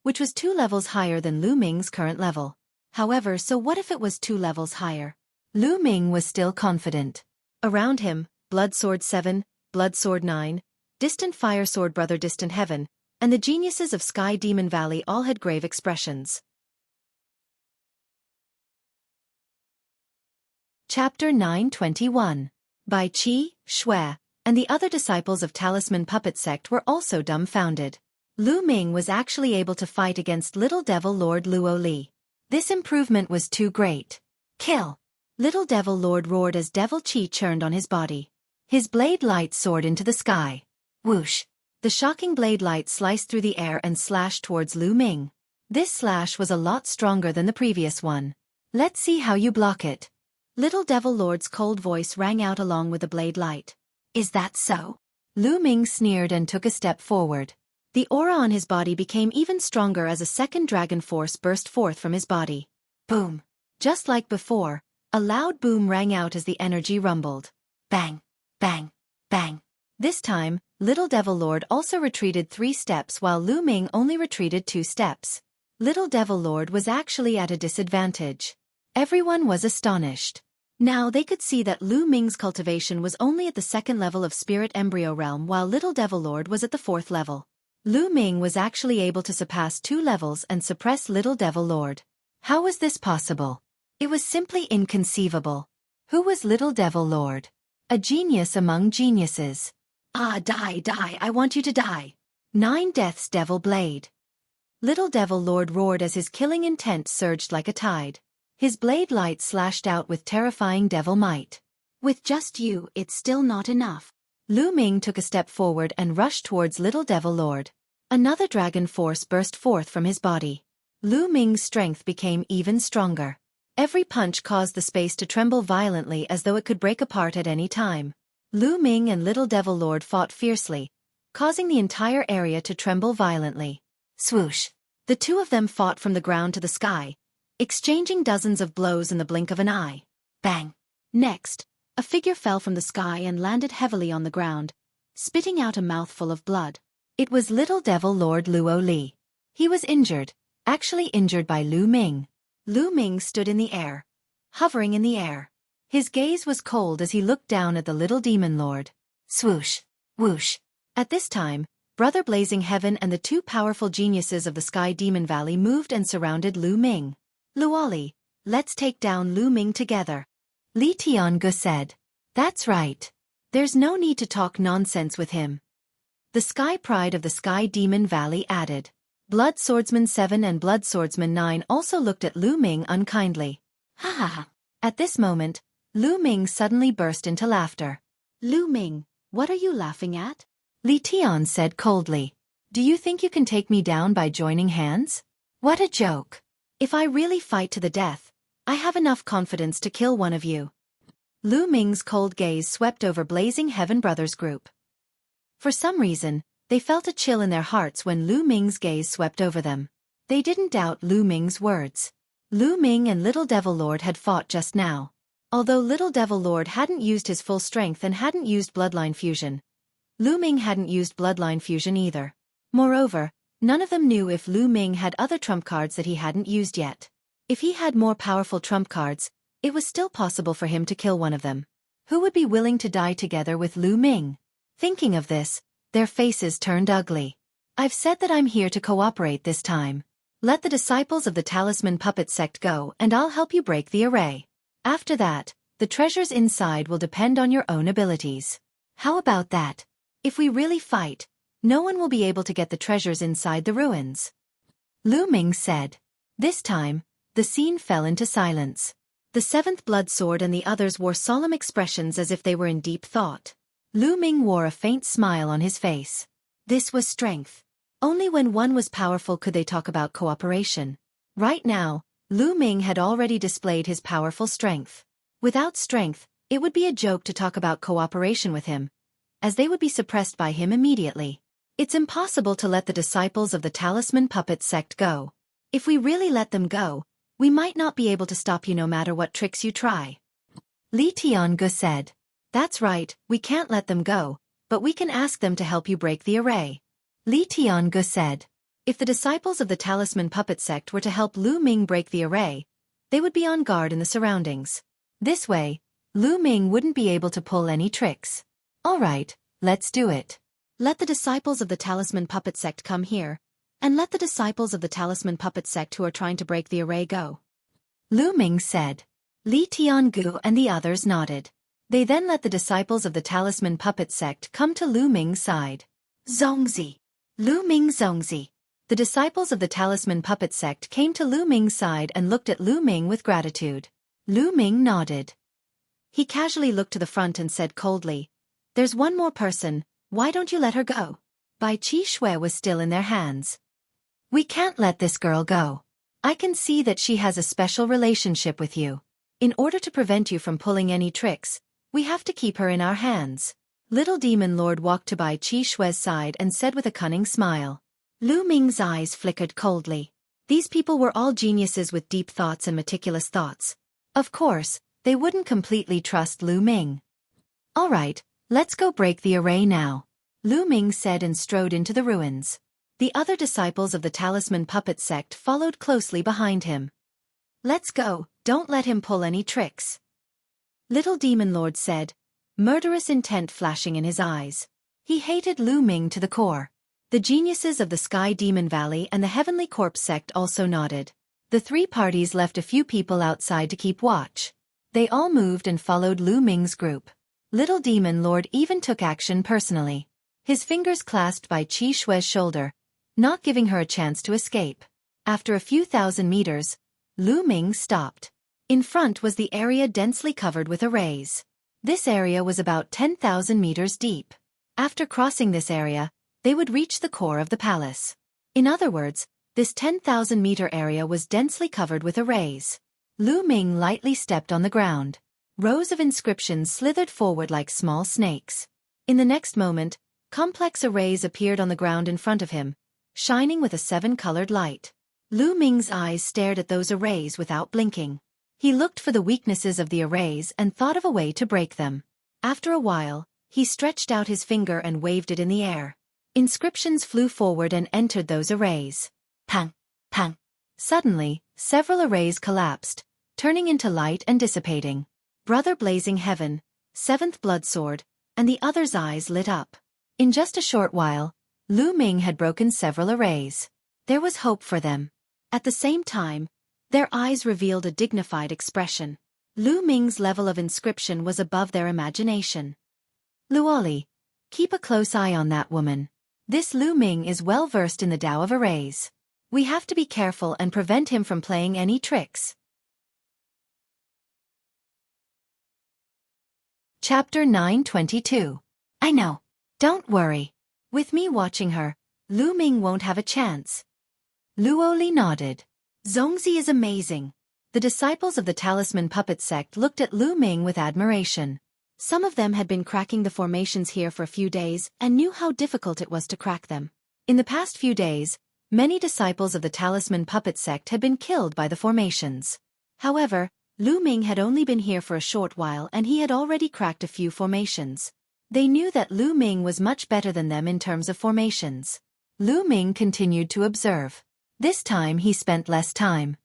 which was 2 levels higher than Lu Ming's current level. However, so what if it was 2 levels higher? Lu Ming was still confident. Around him, Blood Sword 7, Blood Sword 9, Distant Fire Sword Brother Distant Heaven, and the geniuses of Sky Demon Valley all had grave expressions. Chapter 921. Bai Qi, Xue, and the other disciples of Talisman Puppet Sect were also dumbfounded. Lu Ming was actually able to fight against Little Devil Lord Luo Li. This improvement was too great. Kill! Little Devil Lord roared as Devil Qi churned on his body. His blade light soared into the sky. Whoosh! The shocking blade light sliced through the air and slashed towards Lu Ming. This slash was a lot stronger than the previous one. Let's see how you block it. Little Devil Lord's cold voice rang out along with the blade light. Is that so? Lu Ming sneered and took a step forward. The aura on his body became even stronger as a second dragon force burst forth from his body. Boom! Just like before, a loud boom rang out as the energy rumbled. Bang! Bang! Bang! This time, Little Devil Lord also retreated 3 steps while Lu Ming only retreated 2 steps. Little Devil Lord was actually at a disadvantage. Everyone was astonished. Now they could see that Lu Ming's cultivation was only at the 2nd level of Spirit Embryo Realm while Little Devil Lord was at the 4th level. Lu Ming was actually able to surpass 2 levels and suppress Little Devil Lord. How was this possible? It was simply inconceivable. Who was Little Devil Lord? A genius among geniuses. Ah, die, I want you to die. 9 Death's Devil Blade. Little Devil Lord roared as his killing intent surged like a tide. His blade light slashed out with terrifying devil might. With just you, it's still not enough. Lu Ming took a step forward and rushed towards Little Devil Lord. Another dragon force burst forth from his body. Lu Ming's strength became even stronger. Every punch caused the space to tremble violently as though it could break apart at any time. Lu Ming and Little Devil Lord fought fiercely, causing the entire area to tremble violently. Swoosh! The two of them fought from the ground to the sky, exchanging dozens of blows in the blink of an eye. Bang! Next, a figure fell from the sky and landed heavily on the ground, spitting out a mouthful of blood. It was Little Devil Lord Luo Li. He was injured, actually injured by Lu Ming. Lu Ming stood in the air, hovering in the air. His gaze was cold as he looked down at the Little Demon Lord. Swoosh! Whoosh! At this time, Brother Blazing Heaven and the 2 powerful geniuses of the Sky Demon Valley moved and surrounded Lu Ming. Luoli, let's take down Lu Ming together. Li Tiange said. That's right. There's no need to talk nonsense with him. The Sky Pride of the Sky Demon Valley added. Blood Swordsman 7 and Blood Swordsman 9 also looked at Lu Ming unkindly. Ha ha ha. At this moment, Lu Ming suddenly burst into laughter. Lu Ming, what are you laughing at? Li Tian said coldly. Do you think you can take me down by joining hands? What a joke. If I really fight to the death, I have enough confidence to kill one of you. Lu Ming's cold gaze swept over Blazing Heaven Brothers group. For some reason, they felt a chill in their hearts when Lu Ming's gaze swept over them. They didn't doubt Lu Ming's words. Lu Ming and Little Devil Lord had fought just now. Although Little Devil Lord hadn't used his full strength and hadn't used Bloodline Fusion, Lu Ming hadn't used Bloodline Fusion either. Moreover, none of them knew if Lu Ming had other trump cards that he hadn't used yet. If he had more powerful trump cards, it was still possible for him to kill one of them. Who would be willing to die together with Lu Ming? Thinking of this, their faces turned ugly. I've said that I'm here to cooperate this time. Let the disciples of the Talisman Puppet Sect go and I'll help you break the array. After that, the treasures inside will depend on your own abilities. How about that? If we really fight, no one will be able to get the treasures inside the ruins. Lu Ming said. This time, the scene fell into silence. The 7th Blood Sword and the others wore solemn expressions as if they were in deep thought. Lu Ming wore a faint smile on his face. This was strength. Only when one was powerful could they talk about cooperation. Right now, Lu Ming had already displayed his powerful strength. Without strength, It would be a joke to talk about cooperation with him, as they would be suppressed by him immediately. It's impossible to let the disciples of the Talisman Puppet sect go. If we really let them go, we might not be able to stop you no matter what tricks you try. Li Tiange said. That's right, we can't let them go, but we can ask them to help you break the array. Li Tiange said. If the disciples of the Talisman Puppet sect were to help Lu Ming break the array, they would be on guard in the surroundings. This way, Lu Ming wouldn't be able to pull any tricks. All right, let's do it. Let the disciples of the Talisman Puppet sect come here, and let the disciples of the Talisman Puppet sect who are trying to break the array go. Lu Ming said. Li Tiange and the others nodded. They then let the disciples of the Talisman Puppet sect come to Lu Ming's side. Zongzi. Lu Ming Zongzi. The disciples of the Talisman Puppet sect came to Lu Ming's side and looked at Lu Ming with gratitude. Lu Ming nodded. He casually looked to the front and said coldly, "There's one more person, why don't you let her go?" Bai Qi Shui was still in their hands. "We can't let this girl go. I can see that she has a special relationship with you. In order to prevent you from pulling any tricks, we have to keep her in our hands." Little Demon Lord walked to Bai Qi Shui's side and said with a cunning smile. Lu Ming's eyes flickered coldly. These people were all geniuses with deep thoughts and meticulous thoughts. Of course, they wouldn't completely trust Lu Ming. "All right, let's go break the array now," Lu Ming said and strode into the ruins. The other disciples of the Talisman Puppet sect followed closely behind him. "Let's go, don't let him pull any tricks," Little Demon Lord said, murderous intent flashing in his eyes. He hated Lu Ming to the core. The geniuses of the Sky Demon Valley and the Heavenly Corpse sect also nodded. The three parties left a few people outside to keep watch. They all moved and followed Lu Ming's group. Little Demon Lord even took action personally. His fingers clasped by Qi Shui's shoulder, not giving her a chance to escape. After a few thousand meters, Lu Ming stopped. In front was the area densely covered with arrays. This area was about 10,000 meters deep. After crossing this area, they would reach the core of the palace. In other words, this 10,000-meter area was densely covered with arrays. Lu Ming lightly stepped on the ground. Rows of inscriptions slithered forward like small snakes. In the next moment, complex arrays appeared on the ground in front of him, shining with a 7-colored light. Lu Ming's eyes stared at those arrays without blinking. He looked for the weaknesses of the arrays and thought of a way to break them. After a while, he stretched out his finger and waved it in the air. Inscriptions flew forward and entered those arrays. Pang! Pang! Suddenly, several arrays collapsed, turning into light and dissipating. Brother Blazing Heaven, Seventh Blood Sword, and the other's eyes lit up. In just a short while, Lu Ming had broken several arrays. There was hope for them. At the same time, their eyes revealed a dignified expression. Lu Ming's level of inscription was above their imagination. Luoli, keep a close eye on that woman. This Lu Ming is well versed in the Tao of arrays. We have to be careful and prevent him from playing any tricks. Chapter 922. I know. Don't worry. With me watching her, Lu Ming won't have a chance. Luoli nodded. Zongzi is amazing. The disciples of the Talisman Puppet sect looked at Lu Ming with admiration. Some of them had been cracking the formations here for a few days and knew how difficult it was to crack them. In the past few days, many disciples of the Talisman Puppet sect had been killed by the formations. However, Lu Ming had only been here for a short while and he had already cracked a few formations. They knew that Lu Ming was much better than them in terms of formations. Lu Ming continued to observe. This time he spent less time.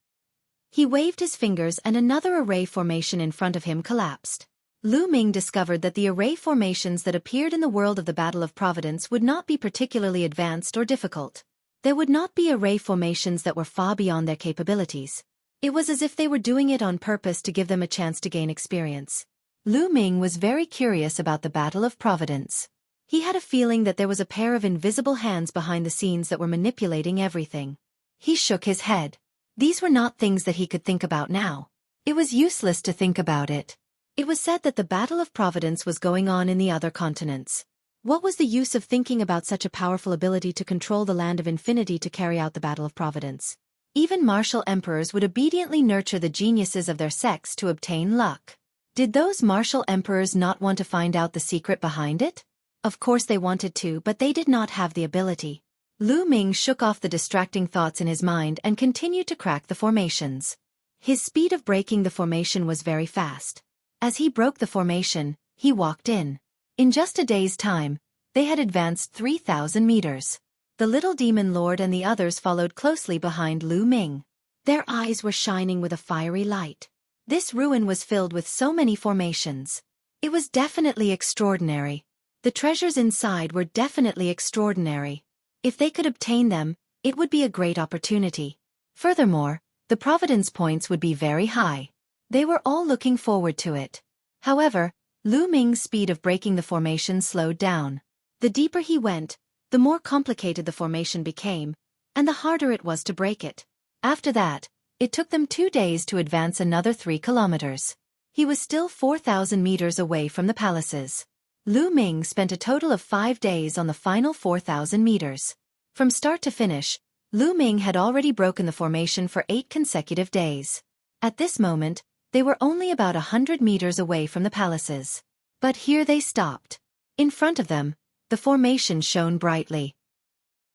He waved his fingers and another array formation in front of him collapsed. Lu Ming discovered that the array formations that appeared in the world of the Battle of Providence would not be particularly advanced or difficult. There would not be array formations that were far beyond their capabilities. It was as if they were doing it on purpose to give them a chance to gain experience. Lu Ming was very curious about the Battle of Providence. He had a feeling that there was a pair of invisible hands behind the scenes that were manipulating everything. He shook his head. These were not things that he could think about now. It was useless to think about it. It was said that the Battle of Providence was going on in the other continents. What was the use of thinking about such a powerful ability to control the land of infinity to carry out the Battle of Providence? Even martial emperors would obediently nurture the geniuses of their sects to obtain luck. Did those martial emperors not want to find out the secret behind it? Of course they wanted to, but they did not have the ability. Lu Ming shook off the distracting thoughts in his mind and continued to crack the formations. His speed of breaking the formation was very fast. As he broke the formation, he walked in. In just a day's time, they had advanced 3,000 meters. The little demon lord and the others followed closely behind Lu Ming. Their eyes were shining with a fiery light. This ruin was filled with so many formations. It was definitely extraordinary. The treasures inside were definitely extraordinary. If they could obtain them, it would be a great opportunity. Furthermore, the providence points would be very high. They were all looking forward to it. However, Lu Ming's speed of breaking the formation slowed down. The deeper he went, the more complicated the formation became, and the harder it was to break it. After that, it took them 2 days to advance another 3 kilometers. He was still 4,000 meters away from the palaces. Lu Ming spent a total of 5 days on the final 4,000 meters. From start to finish, Lu Ming had already broken the formation for 8 consecutive days. At this moment, they were only about 100 meters away from the palaces. But here they stopped. In front of them, the formation shone brightly.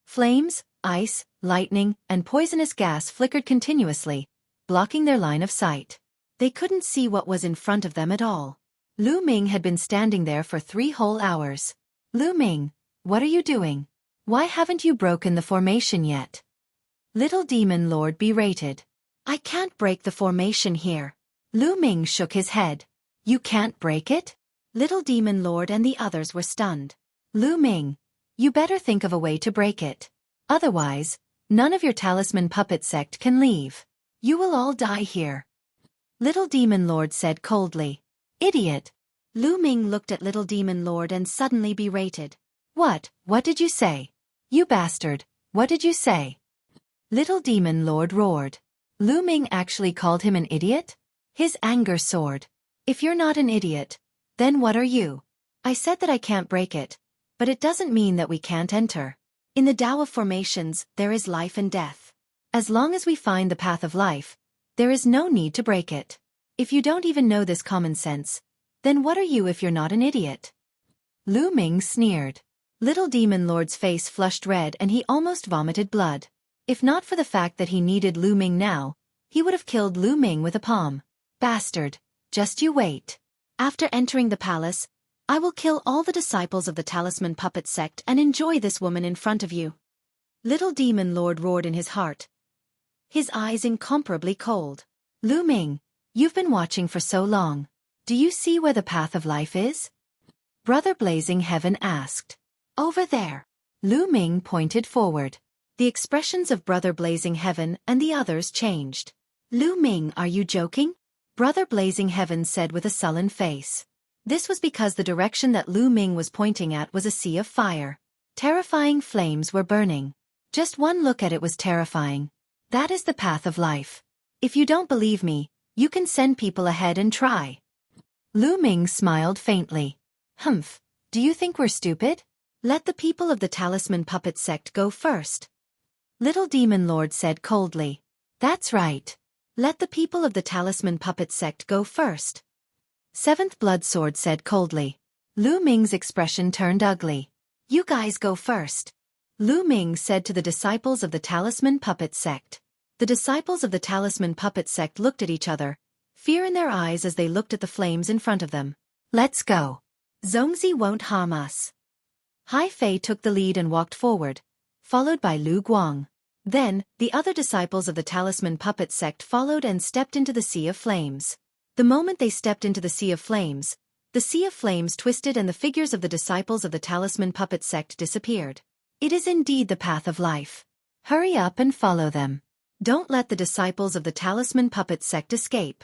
Flames, ice, lightning, and poisonous gas flickered continuously, blocking their line of sight. They couldn't see what was in front of them at all. Lu Ming had been standing there for 3 whole hours. Lu Ming, what are you doing? Why haven't you broken the formation yet? Little Demon Lord berated. I can't break the formation here. Lu Ming shook his head. You can't break it? Little Demon Lord and the others were stunned. Lu Ming, you better think of a way to break it. Otherwise, none of your talisman puppet sect can leave. You will all die here. Little Demon Lord said coldly. Idiot! Lu Ming looked at Little Demon Lord and suddenly berated. What did you say? You bastard, what did you say? Little Demon Lord roared. Lu Ming actually called him an idiot? His anger soared. If you're not an idiot, then what are you? I said that I can't break it, but it doesn't mean that we can't enter. In the Tao of formations, there is life and death. As long as we find the path of life, there is no need to break it. If you don't even know this common sense, then what are you if you're not an idiot? Lu Ming sneered. Little Demon Lord's face flushed red and he almost vomited blood. If not for the fact that he needed Lu Ming now, he would have killed Lu Ming with a palm. Bastard, just you wait. After entering the palace, I will kill all the disciples of the Talisman Puppet Sect and enjoy this woman in front of you. Little Demon Lord roared in his heart, his eyes incomparably cold. Lu Ming, you've been watching for so long. Do you see where the path of life is? Brother Blazing Heaven asked. Over there. Lu Ming pointed forward. The expressions of Brother Blazing Heaven and the others changed. Lu Ming, are you joking? Brother Blazing Heaven said with a sullen face. This was because the direction that Lu Ming was pointing at was a sea of fire. Terrifying flames were burning. Just one look at it was terrifying. That is the path of life. If you don't believe me, you can send people ahead and try. Lu Ming smiled faintly. Humph, do you think we're stupid? Let the people of the Talisman Puppet Sect go first. Little Demon Lord said coldly. That's right. Let the people of the Talisman Puppet Sect go first. Seventh Blood Sword said coldly. Lu Ming's expression turned ugly. You guys go first. Lu Ming said to the disciples of the Talisman Puppet Sect. The disciples of the Talisman Puppet Sect looked at each other, fear in their eyes as they looked at the flames in front of them. Let's go. Zhongzi won't harm us. Hai Fei took the lead and walked forward, followed by Lu Guang. Then, the other disciples of the Talisman Puppet Sect followed and stepped into the sea of flames. The moment they stepped into the sea of flames twisted and the figures of the disciples of the Talisman Puppet Sect disappeared. It is indeed the path of life. Hurry up and follow them. Don't let the disciples of the Talisman Puppet Sect escape.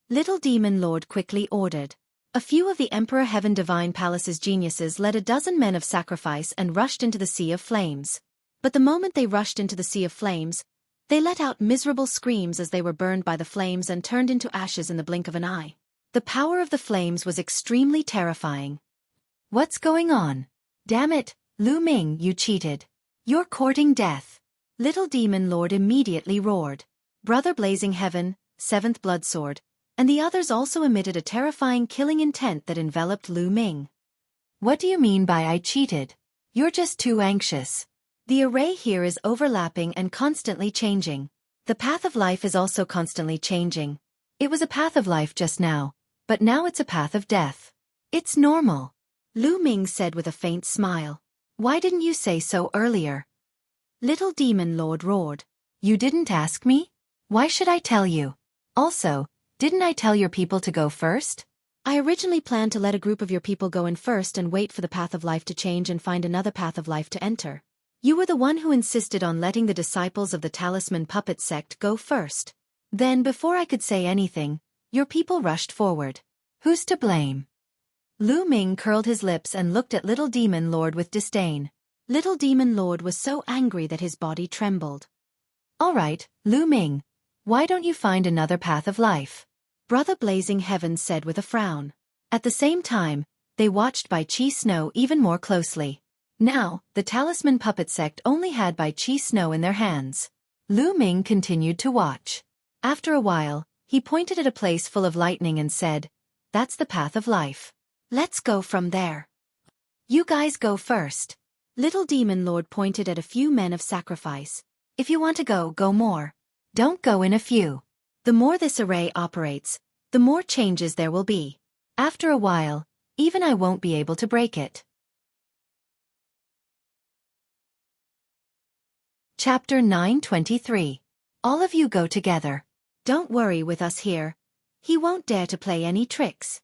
Little Demon Lord quickly ordered. A few of the Emperor Heaven Divine Palace's geniuses led a dozen men of sacrifice and rushed into the sea of flames. But the moment they rushed into the sea of flames, they let out miserable screams as they were burned by the flames and turned into ashes in the blink of an eye. The power of the flames was extremely terrifying. What's going on? Damn it, Lu Ming, you cheated. You're courting death. Little Demon Lord immediately roared. Brother Blazing Heaven, Seventh Blood Sword, and the others also emitted a terrifying killing intent that enveloped Lu Ming. What do you mean by I cheated? You're just too anxious. The array here is overlapping and constantly changing. The path of life is also constantly changing. It was a path of life just now, but now it's a path of death. It's normal, Lu Ming said with a faint smile. Why didn't you say so earlier? Little Demon Lord roared. You didn't ask me? Why should I tell you? Also, didn't I tell your people to go first? I originally planned to let a group of your people go in first and wait for the path of life to change and find another path of life to enter. You were the one who insisted on letting the disciples of the Talisman Puppet sect go first. Then, before I could say anything, your people rushed forward. Who's to blame? Lu Ming curled his lips and looked at Little Demon Lord with disdain. Little Demon Lord was so angry that his body trembled. All right, Lu Ming, why don't you find another path of life? Brother Blazing Heaven said with a frown. At the same time, they watched Bai Chi Snow even more closely. Now, the Talisman Puppet sect only had Bai Chi Snow in their hands. Lu Ming continued to watch. After a while, he pointed at a place full of lightning and said, That's the path of life. Let's go from there. You guys go first. Little Demon Lord pointed at a few men of sacrifice. If you want to go, go more. Don't go in a few. The more this array operates, the more changes there will be. After a while, even I won't be able to break it. Chapter 923. All of you go together. Don't worry with us here. He won't dare to play any tricks.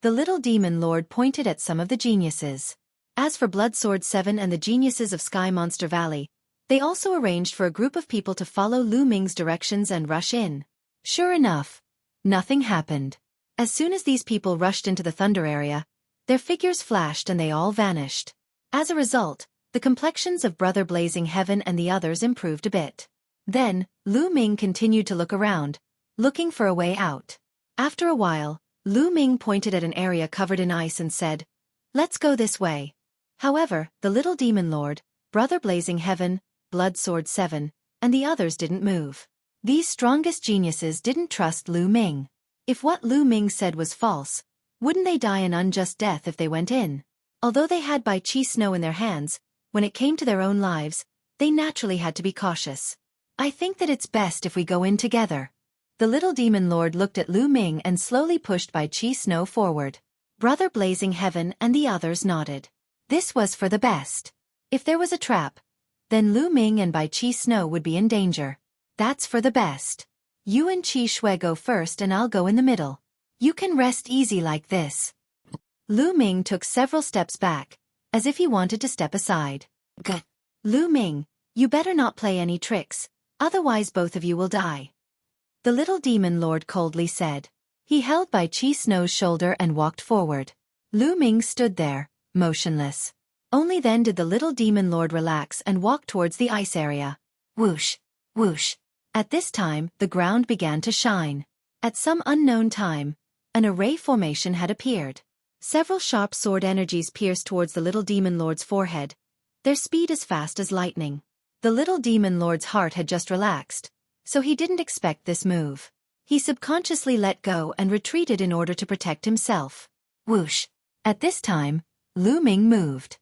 The Little Demon Lord pointed at some of the geniuses. As for Blood Sword 7 and the geniuses of Sky Monster Valley, they also arranged for a group of people to follow Lu Ming's directions and rush in. Sure enough, nothing happened. As soon as these people rushed into the Thunder area, their figures flashed and they all vanished. As a result, the complexions of Brother Blazing Heaven and the others improved a bit. Then, Lu Ming continued to look around, looking for a way out. After a while, Lu Ming pointed at an area covered in ice and said, Let's go this way. However, the Little Demon Lord, Brother Blazing Heaven, Blood Sword 7, and the others didn't move. These strongest geniuses didn't trust Lu Ming. If what Lu Ming said was false, wouldn't they die an unjust death if they went in? Although they had Bai Chi Snow in their hands, when it came to their own lives, they naturally had to be cautious. I think that it's best if we go in together. The Little Demon Lord looked at Lu Ming and slowly pushed Bai Chi Snow forward. Brother Blazing Heaven and the others nodded. This was for the best. If there was a trap, then Lu Ming and Bai Chi Snow would be in danger. That's for the best. You and Qi Shui go first and I'll go in the middle. You can rest easy like this. Lu Ming took several steps back, as if he wanted to step aside. Good. Lu Ming, you better not play any tricks, otherwise both of you will die. The Little Demon Lord coldly said. He held Bai Chi Snow's shoulder and walked forward. Lu Ming stood there, motionless. Only then did the Little Demon Lord relax and walk towards the ice area. Whoosh, whoosh. At this time, the ground began to shine. At some unknown time, an array formation had appeared. Several sharp sword energies pierced towards the Little Demon Lord's forehead, their speed as fast as lightning. The Little Demon Lord's heart had just relaxed, so he didn't expect this move. He subconsciously let go and retreated in order to protect himself. Whoosh. At this time, Lu Ming moved.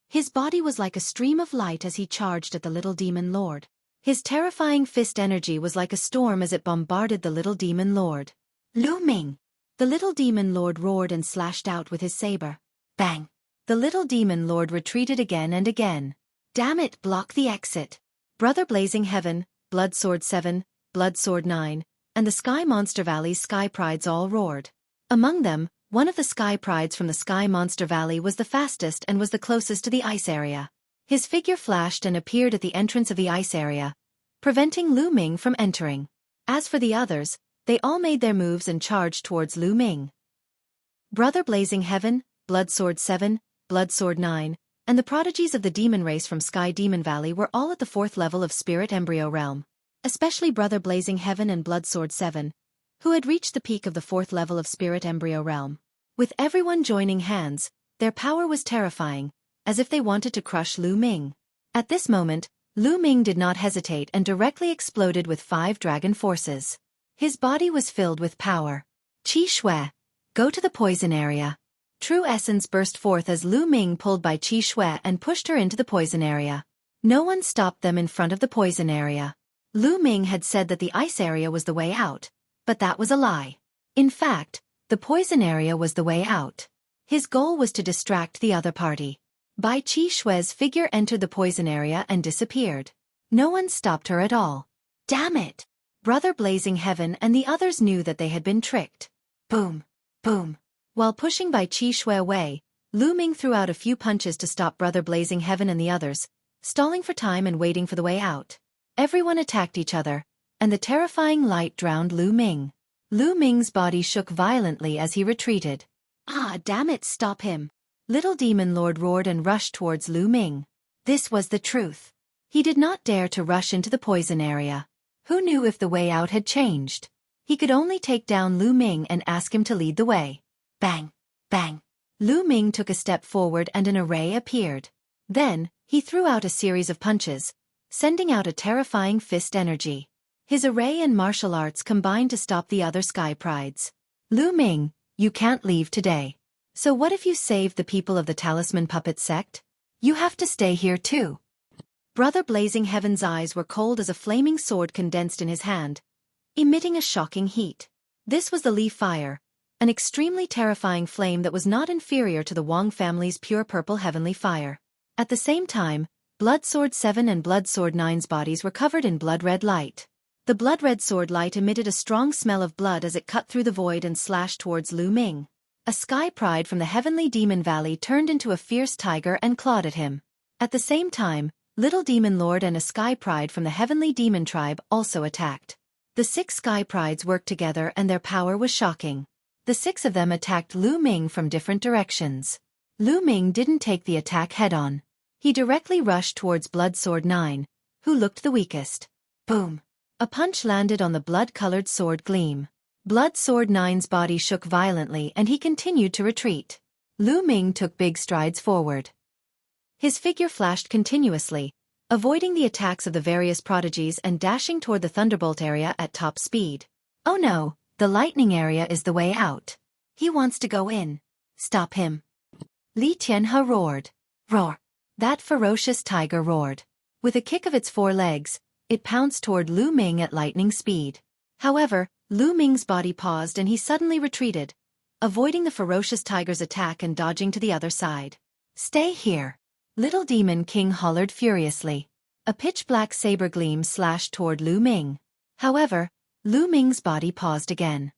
His body was like a stream of light as he charged at the Little Demon Lord. His terrifying fist energy was like a storm as it bombarded the Little Demon Lord. Lu Ming! The Little Demon Lord roared and slashed out with his saber. Bang! The Little Demon Lord retreated again and again. Damn it, block the exit. Brother Blazing Heaven, Blood Sword 7, Blood Sword 9, and the Sky Monster Valley's Sky Prides all roared. Among them, one of the Sky Prides from the Sky Monster Valley was the fastest and was the closest to the ice area. His figure flashed and appeared at the entrance of the ice area, preventing Lu Ming from entering. As for the others, they all made their moves and charged towards Lu Ming. Brother Blazing Heaven, Blood Sword 7, Blood Sword 9, and the prodigies of the demon race from Sky Demon Valley were all at the 4th level of Spirit Embryo Realm, especially Brother Blazing Heaven and Blood Sword 7, who had reached the peak of the 4th level of Spirit Embryo Realm. With everyone joining hands, their power was terrifying, as if they wanted to crush Lu Ming. At this moment, Lu Ming did not hesitate and directly exploded with 5 dragon forces. His body was filled with power. Qi Shui, go to the poison area. True essence burst forth as Lu Ming pulled by Qi Shui and pushed her into the poison area. No one stopped them in front of the poison area. Lu Ming had said that the ice area was the way out, but that was a lie. In fact, the poison area was the way out. His goal was to distract the other party. Bai Qi Shui's figure entered the poison area and disappeared. No one stopped her at all. Damn it! Brother Blazing Heaven and the others knew that they had been tricked. Boom! Boom! While pushing Bai Qi Shui away, Lu Ming threw out a few punches to stop Brother Blazing Heaven and the others, stalling for time and waiting for the way out. Everyone attacked each other, and the terrifying light drowned Lu Ming. Lu Ming's body shook violently as he retreated. Ah, damn it, stop him! Little Demon Lord roared and rushed towards Lu Ming. This was the truth. He did not dare to rush into the poison area. Who knew if the way out had changed? He could only take down Lu Ming and ask him to lead the way. Bang! Bang! Lu Ming took a step forward and an array appeared. Then, he threw out a series of punches, sending out a terrifying fist energy. His array and martial arts combined to stop the other Sky Prides. Lu Ming, you can't leave today. So what if you save the people of the Talisman Puppet Sect? You have to stay here too. Brother Blazing Heaven's eyes were cold as a flaming sword condensed in his hand, emitting a shocking heat. This was the Li Fire, an extremely terrifying flame that was not inferior to the Wang family's pure purple heavenly fire. At the same time, Blood Sword 7 and Blood Sword 9's bodies were covered in blood-red light. The blood-red sword light emitted a strong smell of blood as it cut through the void and slashed towards Lu Ming. A Sky Pride from the Heavenly Demon Valley turned into a fierce tiger and clawed at him. At the same time, Little Demon Lord and a Sky Pride from the Heavenly Demon Tribe also attacked. The 6 Sky Prides worked together and their power was shocking. The 6 of them attacked Lu Ming from different directions. Lu Ming didn't take the attack head-on. He directly rushed towards Blood Sword 9, who looked the weakest. Boom! A punch landed on the blood-colored sword gleam. Blood Sword 9's body shook violently and he continued to retreat. Lu Ming took big strides forward. His figure flashed continuously, avoiding the attacks of the various prodigies and dashing toward the Thunderbolt area at top speed. Oh no, the lightning area is the way out. He wants to go in. Stop him. Li Tianhe roared. Roar. That ferocious tiger roared. With a kick of its 4 legs, it pounced toward Lu Ming at lightning speed. However, Lu Ming's body paused and he suddenly retreated, avoiding the ferocious tiger's attack and dodging to the other side. Stay here. Little Demon King hollered furiously. A pitch-black saber gleam slashed toward Lu Ming. However, Lu Ming's body paused again.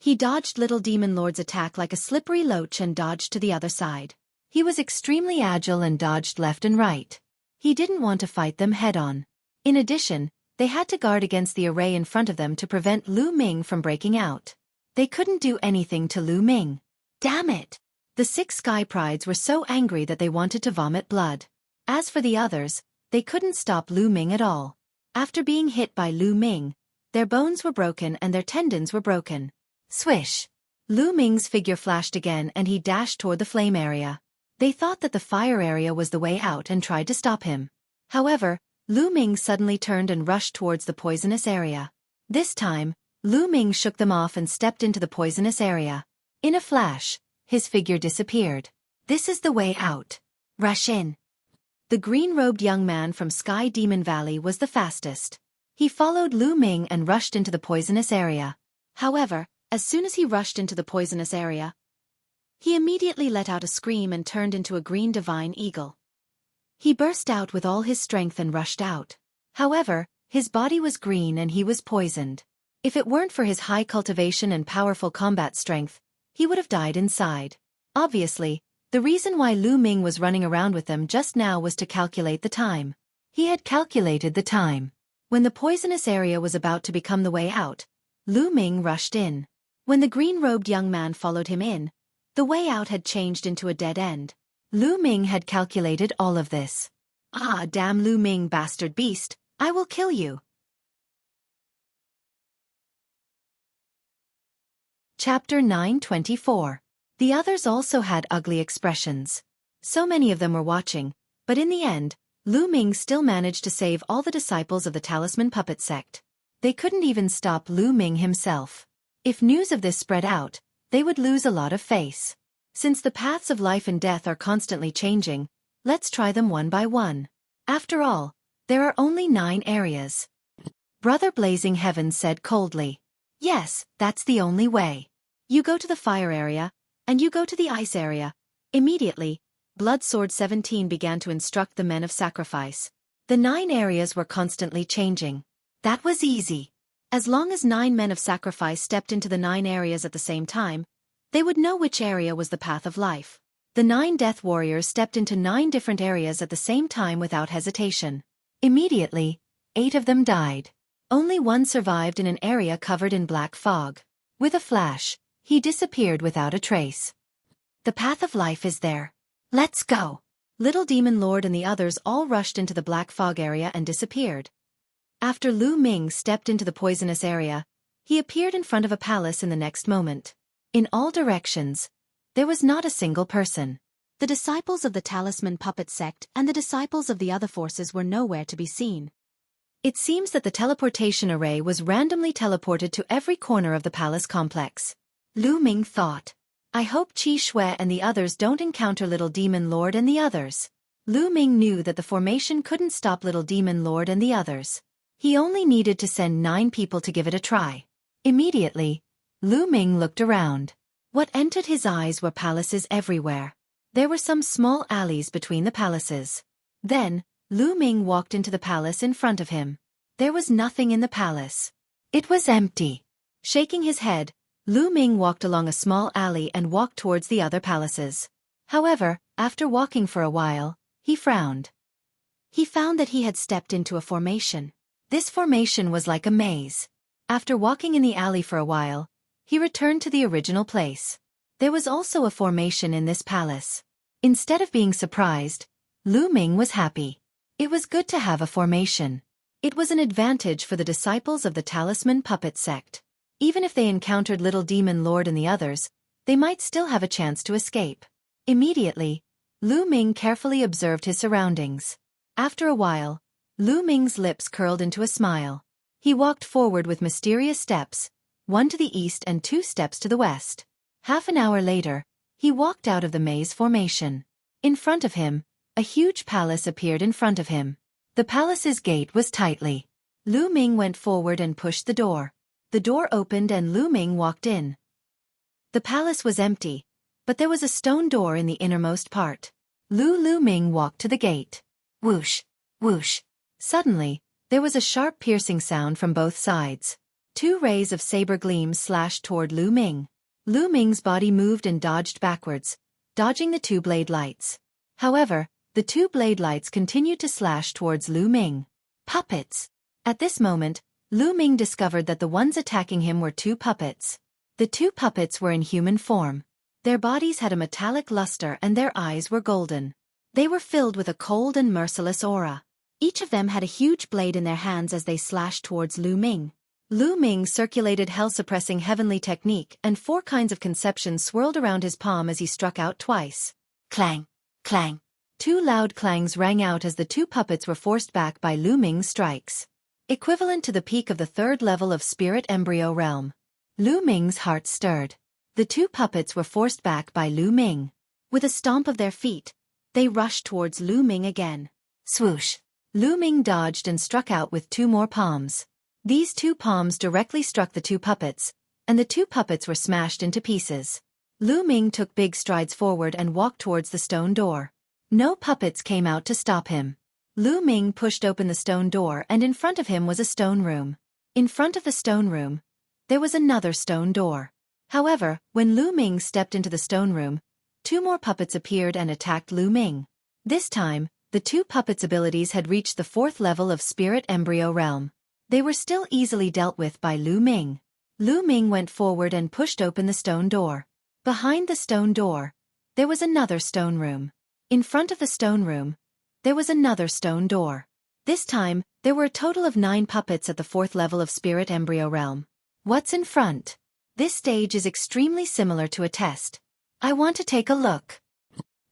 He dodged Little Demon Lord's attack like a slippery loach and dodged to the other side. He was extremely agile and dodged left and right. He didn't want to fight them head-on. In addition, they had to guard against the array in front of them to prevent Lu Ming from breaking out. They couldn't do anything to Lu Ming. Damn it! The 6 Sky Prides were so angry that they wanted to vomit blood. As for the others, they couldn't stop Lu Ming at all. After being hit by Lu Ming, their bones were broken and their tendons were broken. Swish! Lu Ming's figure flashed again and he dashed toward the flame area. They thought that the fire area was the way out and tried to stop him. However, Lu Ming suddenly turned and rushed towards the poisonous area. This time, Lu Ming shook them off and stepped into the poisonous area. In a flash, his figure disappeared. This is the way out. Rush in. The green-robed young man from Sky Demon Valley was the fastest. He followed Lu Ming and rushed into the poisonous area. However, as soon as he rushed into the poisonous area, he immediately let out a scream and turned into a green divine eagle. He burst out with all his strength and rushed out. However, his body was green and he was poisoned. If it weren't for his high cultivation and powerful combat strength, he would have died inside. Obviously, the reason why Lu Ming was running around with them just now was to calculate the time. He had calculated the time. When the poisonous area was about to become the way out, Lu Ming rushed in. When the green-robed young man followed him in, the way out had changed into a dead end. Lu Ming had calculated all of this. Ah, damn Lu Ming, bastard beast, I will kill you. Chapter 924. The others also had ugly expressions. So many of them were watching, but in the end, Lu Ming still managed to save all the disciples of the Talisman Puppet Sect. They couldn't even stop Lu Ming himself. If news of this spread out, they would lose a lot of face. Since the paths of life and death are constantly changing, let's try them one by one. After all, there are only 9 areas. Brother Blazing Heavens said coldly. Yes, that's the only way. You go to the fire area, and you go to the ice area. Immediately, Blood Sword 17 began to instruct the men of sacrifice. The 9 areas were constantly changing. That was easy. As long as 9 men of sacrifice stepped into the 9 areas at the same time, they would know which area was the path of life. The 9 death warriors stepped into 9 different areas at the same time without hesitation. Immediately, 8 of them died. Only one survived in an area covered in black fog. With a flash, he disappeared without a trace. The path of life is there. Let's go. Little Demon Lord and the others all rushed into the black fog area and disappeared. After Lu Ming stepped into the poisonous area, he appeared in front of a palace in the next moment. In all directions, there was not a single person. The disciples of the Talisman Puppet Sect and the disciples of the other forces were nowhere to be seen. It seems that the teleportation array was randomly teleported to every corner of the palace complex. Lu Ming thought. I hope Qi Shui and the others don't encounter Little Demon Lord and the others. Lu Ming knew that the formation couldn't stop Little Demon Lord and the others. He only needed to send 9 people to give it a try. Immediately, Lu Ming looked around. What entered his eyes were palaces everywhere. There were some small alleys between the palaces. Then, Lu Ming walked into the palace in front of him. There was nothing in the palace. It was empty. Shaking his head, Lu Ming walked along a small alley and walked towards the other palaces. However, after walking for a while, he frowned. He found that he had stepped into a formation. This formation was like a maze. After walking in the alley for a while, he returned to the original place. There was also a formation in this palace. Instead of being surprised, Lu Ming was happy. It was good to have a formation. It was an advantage for the disciples of the Talisman Puppet Sect. Even if they encountered Little Demon Lord and the others, they might still have a chance to escape. Immediately, Lu Ming carefully observed his surroundings. After a while, Lu Ming's lips curled into a smile. He walked forward with mysterious steps, 1 to the east and 2 steps to the west. Half an hour later, he walked out of the maze formation. In front of him, a huge palace appeared in front of him. The palace's gate was tightly. Lu Ming went forward and pushed the door. The door opened and Lu Ming walked in. The palace was empty, but there was a stone door in the innermost part. Lu Ming walked to the gate. Whoosh, whoosh. Suddenly, there was a sharp piercing sound from both sides. 2 rays of saber gleams slashed toward Lu Ming. Lu Ming's body moved and dodged backwards, dodging the 2 blade lights. However, the 2 blade lights continued to slash towards Lu Ming. Puppets! At this moment, Lu Ming discovered that the ones attacking him were 2 puppets. The 2 puppets were in human form. Their bodies had a metallic luster and their eyes were golden. They were filled with a cold and merciless aura. Each of them had a huge blade in their hands as they slashed towards Lu Ming. Lu Ming circulated hell-suppressing heavenly technique and 4 kinds of conception swirled around his palm as he struck out twice. Clang! Clang! 2 loud clangs rang out as the 2 puppets were forced back by Lu Ming's strikes. Equivalent to the peak of the 3rd level of Spirit Embryo Realm. Lu Ming's heart stirred. The 2 puppets were forced back by Lu Ming. With a stomp of their feet, they rushed towards Lu Ming again. Swoosh! Lu Ming dodged and struck out with 2 more palms. These 2 palms directly struck the 2 puppets, and the 2 puppets were smashed into pieces. Lu Ming took big strides forward and walked towards the stone door. No puppets came out to stop him. Lu Ming pushed open the stone door and in front of him was a stone room. In front of the stone room, there was another stone door. However, when Lu Ming stepped into the stone room, 2 more puppets appeared and attacked Lu Ming. This time, the 2 puppets' abilities had reached the 4th level of Spirit Embryo Realm. They were still easily dealt with by Lu Ming. Lu Ming went forward and pushed open the stone door. Behind the stone door, there was another stone room. In front of the stone room, there was another stone door. This time, there were a total of 9 puppets at the 4th level of Spirit Embryo Realm. What's in front? This stage is extremely similar to a test. I want to take a look.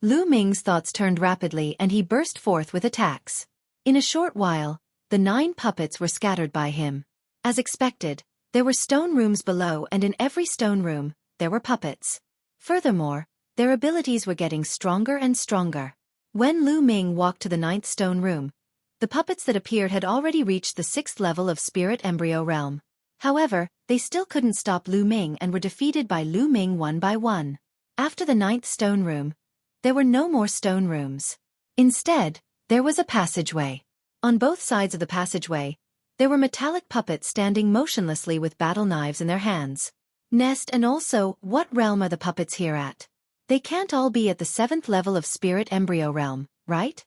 Lu Ming's thoughts turned rapidly and he burst forth with attacks. In a short while, the 9 puppets were scattered by him. As expected, there were stone rooms below, and in every stone room, there were puppets. Furthermore, their abilities were getting stronger and stronger. When Lu Ming walked to the 9th stone room, the puppets that appeared had already reached the 6th level of Spirit Embryo Realm. However, they still couldn't stop Lu Ming and were defeated by Lu Ming one by one. After the 9th stone room, there were no more stone rooms. Instead, there was a passageway. On both sides of the passageway, there were metallic puppets standing motionlessly with battle knives in their hands. Nest, and also, what realm are the puppets here at? They can't all be at the 7th level of Spirit Embryo Realm, right?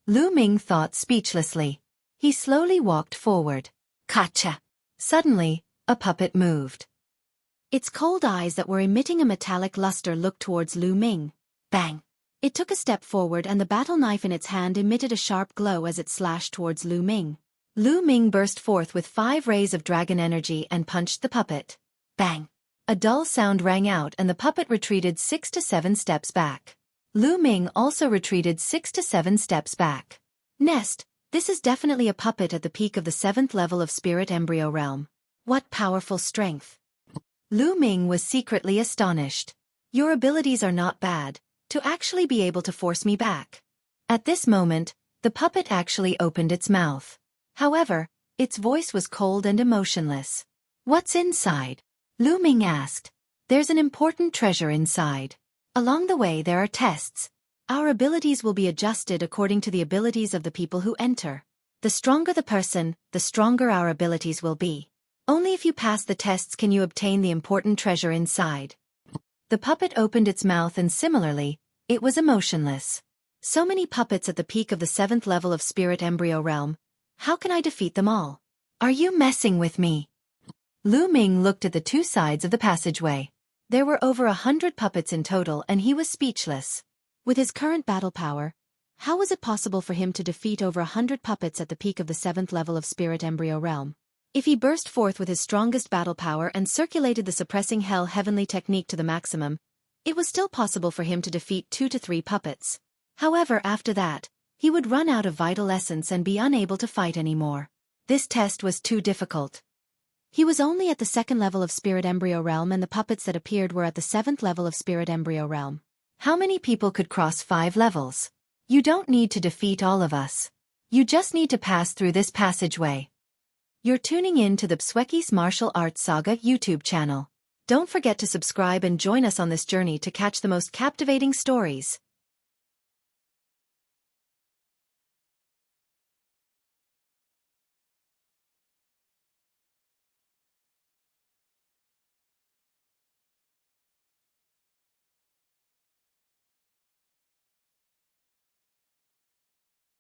Lu Ming thought speechlessly. He slowly walked forward. Gotcha! Suddenly, a puppet moved. Its cold eyes that were emitting a metallic luster looked towards Lu Ming. Bang! It took a step forward, and the battle knife in its hand emitted a sharp glow as it slashed towards Lu Ming. Lu Ming burst forth with 5 rays of dragon energy and punched the puppet. Bang! A dull sound rang out, and the puppet retreated 6 to 7 steps back. Lu Ming also retreated 6 to 7 steps back. Nest, this is definitely a puppet at the peak of the 7th level of Spirit Embryo Realm. What powerful strength! Lu Ming was secretly astonished. Your abilities are not bad, to actually be able to force me back. At this moment, the puppet actually opened its mouth. However, its voice was cold and emotionless. What's inside? Lu Ming asked. There's an important treasure inside. Along the way there are tests. Our abilities will be adjusted according to the abilities of the people who enter. The stronger the person, the stronger our abilities will be. Only if you pass the tests can you obtain the important treasure inside. The puppet opened its mouth, and similarly, it was emotionless. So many puppets at the peak of the 7th level of Spirit Embryo Realm. How can I defeat them all? Are you messing with me? Lu Ming looked at the 2 sides of the passageway. There were over 100 puppets in total, and he was speechless. With his current battle power, how was it possible for him to defeat over 100 puppets at the peak of the 7th level of Spirit Embryo Realm? If he burst forth with his strongest battle power and circulated the suppressing hell heavenly technique to the maximum, it was still possible for him to defeat 2 to 3 puppets. However, after that, he would run out of vital essence and be unable to fight anymore. This test was too difficult. He was only at the 2nd level of Spirit Embryo Realm, and the puppets that appeared were at the 7th level of Spirit Embryo Realm. How many people could cross 5 levels? You don't need to defeat all of us. You just need to pass through this passageway. You're tuning in to the Xueqi's Martial Arts Saga YouTube channel. Don't forget to subscribe and join us on this journey to catch the most captivating stories.